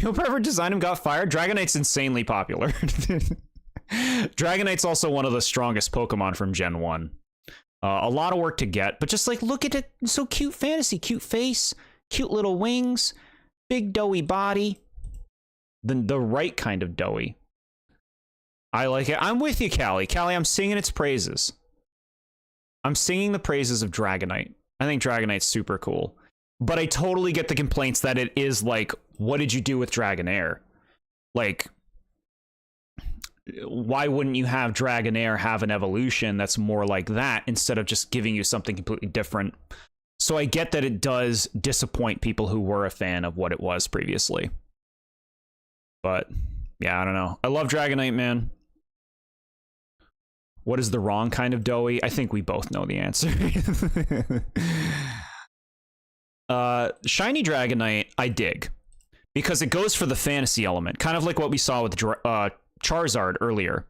Whoever designed him got fired. Dragonite's insanely popular. Dragonite's also one of the strongest Pokemon from Gen 1. A lot of work to get, but just like, look at it. So cute fantasy, cute face, cute little wings, big doughy body. The right kind of doughy. I like it. I'm with you, Callie. Callie, I'm singing its praises. I'm singing the praises of Dragonite. I think Dragonite's super cool. But I totally get the complaints that it is like, what did you do with Dragonair? Like, why wouldn't you have Dragonair have an evolution that's more like that instead of just giving you something completely different? So I get that it does disappoint people who were a fan of what it was previously. But, yeah, I don't know. I love Dragonite, man. What is the wrong kind of doughy? I think we both know the answer. Shiny Dragonite, I dig. Because it goes for the fantasy element. Kind of like what we saw with Charizard earlier.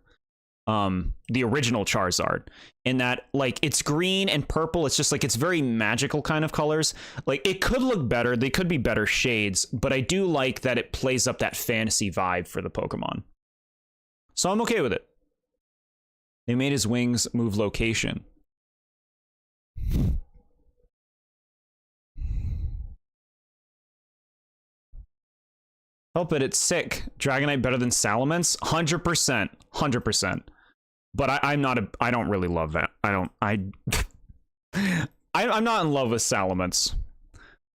The original Charizard. In that, like, it's green and purple. It's just like, it's very magical kind of colors. Like, it could look better. They could be better shades. But I do like that it plays up that fantasy vibe for the Pokemon. So I'm okay with it. They made his wings move location. Oh, but it's sick. Dragonite better than Salamence? 100%. 100%. But I'm not a. I don't really love that. I don't. I'm not in love with Salamence.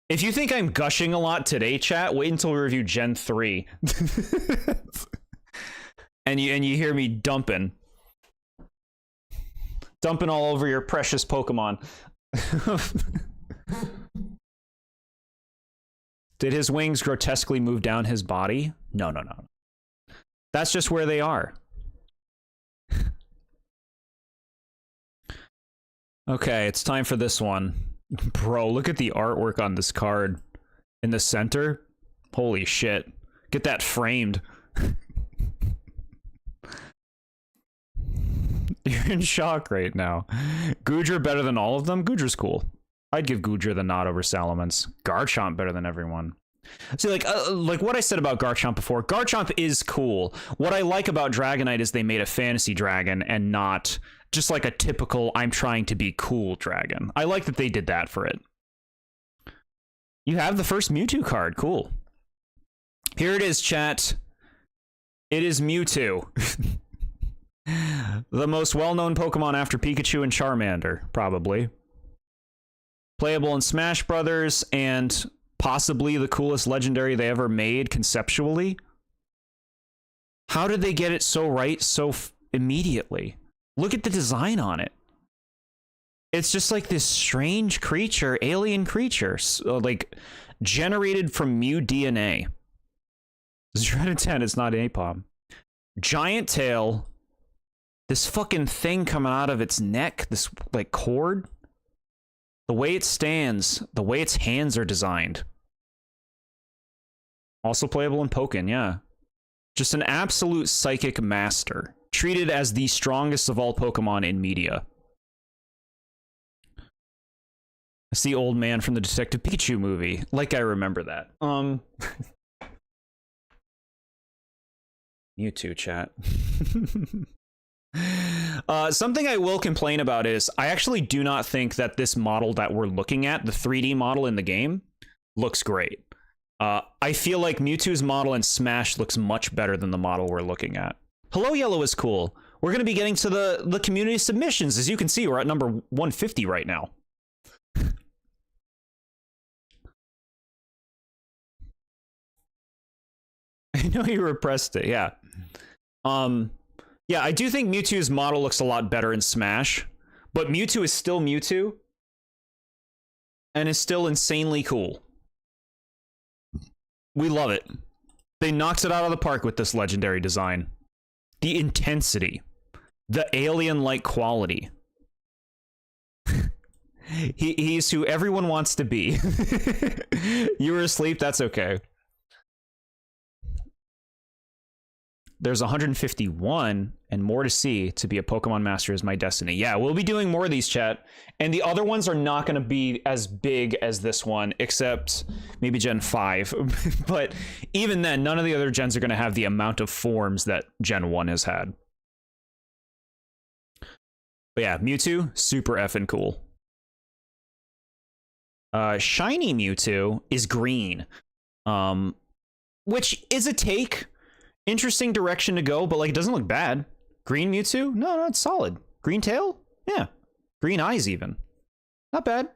If you think I'm gushing a lot today, chat, wait until we review Gen 3. and you hear me dumping all over your precious Pokemon. Did his wings grotesquely move down his body? No. That's just where they are. Okay, it's time for this one. Bro, look at the artwork on this card. In the center? Holy shit. Get that framed. You're in shock right now. Goodra better than all of them? Goodra's cool. I'd give Goodra the nod over Salamence. Garchomp better than everyone. See, like what I said about Garchomp before, Garchomp is cool. What I like about Dragonite is they made a fantasy dragon and not just like a typical I'm trying to be cool dragon. I like that they did that for it. You have the first Mewtwo card. Cool. Here it is, chat. It is Mewtwo. The most well-known Pokemon after Pikachu and Charmander, probably. Playable in Smash Brothers, and possibly the coolest legendary they ever made conceptually. How did they get it so right so immediately? Look at the design on it. It's just like this strange creature, alien creature, like generated from Mew DNA. 0 out of 10, it's not Napalm. Giant tail. This fucking thing coming out of its neck, this like cord. The way it stands, the way its hands are designed. Also playable in Pokken, yeah. Just an absolute psychic master. Treated as the strongest of all Pokemon in media. It's the old man from the Detective Pikachu movie. Like I remember that. Mewtwo, chat. Something I will complain about is I actually do not think that this model that we're looking at, the 3D model in the game, looks great. I feel like Mewtwo's model in Smash looks much better than the model we're looking at. Hello Yellow is cool. We're going to be getting to the community submissions. As you can see, we're at number 150 right now. I know you repressed it, yeah. Yeah, I do think Mewtwo's model looks a lot better in Smash, but Mewtwo is still Mewtwo and is still insanely cool. We love it. They knocked it out of the park with this legendary design. The intensity, the alien-like quality. He's who everyone wants to be. You were asleep, that's okay. There's 151 and more to see. To be a Pokemon master is my destiny. Yeah, we'll be doing more of these, chat. And the other ones are not going to be as big as this one, except maybe Gen 5. But even then, none of the other gens are going to have the amount of forms that Gen 1 has had. But yeah, Mewtwo, super effing cool. Shiny Mewtwo is green, which is a take. Interesting direction to go, but like it doesn't look bad. Green Mewtwo? No, it's solid. Green tail? Yeah. Green eyes even. Not bad.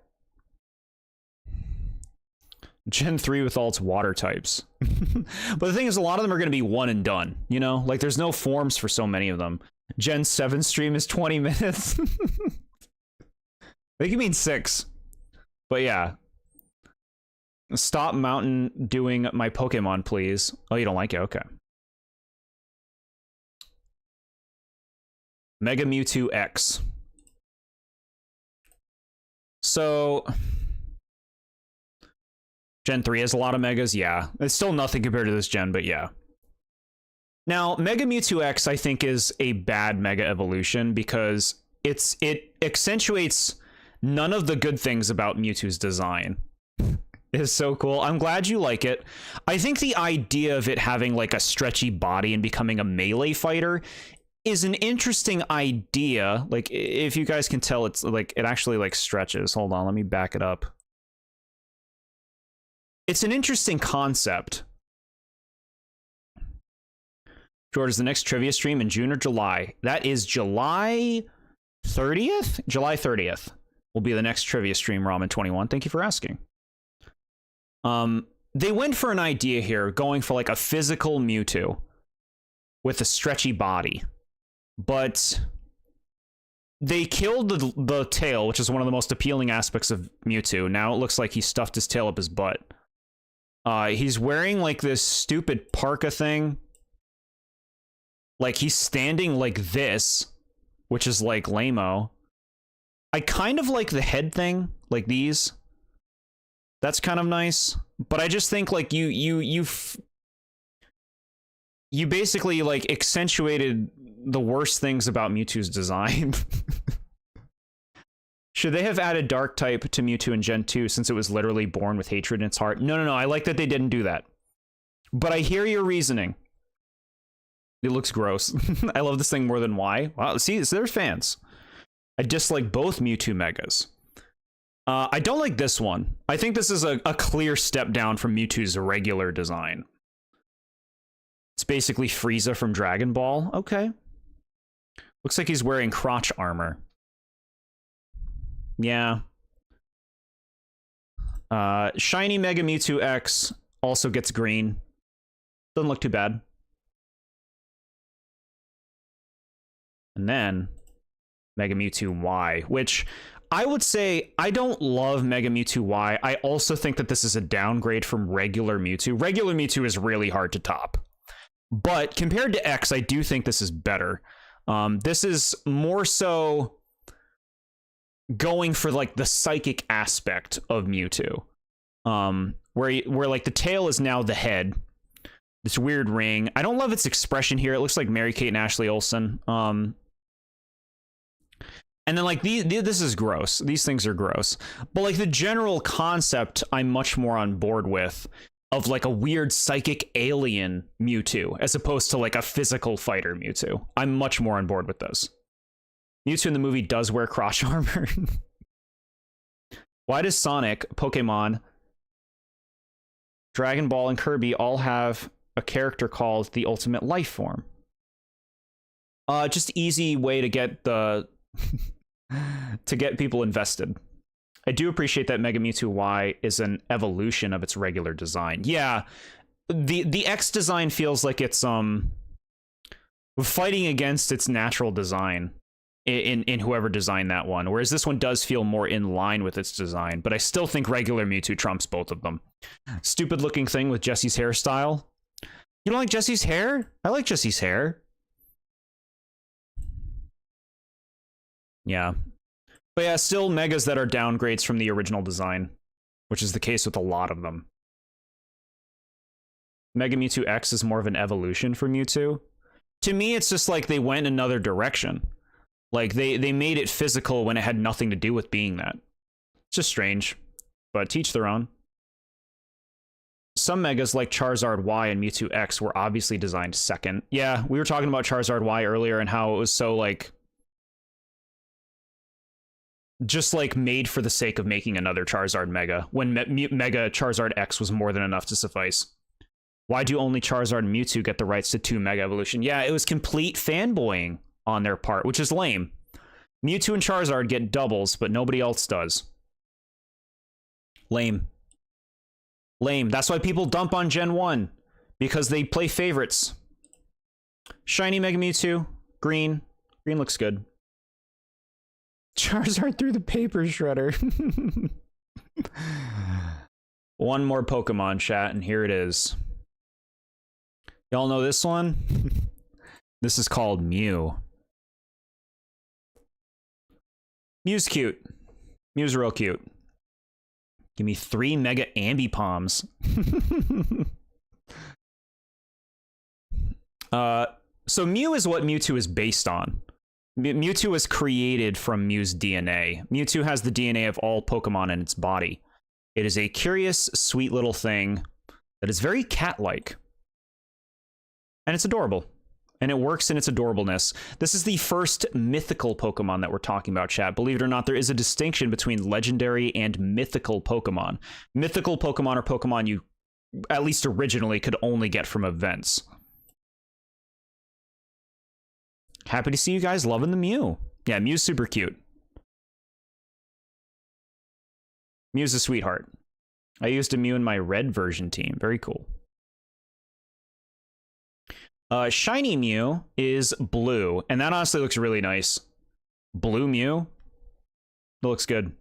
Gen 3 with all its water types. But the thing is, a lot of them are going to be one and done, you know? Like there's no forms for so many of them. Gen 7 stream is 20 minutes. I think you mean 6. But yeah. Stop Mountain doing my Pokemon, please. Oh, you don't like it? Okay. Mega Mewtwo X. So Gen 3 has a lot of megas, yeah. It's still nothing compared to this gen, but yeah. Now, Mega Mewtwo X, I think, is a bad mega evolution because it accentuates none of the good things about Mewtwo's design. It's so cool. I'm glad you like it. I think the idea of it having like a stretchy body and becoming a melee fighter is an interesting idea. Like, if you guys can tell, it's like it actually like stretches. Hold on, let me back it up. It's an interesting concept. George, is the next trivia stream in June or July? That is July 30th? July 30th will be the next trivia stream, Ramen21. Thank you for asking. They went for an idea here, going for like a physical Mewtwo with a stretchy body. But they killed the tail, which is one of the most appealing aspects of Mewtwo. Now it looks like he stuffed his tail up his butt. He's wearing like this stupid parka thing. Like he's standing like this, which is like lame-o. I kind of like the head thing, like these. That's kind of nice. But I just think like you basically like accentuated the worst things about Mewtwo's design. Should they have added Dark type to Mewtwo in Gen 2 since it was literally born with hatred in its heart? No. I like that they didn't do that. But I hear your reasoning. It looks gross. I love this thing more than Y. Wow, see, there's fans. I dislike both Mewtwo Megas. I don't like this one. I think this is a clear step down from Mewtwo's regular design. It's basically Frieza from Dragon Ball. Okay. Looks like he's wearing crotch armor. Yeah. Shiny Mega Mewtwo X also gets green. Doesn't look too bad. And then Mega Mewtwo Y, which I would say I don't love Mega Mewtwo Y. I also think that this is a downgrade from regular Mewtwo. Regular Mewtwo is really hard to top. But compared to X, I do think this is better. This is more so going for like the psychic aspect of Mewtwo. Where like the tail is now the head. This weird ring. I don't love its expression here. It looks like Mary-Kate and Ashley Olsen. And then like this is gross. These things are gross. But like the general concept, I'm much more on board with, of like a weird psychic alien Mewtwo as opposed to like a physical fighter Mewtwo. I'm much more on board with those. Mewtwo in the movie does wear crotch armor. Why does Sonic, Pokemon, Dragon Ball, and Kirby all have a character called the Ultimate Life Form? Just easy way to get the to get people invested. I do appreciate that Mega Mewtwo Y is an evolution of its regular design. Yeah, the X design feels like it's fighting against its natural design in whoever designed that one, whereas this one does feel more in line with its design. But I still think regular Mewtwo trumps both of them. Stupid looking thing with Jesse's hairstyle. You don't like Jesse's hair? I like Jesse's hair. Yeah. But yeah, still Megas that are downgrades from the original design, which is the case with a lot of them. Mega Mewtwo X is more of an evolution for Mewtwo. To me, it's just like they went another direction. Like they made it physical when it had nothing to do with being that. It's just strange, but teach their own. Some Megas like Charizard Y and Mewtwo X were obviously designed second. Yeah, we were talking about Charizard Y earlier and how it was so like just like made for the sake of making another Charizard Mega, when Mega Charizard X was more than enough to suffice. Why do only Charizard and Mewtwo get the rights to 2 Mega Evolution? Yeah, it was complete fanboying on their part, which is lame. Mewtwo and Charizard get doubles, but nobody else does. Lame. Lame. That's why people dump on Gen 1, because they play favorites. Shiny Mega Mewtwo, green. Green looks good. Charizard through the paper shredder. One more Pokemon, chat, and here it is. Y'all know this one? This is called Mew. Mew's cute. Mew's real cute. Give me 3 Mega Ambipoms. So Mew is what Mewtwo is based on. Mewtwo was created from Mew's DNA. Mewtwo has the DNA of all Pokemon in its body. It is a curious, sweet little thing that is very cat-like. And it's adorable. And it works in its adorableness. This is the first mythical Pokemon that we're talking about, chat. Believe it or not, there is a distinction between legendary and mythical Pokemon. Mythical Pokemon are Pokemon you, at least originally, could only get from events. Happy to see you guys loving the Mew. Yeah, Mew's super cute. Mew's a sweetheart. I used a Mew in my red version team. Very cool. Shiny Mew is blue, and that honestly looks really nice. Blue Mew? That looks good.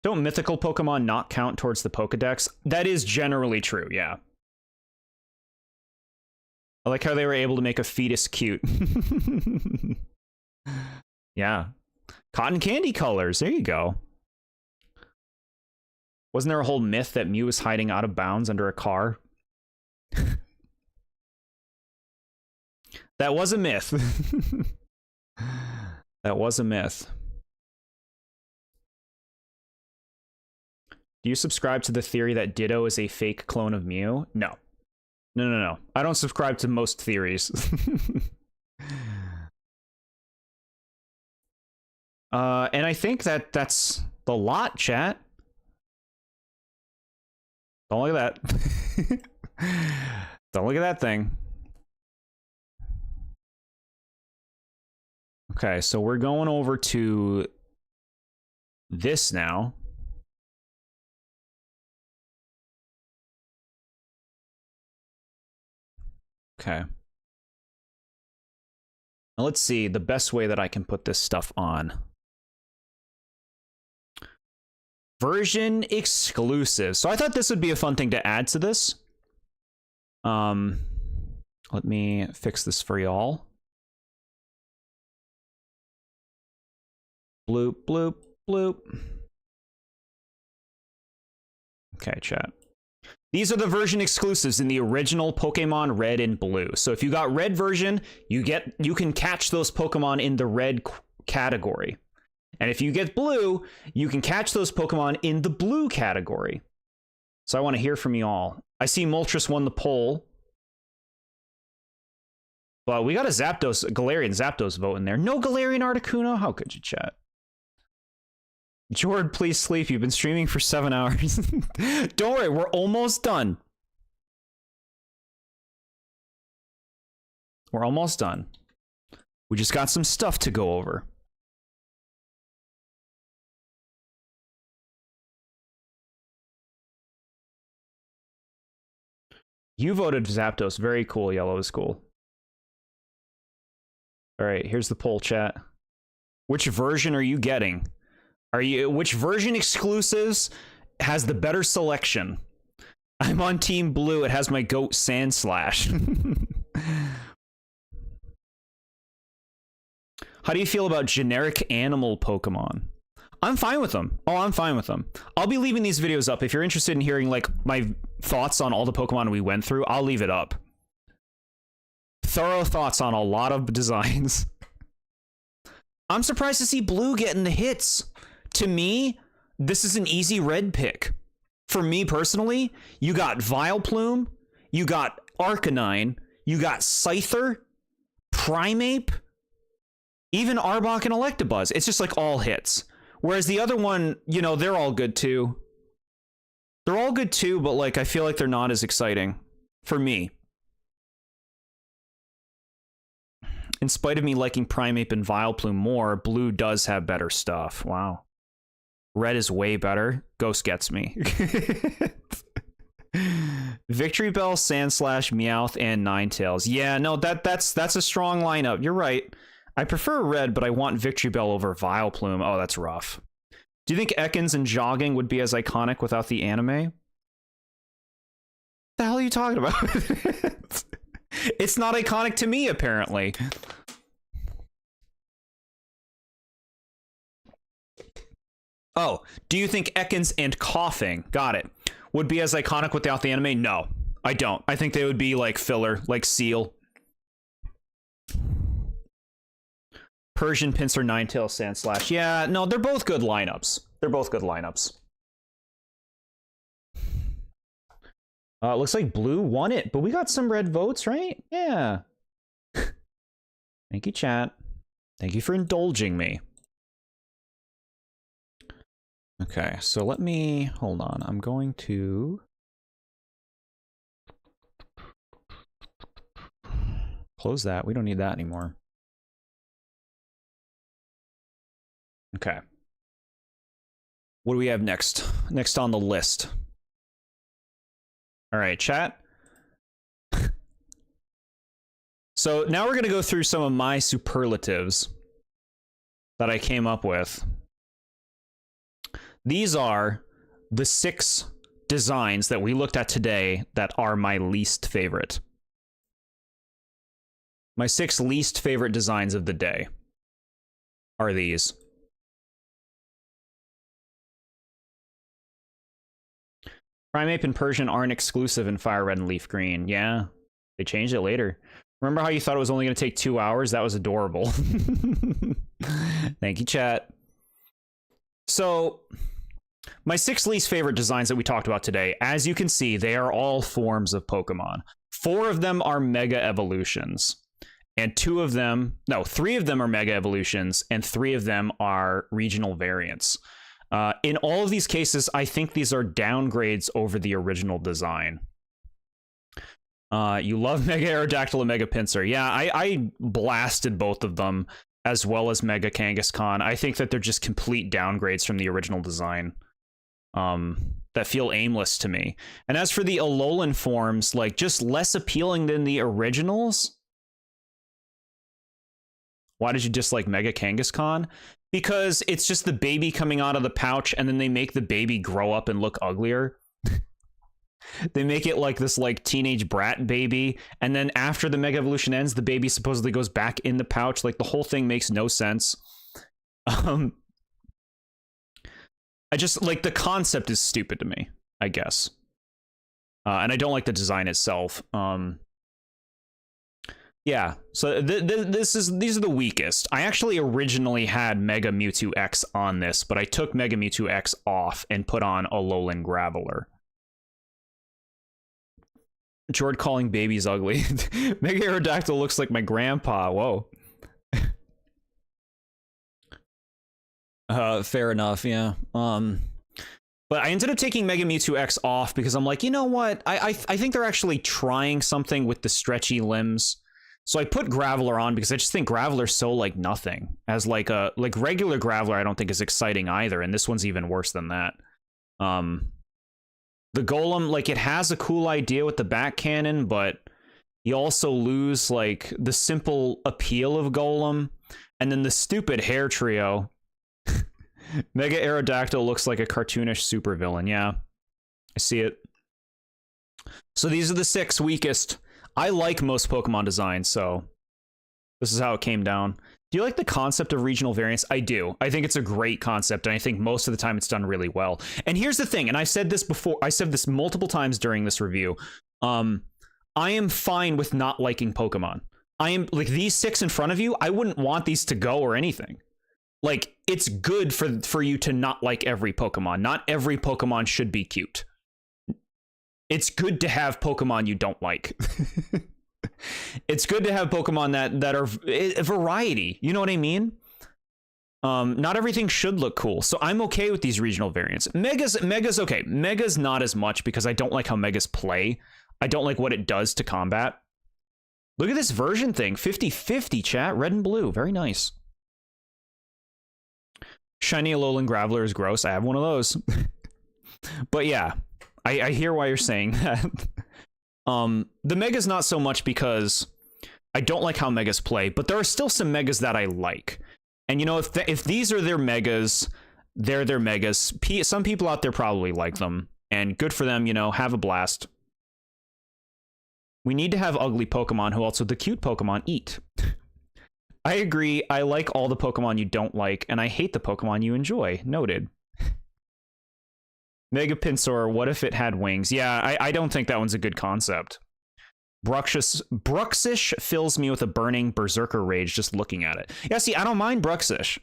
Don't mythical Pokemon not count towards the Pokedex? That is generally true, yeah. I like how they were able to make a fetus cute. Yeah. Cotton candy colors, there you go. Wasn't there a whole myth that Mew was hiding out of bounds under a car? That was a myth. That was a myth. Do you subscribe to the theory that Ditto is a fake clone of Mew? No. No. I don't subscribe to most theories. And I think that's the lot, chat. Don't look at that. Don't look at that thing. Okay, so we're going over to this now. Okay. Now let's see the best way that I can put this stuff on. Version exclusive. So I thought this would be a fun thing to add to this. Let me fix this for y'all. Bloop, bloop, bloop. Okay, chat. These are the version exclusives in the original Pokemon Red and Blue. So if you got red version, you can catch those Pokemon in the red category. And if you get blue, you can catch those Pokemon in the blue category. So I want to hear from you all. I see Moltres won the poll. But we got a Zapdos, Galarian Zapdos vote in there. No Galarian Articuno? How could you, chat? Jord, please sleep. You've been streaming for 7 hours. Don't worry, we're almost done. We're almost done. We just got some stuff to go over. You voted Zapdos. Very cool. Yellow is cool. All right, here's the poll, chat. Which version are you getting? Which version exclusives has the better selection? I'm on Team Blue. It has my goat Sandslash. How do you feel about generic animal Pokemon? I'm fine with them. Oh, I'm fine with them. I'll be leaving these videos up. If you're interested in hearing like my thoughts on all the Pokemon we went through, I'll leave it up. Thorough thoughts on a lot of designs. I'm surprised to see Blue getting the hits. To me, this is an easy red pick. For me personally, you got Vileplume, you got Arcanine, you got Scyther, Primeape, even Arbok and Electabuzz. It's just like all hits. Whereas the other one, you know, they're all good too. They're all good too, but like I feel like they're not as exciting for me. In spite of me liking Primeape and Vileplume more, Blue does have better stuff. Wow. Red is way better. Ghost gets me. Victory Bell, Sandslash, Meowth, and Ninetales. Yeah, no, that's a strong lineup. You're right. I prefer Red, but I want Victory Bell over Vileplume. Oh, that's rough. Do you think Ekans and Jogging would be as iconic without the anime? The hell are you talking about? It's not iconic to me, apparently. Oh, do you think Ekans and Coughing, got it, would be as iconic without the anime? No, I don't. I think they would be like filler, like Seal. Persian Pinsir, Ninetales, Sandslash. Yeah, no, they're both good lineups. They're both good lineups. Looks like Blue won it, but we got some red votes, right? Yeah. Thank you, chat. Thank you for indulging me. Okay, so let me, hold on. I'm going to close that. We don't need that anymore. Okay. What do we have next? Next on the list. All right, chat. So now we're going to go through some of my superlatives that I came up with. These are the 6 designs that we looked at today that are my least favorite. My 6 least favorite designs of the day are these. Primeape and Persian aren't exclusive in Fire Red and Leaf Green. Yeah, they changed it later. Remember how you thought it was only going to take 2 hours? That was adorable. Thank you, chat. So, my 6 least favorite designs that we talked about today, as you can see, they are all forms of Pokemon. 4 of them are Mega Evolutions. And 3 of them are Mega Evolutions, and 3 of them are regional variants. In all of these cases, I think these are downgrades over the original design. You love Mega Aerodactyl and Mega Pinsir. Yeah, I blasted both of them, as well as Mega Kangaskhan. I think that they're just complete downgrades from the original design. That feel aimless to me. And as for the Alolan forms, like, just less appealing than the originals. Why did you dislike Mega Kangaskhan? Because it's just the baby coming out of the pouch, and then they make the baby grow up and look uglier. They make it like this like teenage brat baby, and then after the Mega Evolution ends, the baby supposedly goes back in the pouch. Like, the whole thing makes no sense. I just, like, the concept is stupid to me, I guess. And I don't like the design itself. Yeah, so these are the weakest. I actually originally had Mega Mewtwo X on this, but I took Mega Mewtwo X off and put on Alolan Graveler. Jord calling babies ugly. Mega Aerodactyl looks like my grandpa. Whoa. Fair enough, yeah. But I ended up taking Mega Mewtwo X off because I'm like, you know what? I think they're actually trying something with the stretchy limbs. So I put Graveler on because I just think Graveler's so like nothing. As like a regular Graveler, I don't think is exciting either, and this one's even worse than that. The Golem, like, it has a cool idea with the back cannon, but you also lose like the simple appeal of Golem, and then the stupid hair trio. Mega Aerodactyl looks like a cartoonish supervillain. Yeah, I see it. So these are the 6 weakest. I like most Pokemon designs, so this is how it came down. Do you like the concept of regional variants? I do. I think it's a great concept, and I think most of the time it's done really well. And here's the thing, and I've said this before, I said this multiple times during this review. I am fine with not liking Pokemon. I am, like, these 6 in front of you, I wouldn't want these to go or anything. Like, it's good for you to not like every Pokemon. Not every Pokemon should be cute. It's good to have Pokemon you don't like. It's good to have Pokemon that are a variety. You know what I mean? Not everything should look cool. So I'm okay with these regional variants. Mega's okay. Mega's not as much because I don't like how Megas play. I don't like what it does to combat. Look at this version thing. 50-50, chat. Red and blue. Very nice. Shiny Alolan Graveler is gross. I have one of those. But yeah, I hear why you're saying that. The Megas not so much because I don't like how Megas play, but there are still some Megas that I like. And you know, if these are their Megas, they're their Megas. Some people out there probably like them, and good for them, you know, have a blast. We need to have ugly Pokemon who also the cute Pokemon eat. I agree. I like all the Pokemon you don't like, and I hate the Pokemon you enjoy. Noted. Mega Pinsir, what if it had wings? Yeah, I don't think that one's a good concept. Bruxish fills me with a burning berserker rage just looking at it. Yeah, see, I don't mind Bruxish.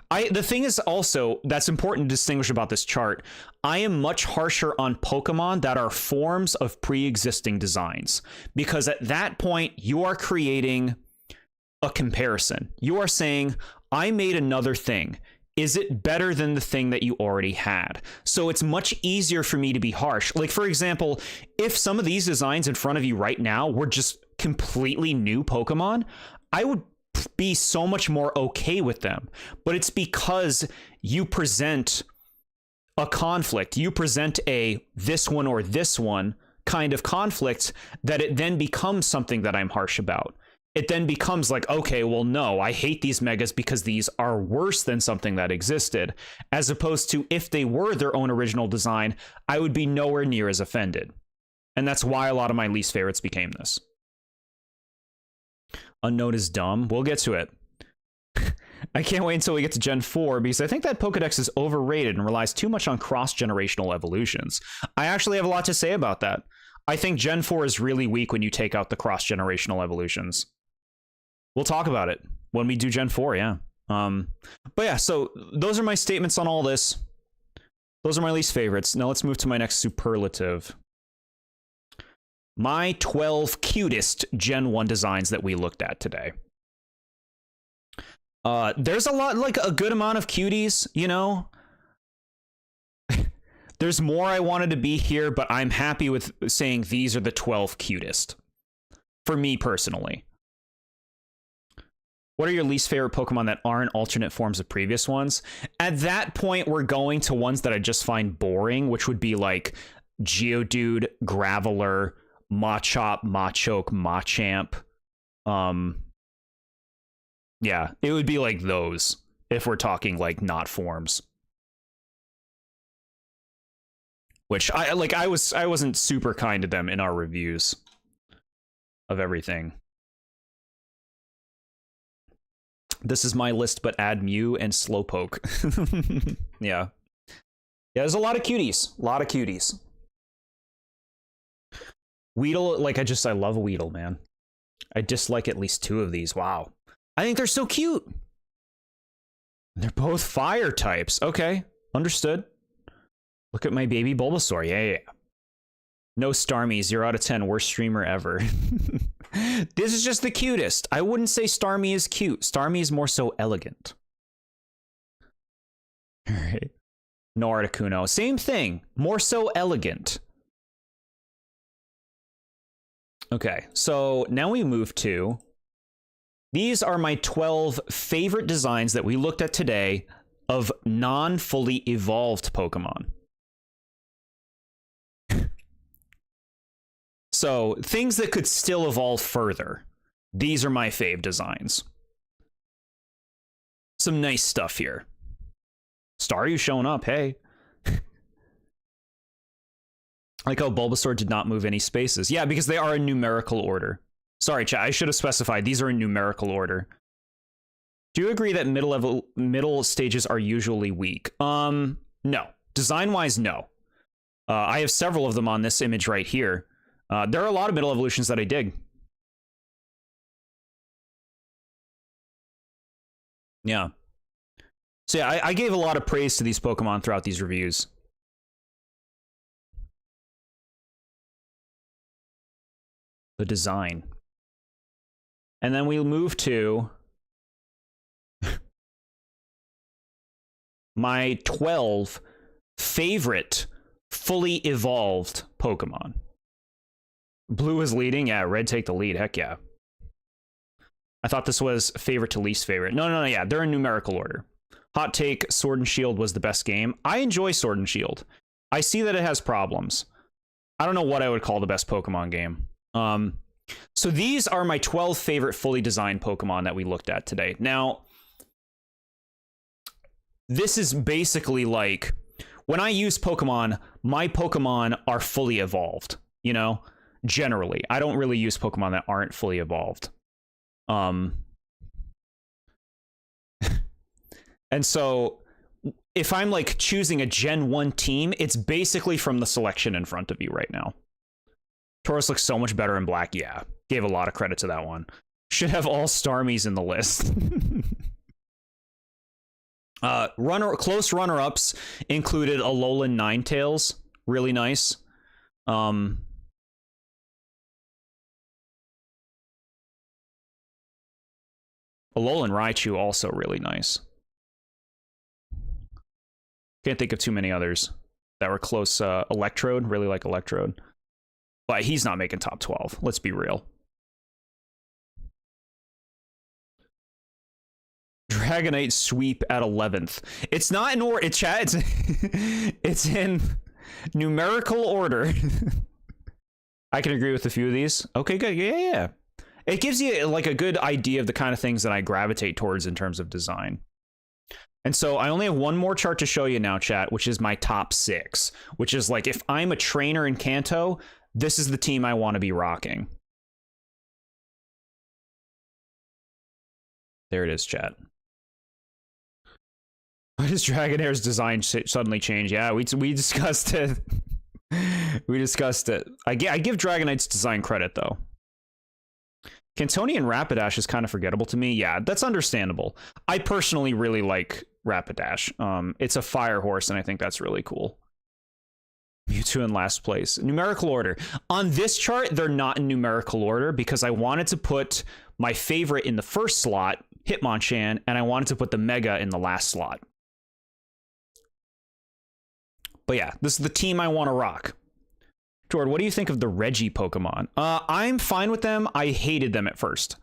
The thing is also, that's important to distinguish about this chart, I am much harsher on Pokemon that are forms of pre-existing designs. Because at that point, you are creating a comparison. You are saying, I made another thing. Is it better than the thing that you already had? So it's much easier for me to be harsh. Like, for example, if some of these designs in front of you right now were just completely new Pokemon, I would be so much more okay with them. But it's because you present a conflict, you present a this one or this one kind of conflict, that it then becomes something that I'm harsh about. It then becomes like, okay, well, no, I hate these megas because these are worse than something that existed, as opposed to if they were their own original design, I would be nowhere near as offended. And that's why a lot of my least favorites became this. Unknown is dumb. We'll get to it. I can't wait until we get to Gen 4, because I think that Pokedex is overrated and relies too much on cross-generational evolutions. I actually have a lot to say about that. I think Gen 4 is really weak when you take out the cross-generational evolutions. We'll talk about it when we do Gen 4, yeah. But yeah, so those are my statements on all this. Those are my least favorites. Now let's move to my next superlative. My 12 cutest Gen 1 designs that we looked at today. There's a lot, like a good amount of cuties, you know? There's more I wanted to be here, but I'm happy with saying these are the 12 cutest. For me personally. What are your least favorite Pokemon that aren't alternate forms of previous ones? At that point, we're going to ones that I just find boring, which would be like Geodude, Graveler, Machop, Machoke, Machamp. Yeah, it would be like those if we're talking like not forms. Which I wasn't super kind to them in our reviews of everything. This is my list, but add Mew and Slowpoke. Yeah. Yeah, there's a lot of cuties. A lot of cuties. Weedle, like I love Weedle, man. I dislike at least 2 of these. Wow. I think they're so cute. They're both fire types. Okay, understood. Look at my baby Bulbasaur. Yeah. No Starmie, 0 out of 10, worst streamer ever. This is just the cutest. I wouldn't say Starmie is cute. Starmie is more so elegant. All right. No Articuno. Same thing. More so elegant. Okay, so now we move to... These are my 12 favorite designs that we looked at today of non-fully evolved Pokemon. So, things that could still evolve further. These are my fave designs. Some nice stuff here. Staryu showing up, hey. Like how Bulbasaur did not move any spaces. Yeah, because they are in numerical order. Sorry, chat, I should have specified. These are in numerical order. Do you agree that middle stages are usually weak? No. Design-wise, no. I have several of them on this image right here. There are a lot of middle evolutions that I dig. Yeah. So yeah, I gave a lot of praise to these Pokemon throughout these reviews. The design. And then we'll move to my 12 favorite fully evolved Pokemon. Blue is leading. Yeah, red take the lead. Heck yeah. I thought this was favorite to least favorite. No, yeah, they're in numerical order. Hot take, Sword and Shield was the best game. I enjoy Sword and Shield. I see that it has problems. I don't know what I would call the best Pokemon game. So these are my 12 favorite fully designed Pokemon that we looked at today. Now, this is basically like, when I use Pokemon, my Pokemon are fully evolved, you know? Generally. I don't really use Pokemon that aren't fully evolved. And so, if I'm like choosing a Gen 1 team, it's basically from the selection in front of you right now. Tauros looks so much better in black. Yeah, gave a lot of credit to that one. Should have all Starmies in the list. Close runner-ups included Alolan Ninetales, really nice. Alolan Raichu, also really nice. Can't think of too many others that were close. Electrode, really like Electrode. But he's not making top 12, let's be real. Dragonite sweep at 11th? It's not in order. It's chat. It's in numerical order. I can agree with a few of these. Okay, good. Yeah. It gives you like a good idea of the kind of things that I gravitate towards in terms of design. And so I only have one more chart to show you now, chat, which is my top 6, which is like if I'm a trainer in Kanto, this is the team I want to be rocking. There it is, chat. Why does Dragonair's design suddenly change? Yeah, we discussed it. We discussed it. I give Dragonite's design credit, though. Cantonian Rapidash is kind of forgettable to me. Yeah, that's understandable. I personally really like Rapidash. It's a fire horse, and I think that's really cool. Mewtwo in last place. Numerical order. On this chart, they're not in numerical order because I wanted to put my favorite in the first slot, Hitmonchan, and I wanted to put the Mega in the last slot. But yeah, this is the team I want to rock. Jord, what do you think of the Reggie Pokemon? I'm fine with them. I hated them at first.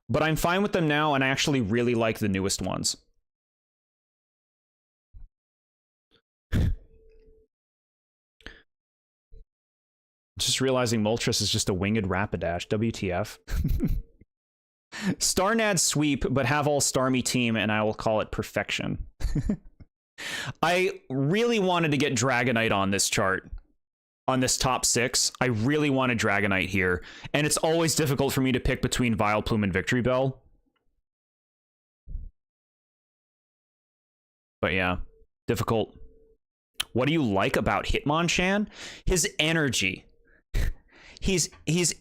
But I'm fine with them now, and I actually really like the newest ones. Just realizing Moltres is just a winged Rapidash. WTF. Starnad sweep, but have all Starmie team, and I will call it perfection. I really wanted to get Dragonite on this chart. On this top 6, I really wanted Dragonite here, and it's always difficult for me to pick between Vileplume and Victory Bell. But yeah, difficult. What do you like about Hitmonchan? His energy. He's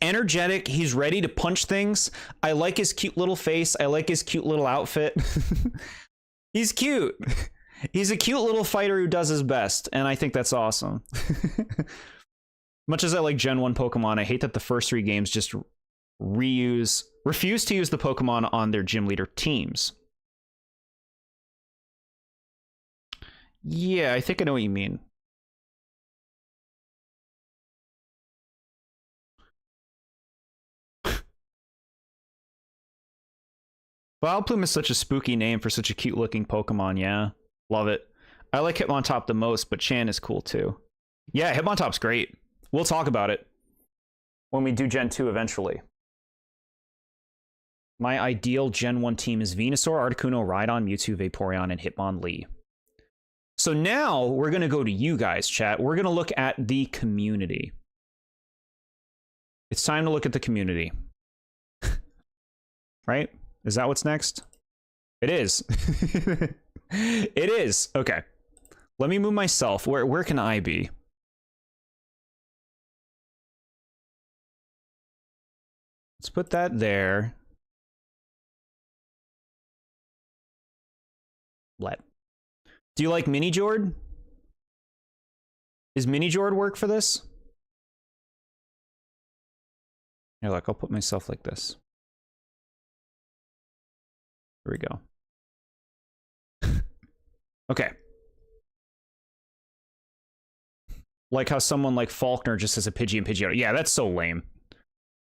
energetic, he's ready to punch things. I like his cute little face, I like his cute little outfit. He's cute. He's a cute little fighter who does his best, and I think that's awesome. Much as I like Gen 1 Pokemon, I hate that the first 3 games just refuse to use the Pokemon on their gym leader teams. Yeah, I think I know what you mean. Vileplume is such a spooky name for such a cute looking Pokemon, yeah. Love it. I like Hitmontop the most, but Chan is cool too. Yeah, Hitmontop's great. We'll talk about it when we do Gen 2 eventually. My ideal Gen 1 team is Venusaur, Articuno, Rhydon, Mewtwo, Vaporeon, and Hitmonlee. So now we're going to go to you guys, chat. We're going to look at the community. It's time to look at the community. Right? Is that what's next? It is. It is. Okay. Let me move myself. Where can I be? Let's put that there. Do you like Mini Jord? Is Mini Jord work for this? Here, look, I'll put myself like this. Here we go. Okay. Like how someone like Faulkner just has a Pidgey and Pidgeotto. Yeah, that's so lame.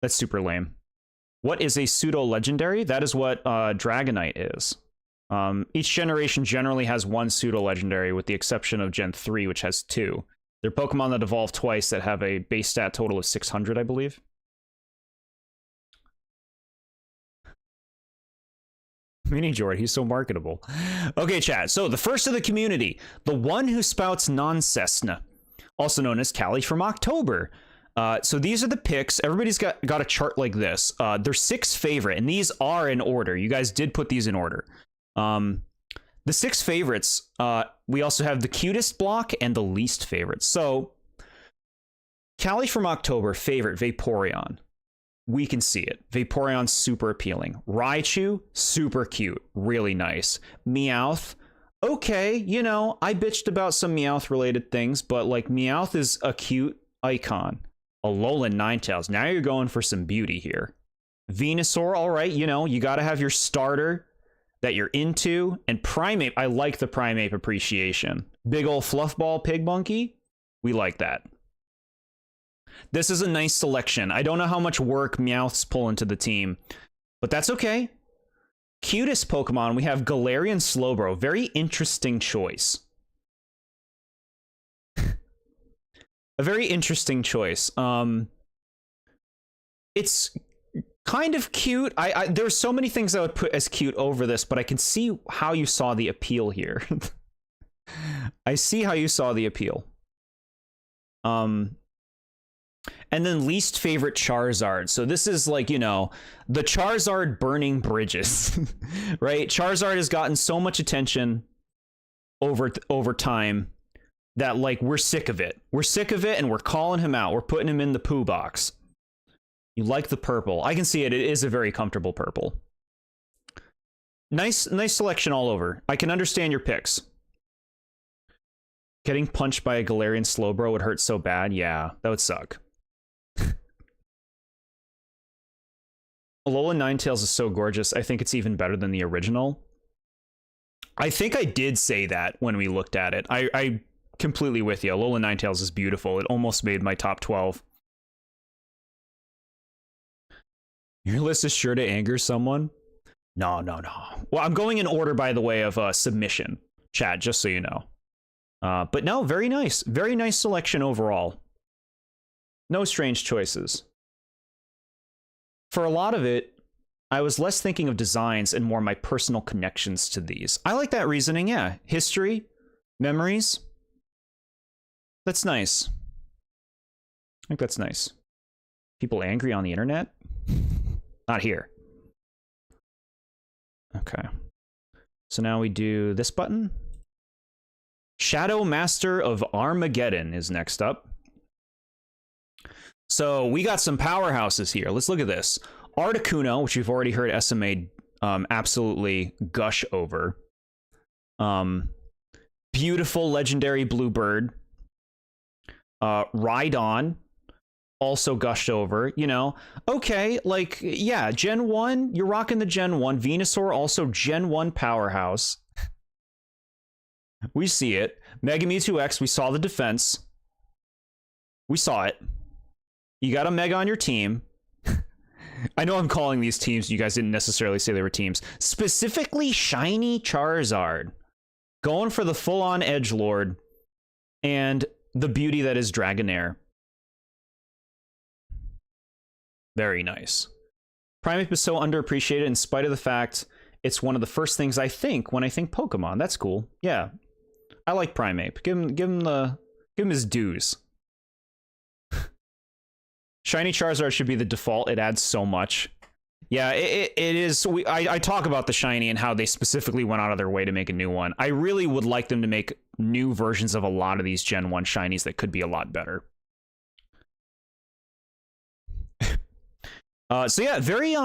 That's super lame. What is a pseudo-legendary? That is what Dragonite is. Each generation generally has one pseudo-legendary, with the exception of Gen 3, which has 2. They're Pokemon that evolve twice that have a base stat total of 600, I believe. Mini Jord, he's so marketable. Okay, chat. So the first of the community, the one who spouts nonsense, also known as Callie from October. So these are the picks. Everybody's got a chart like this. They're 6 favorite, and these are in order. You guys did put these in order. The 6 favorites, we also have the cutest block and the least favorite. So Callie from October, favorite, Vaporeon. We can see it. Vaporeon's super appealing. Raichu, super cute. Really nice. Meowth, okay, you know, I bitched about some Meowth-related things, but, like, Meowth is a cute icon. Alolan Ninetales, now you're going for some beauty here. Venusaur, all right, you know, you gotta have your starter that you're into. And Primeape, I like the Primeape appreciation. Big ol' Fluffball Pig Monkey, we like that. This is a nice selection. I don't know how much work Meowth's pull into the team, but that's okay. Cutest Pokemon, we have Galarian Slowbro. Very interesting choice. A very interesting choice. It's kind of cute. There's so many things I would put as cute over this, but I can see how you saw the appeal here. I see how you saw the appeal. And then least favorite Charizard. So this is like, you know, the Charizard burning bridges, right? Charizard has gotten so much attention over time that, like, we're sick of it. We're sick of it, and we're calling him out. We're putting him in the poo box. You like the purple. I can see it. It is a very comfortable purple. Nice selection all over. I can understand your picks. Getting punched by a Galarian Slowbro would hurt so bad. Yeah, that would suck. Alolan Ninetales is so gorgeous. I think it's even better than the original. I think I did say that when we looked at it. I completely with you. Alolan Ninetales is beautiful. It almost made my top 12. Your list is sure to anger someone? No. Well, I'm going in order, by the way, of submission, chat, just so you know. But no, very nice. Very nice selection overall. No strange choices. For a lot of it, I was less thinking of designs and more my personal connections to these. I like that reasoning, yeah. History, memories. That's nice. I think that's nice. People angry on the internet? Not here. Okay. So now we do this button. Shadow Master of Armageddon is next up. So we got some powerhouses here. Let's look at this. Articuno, which we've already heard SMA absolutely gush over. Beautiful legendary Bluebird. Rhydon, also gushed over, you know. Okay, like, yeah, Gen 1, you're rocking the Gen 1. Venusaur, also Gen 1 powerhouse. We see it. Mega Mewtwo X, we saw the defense. We saw it. You got a Mega on your team. I know I'm calling these teams. You guys didn't necessarily say they were teams. Specifically, Shiny Charizard. Going for the full-on edgelord. And the beauty that is Dragonair. Very nice. Primeape is so underappreciated in spite of the fact it's one of the first things I think when I think Pokemon. That's cool. Yeah. I like Primeape. Give him his dues. Shiny Charizard should be the default. It adds so much. Yeah, it is. I talk about the Shiny and how they specifically went out of their way to make a new one. I really would like them to make new versions of a lot of these Gen 1 Shinies that could be a lot better. So yeah, very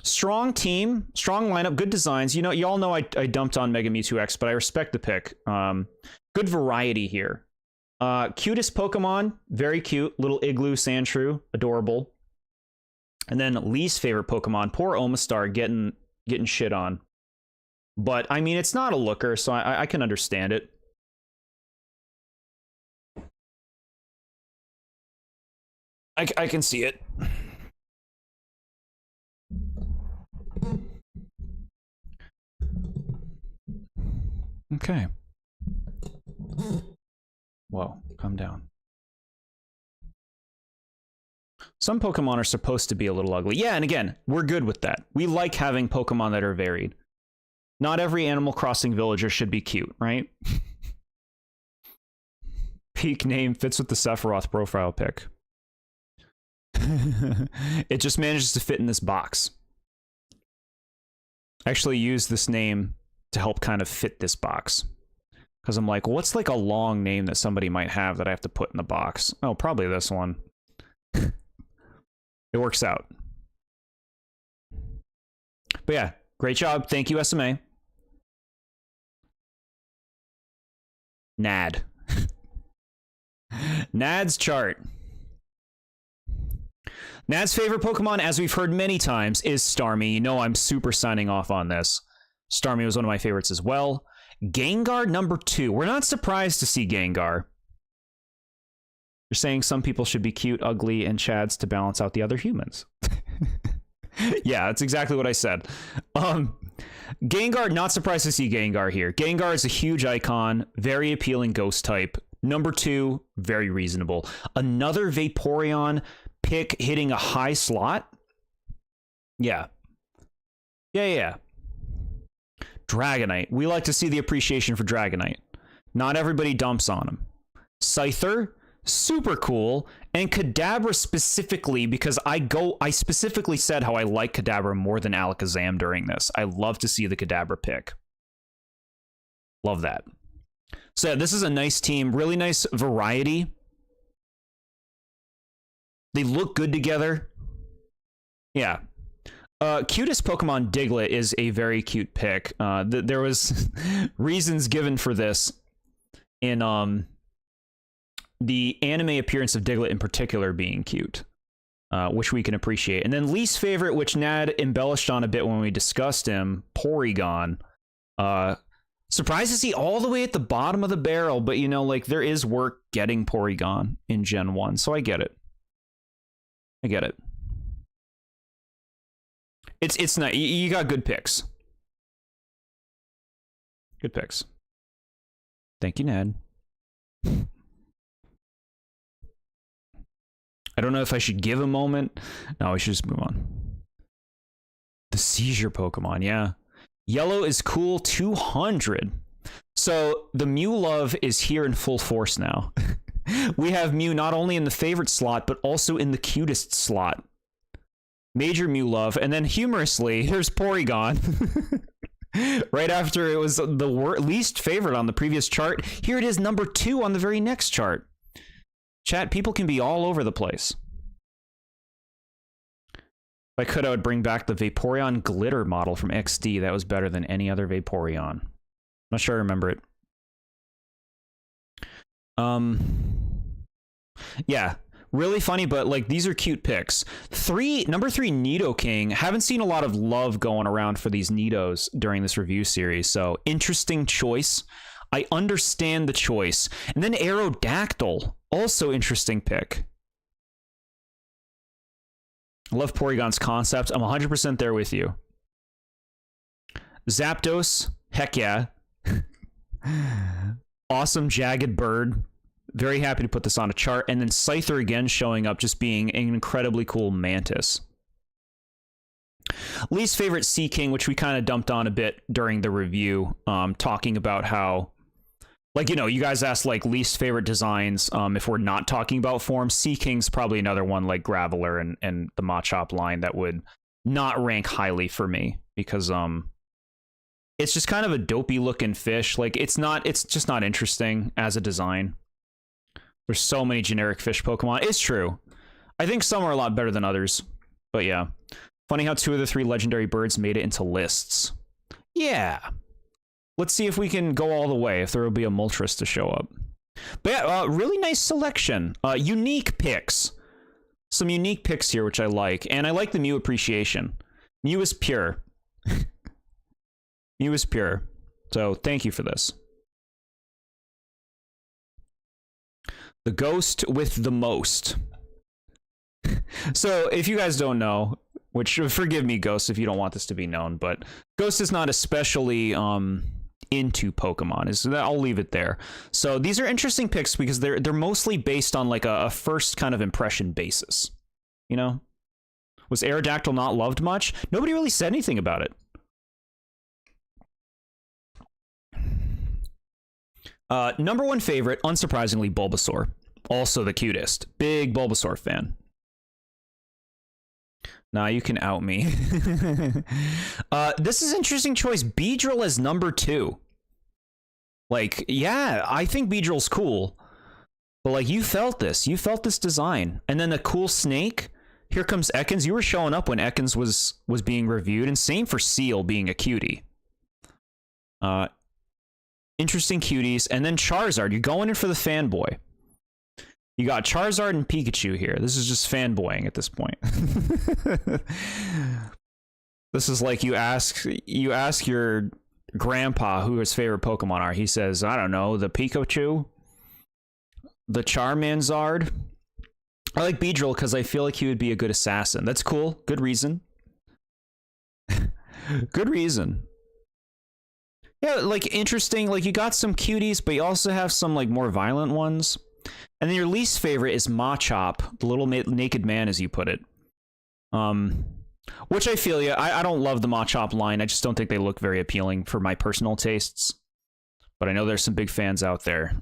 strong team, strong lineup, good designs. You know, y'all know I dumped on Mega Mewtwo X, but I respect the pick. Good variety here. Cutest Pokemon, very cute. Little Igloo Sandshrew, adorable. And then least favorite Pokemon, poor Omastar getting shit on. But, I mean, it's not a looker, so I can understand it. I can see it. Okay. Whoa, calm down. Some Pokemon are supposed to be a little ugly. Yeah, and again, we're good with that. We like having Pokemon that are varied. Not every Animal Crossing villager should be cute, right? Peak name fits with the Sephiroth profile pic. It just manages to fit in this box. I actually use this name to help kind of fit this box. Because I'm like, what's like a long name that somebody might have that I have to put in the box? Oh, probably this one. It works out. But yeah, great job. Thank you, SMA. Nad. Nad's chart. Nad's favorite Pokemon, as we've heard many times, is Starmie. You know I'm super signing off on this. Starmie was one of my favorites as well. Gengar number 2. We're not surprised to see Gengar. You're saying some people should be cute, ugly, and chads to balance out the other humans. Yeah, that's exactly what I said. Gengar, not surprised to see Gengar here. Gengar is a huge icon, very appealing ghost type. Number 2, very reasonable. Another Vaporeon pick hitting a high slot? Yeah. Yeah. Dragonite. We like to see the appreciation for Dragonite. Not everybody dumps on him. Scyther, super cool. And Kadabra specifically, because I specifically said how I like Kadabra more than Alakazam during this. I love to see the Kadabra pick. Love that. So this is a nice team, really nice variety. They look good together. Yeah. Cutest Pokemon Diglett is a very cute pick. There was reasons given for this in the anime appearance of Diglett in particular being cute, which we can appreciate. And then least favorite, which Nad embellished on a bit when we discussed him, Porygon. Surprised to see all the way at the bottom of the barrel, but you know, like there is work getting Porygon in Gen 1, so I get it. I get it. It's not, you got good picks. Good picks. Thank you, Nad. I don't know if I should give a moment. No, we should just move on. The seizure Pokemon, yeah. Yellow is cool 200. So the Mew love is here in full force now. We have Mew not only in the favorite slot, but also in the cutest slot. Major Mew love. And then humorously, here's Porygon. Right after it was the least favorite on the previous chart. Here it is, number 2 on the very next chart. Chat, people can be all over the place. If I could, I would bring back the Vaporeon Glitter model from XD. That was better than any other Vaporeon. Not sure I remember it. Yeah, really funny, but like these are cute picks. Number 3, Nidoking. Haven't seen a lot of love going around for these Nidos during this review series, so interesting choice. I understand the choice. And then Aerodactyl, also interesting pick. I love Porygon's concept. I'm 100% there with you. Zapdos, heck yeah. Awesome Jagged Bird. Very happy to put this on a chart. And then Scyther again showing up, just being an incredibly cool Mantis. Least favorite Sea King, which we kind of dumped on a bit during the review, talking about how, like, you know, you guys asked like least favorite designs. If we're not talking about form, Sea King's probably another one like Graveler and the Machop line that would not rank highly for me because it's just kind of a dopey looking fish. Like it's just not interesting as a design. There's so many generic fish Pokemon. It's true. I think some are a lot better than others, but yeah. Funny how 2 of the 3 legendary birds made it into lists. Yeah. Let's see if we can go all the way, if there will be a Moltres to show up. But yeah, really nice selection. Unique picks. Some unique picks here, which I like. And I like the Mew appreciation. Mew is pure. Mew is pure. So thank you for this. The ghost with the most. So if you guys don't know, which forgive me, Ghost, if you don't want this to be known, but Ghost is not especially into Pokemon. I'll leave it there. So these are interesting picks because they're mostly based on like a first kind of impression basis. You know, was Aerodactyl not loved much? Nobody really said anything about it. Number 1 favorite, unsurprisingly, Bulbasaur. Also the cutest. Big Bulbasaur fan. Nah, you can out me. This is an interesting choice. Beedrill as number 2. Like, yeah, I think Beedrill's cool. But like, you felt this. You felt this design. And then the cool snake. Here comes Ekans. You were showing up when Ekans was being reviewed. And same for Seal being a cutie. Interesting cuties. And then Charizard. You're going in for the fanboy. You got Charizard and Pikachu here. This is just fanboying at this point. This is like you ask your grandpa who his favorite Pokemon are. He says, I don't know, the Pikachu, the Charmanzard. I like Beedrill because I feel like he would be a good assassin. That's cool. Good reason. Good reason. Yeah, like interesting. Like you got some cuties, but you also have some like more violent ones. And then your least favorite is Machop, the little naked man, as you put it. Which I feel you. I don't love the Machop line. I just don't think they look very appealing for my personal tastes. But I know there's some big fans out there.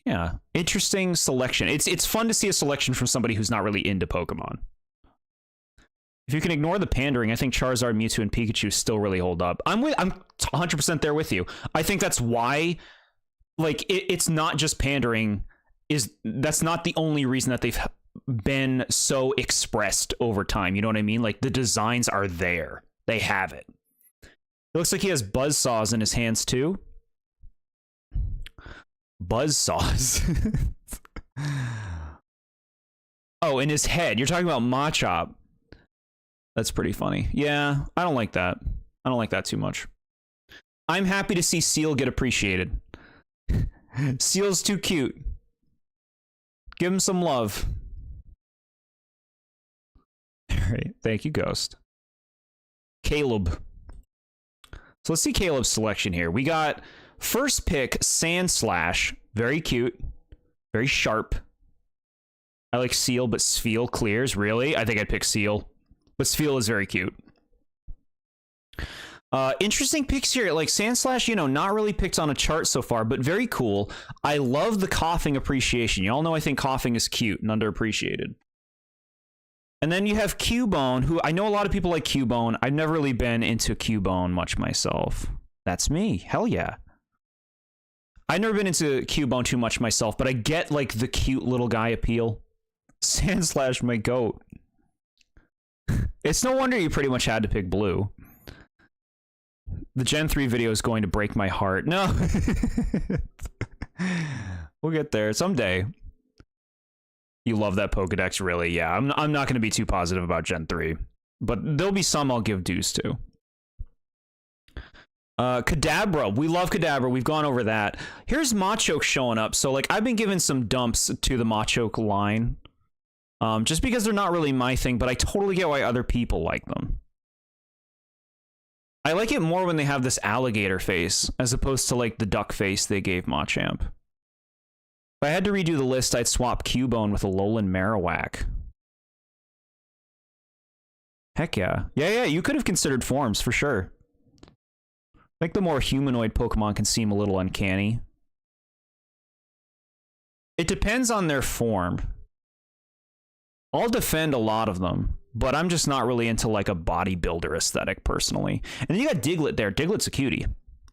Yeah, interesting selection. It's fun to see a selection from somebody who's not really into Pokemon. If you can ignore the pandering, I think Charizard, Mewtwo, and Pikachu still really hold up. I'm 100% there with you. I think that's why, like, it's not just pandering. That's not the only reason that they've been so expressed over time. You know what I mean? Like, the designs are there. They have it. It looks like he has buzzsaws in his hands, too. Buzzsaws? Oh, in his head. You're talking about Machop. That's pretty funny. Yeah, I don't like that. I don't like that too much. I'm happy to see Seal get appreciated. Seal's too cute. Give him some love. All right. Thank you, Ghost. Caleb. So let's see Caleb's selection here. We got first pick, Sandslash. Very cute. Very sharp. I like Seal, but Sfeel clears. Really? I think I'd pick Seal. But Sfeel is very cute. Interesting picks here. Like Sandslash, you know, not really picked on a chart so far, but very cool. I love the coughing appreciation. Y'all know I think coughing is cute and underappreciated. And then you have Cubone, who I know a lot of people like Cubone. I've never really been into Cubone much myself. That's me. Hell yeah. I've never been into Cubone too much myself, but I get like the cute little guy appeal. Sandslash, my goat. It's no wonder you pretty much had to pick blue. The Gen 3 video is going to break my heart. No. We'll get there someday. You love that Pokedex, really? Yeah, I'm not going to be too positive about Gen 3. But there'll be some I'll give dues to. Kadabra. We love Kadabra. We've gone over that. Here's Machoke showing up. So, like, I've been giving some dumps to the Machoke line. Just because they're not really my thing, but I totally get why other people like them. I like it more when they have this alligator face, as opposed to, like, the duck face they gave Machamp. If I had to redo the list, I'd swap Cubone with a Alolan Marowak. Heck yeah. Yeah, you could have considered forms, for sure. I think the more humanoid Pokemon can seem a little uncanny. It depends on their form. I'll defend a lot of them, but I'm just not really into like a bodybuilder aesthetic personally. And then you got Diglett there. Diglett's a cutie.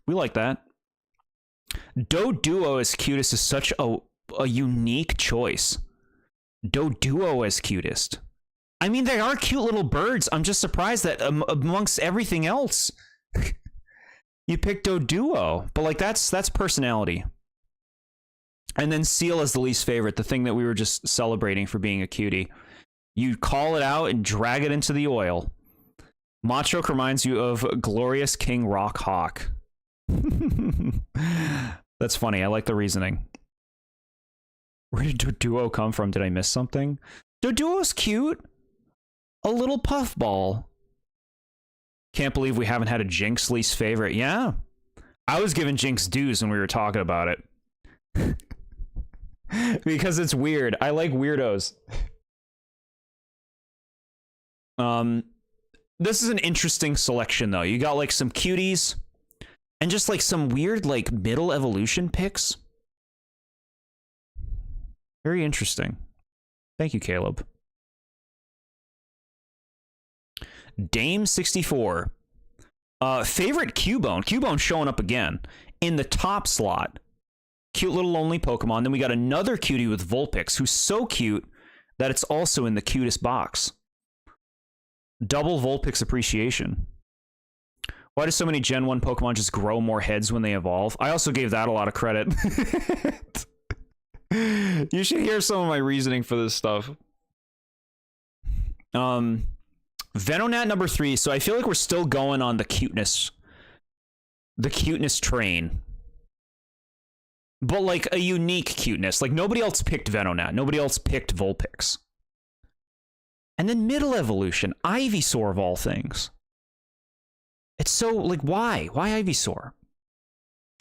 We like that. Doduo as cutest is such a unique choice. Doduo as cutest. I mean, they are cute little birds. I'm just surprised that amongst everything else, you picked Doduo. But like that's personality. And then Seal is the least favorite, the thing that we were just celebrating for being a cutie. You call it out and drag it into the oil. Machoke reminds you of Glorious King Rock Hawk. That's funny. I like the reasoning. Where did Doduo come from? Did I miss something? Doduo's cute. A little puffball. Can't believe we haven't had a Jinx least favorite. Yeah. I was giving Jinx dues when we were talking about it. Because it's weird. I like weirdos. This is an interesting selection, though. You got, like, some cuties and just, like, some weird, like, middle evolution picks. Very interesting. Thank you, Caleb. Dame64. Favorite Cubone. Cubone showing up again in the top slot. Cute little lonely Pokemon. Then we got another cutie with Vulpix, who's so cute that it's also in the cutest box. Double Vulpix appreciation. Why do so many Gen 1 Pokemon just grow more heads when they evolve? I also gave that a lot of credit. You should hear some of my reasoning for this stuff. Venonat number 3. So I feel like we're still going on the cuteness train. But like a unique cuteness. Like nobody else picked Venonat. Nobody else picked Vulpix. And then middle evolution, Ivysaur of all things. It's so, like, why? Why Ivysaur?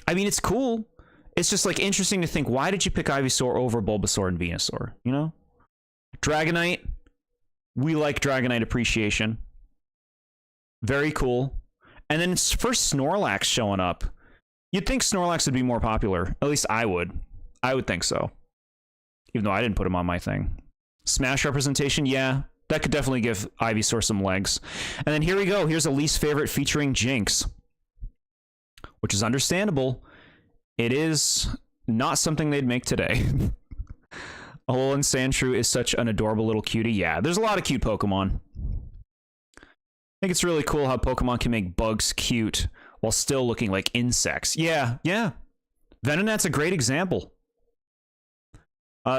I mean, it's cool. It's just, like, interesting to think, why did you pick Ivysaur over Bulbasaur and Venusaur, you know? Dragonite. We like Dragonite appreciation. Very cool. And then it's first Snorlax showing up. You'd think Snorlax would be more popular. At least I would. I would think so. Even though I didn't put him on my thing. Smash representation, yeah. That could definitely give Ivysaur some legs. And then here we go. Here's a least favorite featuring Jinx. Which is understandable. It is not something they'd make today. Alolan Sandshrew is such an adorable little cutie. Yeah, there's a lot of cute Pokemon. I think it's really cool how Pokemon can make bugs cute while still looking like insects. Yeah, yeah. Venonat's a great example.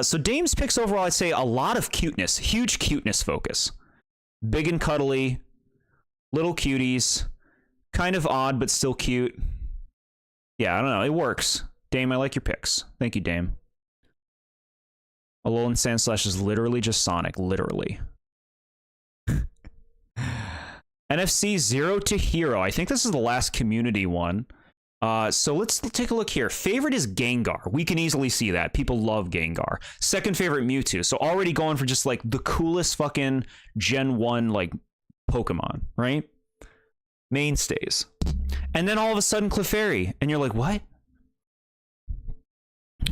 So Dame's picks overall, I'd say a lot of cuteness. Huge cuteness focus. Big and cuddly. Little cuties. Kind of odd, but still cute. Yeah, I don't know. It works. Dame, I like your picks. Thank you, Dame. Alolan Sandslash is literally just Sonic. Literally. NFC 0 to Hero. I think this is the last community one. So let's take a look here. Favorite is Gengar. We can easily see that. People love Gengar. Second favorite, Mewtwo. So already going for just like the coolest fucking Gen 1 like Pokemon, right? Mainstays. And then all of a sudden Clefairy. And you're like, what?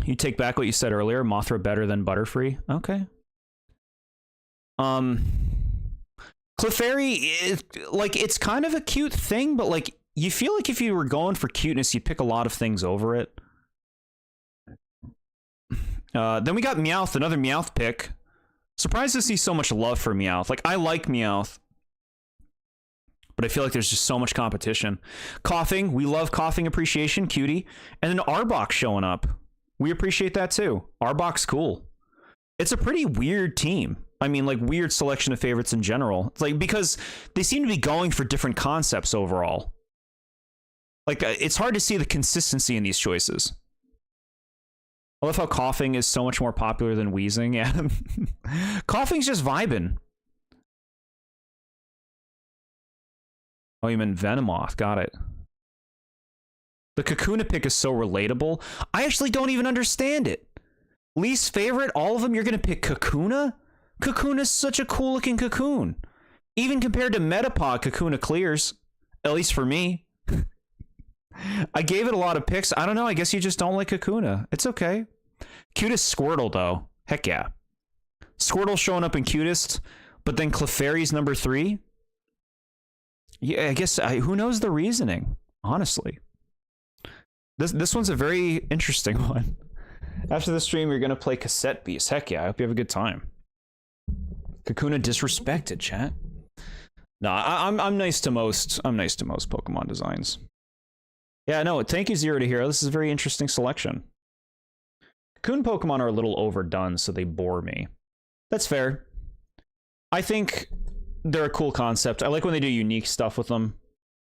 You take back what you said earlier. Mothra better than Butterfree. Okay. Clefairy is like, it's kind of a cute thing, but like you feel like if you were going for cuteness, you'd pick a lot of things over it. Then we got Meowth, another Meowth pick. Surprised to see so much love for Meowth. Like, I like Meowth, but I feel like there's just so much competition. Coughing, we love Coughing appreciation, cutie. And then Arbok showing up. We appreciate that too. Arbok's cool. It's a pretty weird team. I mean, like, weird selection of favorites in general. It's like, because they seem to be going for different concepts overall. Like, it's hard to see the consistency in these choices. I love how Coughing is so much more popular than Wheezing. Yeah. Coughing's just vibing. Oh, you meant Venomoth. Got it. The Kakuna pick is so relatable. I actually don't even understand it. Least favorite, all of them, you're going to pick Kakuna? Kakuna's such a cool looking Cocoon. Even compared to Metapod, Kakuna clears. At least for me. I gave it a lot of picks. I don't know. I guess you just don't like Kakuna. It's okay. Cutest Squirtle, though. Heck yeah. Squirtle showing up in cutest, but then Clefairy's number 3? Yeah, I guess, who knows the reasoning, honestly. This one's a very interesting one. After the stream, you're going to play Cassette Beast. Heck yeah, I hope you have a good time. Kakuna disrespected, chat. No, I'm nice to most. I'm nice to most Pokemon designs. Yeah, no, thank you, Zero to Hero. This is a very interesting selection. Cocoon Pokemon are a little overdone, so they bore me. That's fair. I think they're a cool concept. I like when they do unique stuff with them.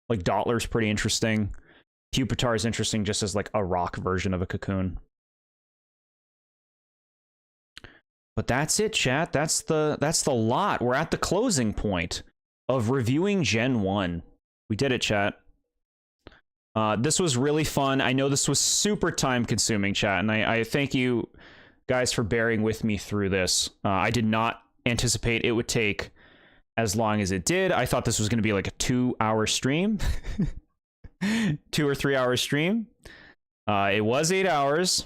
Like Dottler's pretty interesting. Pupitar's interesting just as like a rock version of a cocoon. But that's it, chat. That's the lot. We're at the closing point of reviewing Gen 1. We did it, chat. This was really fun. I know this was super time-consuming, chat, and I thank you guys for bearing with me through this. I did not anticipate it would take as long as it did. I thought this was going to be like a 2-hour stream. 2 or 3 hour stream. It was 8 hours.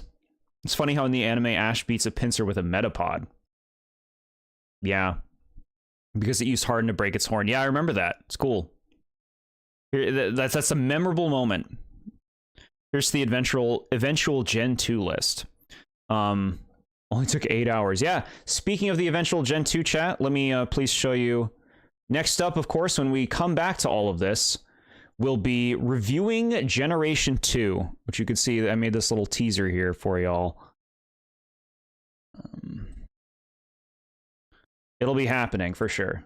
It's funny how in the anime Ash beats a pincer with a Metapod. Yeah. Because it used Harden to break its horn. Yeah, I remember that. It's cool. That's a memorable moment. Here's the eventual Gen 2 list. Only took 8 hours. Yeah. Speaking of the eventual Gen 2 chat, let me please show you. Next up, of course, when we come back to all of this, we'll be reviewing Generation 2, which you can see I made this little teaser here for y'all. It'll be happening for sure.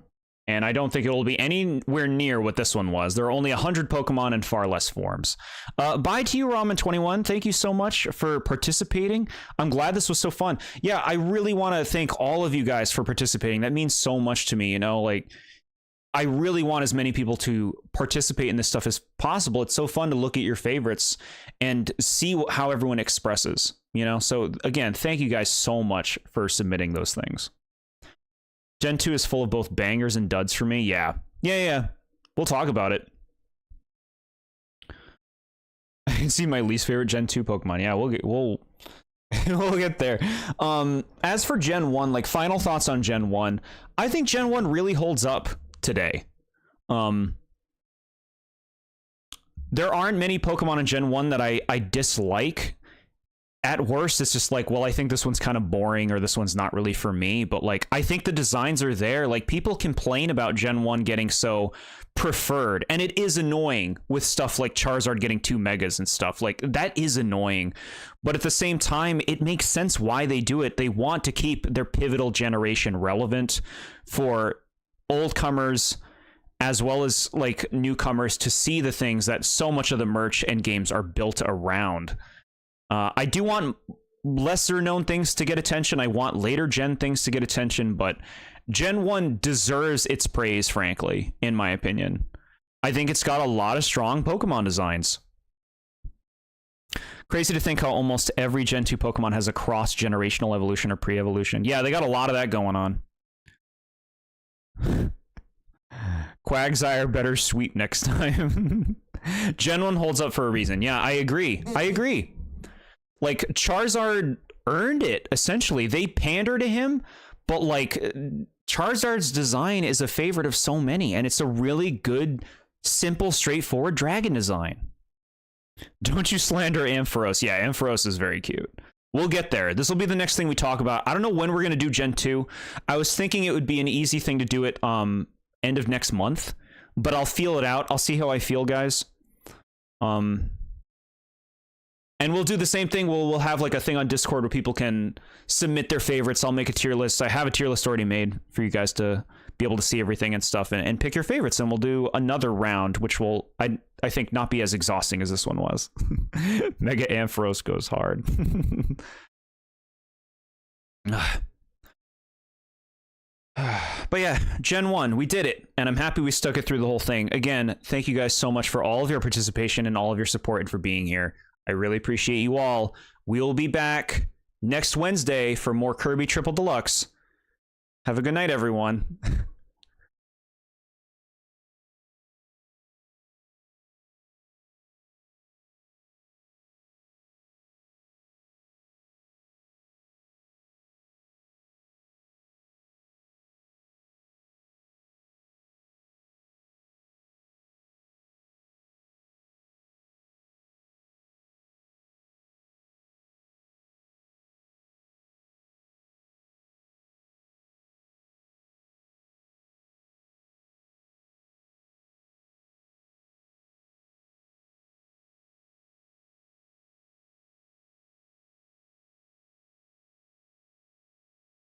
And I don't think it will be anywhere near what this one was. There are only 100 Pokemon and far less forms. Bye to you, Ramen21. Thank you so much for participating. I'm glad this was so fun. Yeah, I really want to thank all of you guys for participating. That means so much to me, you know, like, I really want as many people to participate in this stuff as possible. It's so fun to look at your favorites and see how everyone expresses, you know? So again, thank you guys so much for submitting those things. Gen 2 is full of both bangers and duds for me. Yeah. We'll talk about it. I can see my least favorite Gen 2 Pokemon. Yeah, we'll get there. As for Gen 1, like, final thoughts on Gen 1, I think Gen 1 really holds up today. There aren't many Pokemon in Gen 1 that I dislike. At worst, it's just like, well, I think this one's kind of boring, or this one's not really for me. But like, I think the designs are there. Like, people complain about Gen 1 getting so preferred, and it is annoying with stuff like Charizard getting 2 megas and stuff. Like, that is annoying. But at the same time, it makes sense why they do it. They want to keep their pivotal generation relevant for old comers as well as like newcomers to see the things that so much of the merch and games are built around. I do want lesser known things to get attention. I want later gen things to get attention, but Gen 1 deserves its praise, frankly, in my opinion. I think it's got a lot of strong Pokemon designs. Crazy to think how almost every Gen 2 Pokemon has a cross-generational evolution or pre-evolution. Yeah, they got a lot of that going on. Quagsire better sweep next time. Gen 1 holds up for a reason. Yeah, I agree. Like, Charizard earned it, essentially. They pander to him, but like, Charizard's design is a favorite of so many, and it's a really good, simple, straightforward dragon design. Don't you slander Ampharos. Yeah, Ampharos is very cute. We'll get there. This will be the next thing we talk about. I don't know when we're going to do Gen 2. I was thinking it would be an easy thing to do it end of next month, but I'll feel it out. I'll see how I feel, guys. And we'll do the same thing. We'll have like a thing on Discord where people can submit their favorites. I'll make a tier list. I have a tier list already made for you guys to be able to see everything and stuff, and pick your favorites. And we'll do another round, which will, I think, not be as exhausting as this one was. Mega Ampharos goes hard. But yeah, Gen 1, we did it, and I'm happy we stuck it through the whole thing. Again, thank you guys so much for all of your participation and all of your support and for being here. I really appreciate you all. We'll be back next Wednesday for more Kirby Triple Deluxe. Have a good night, everyone.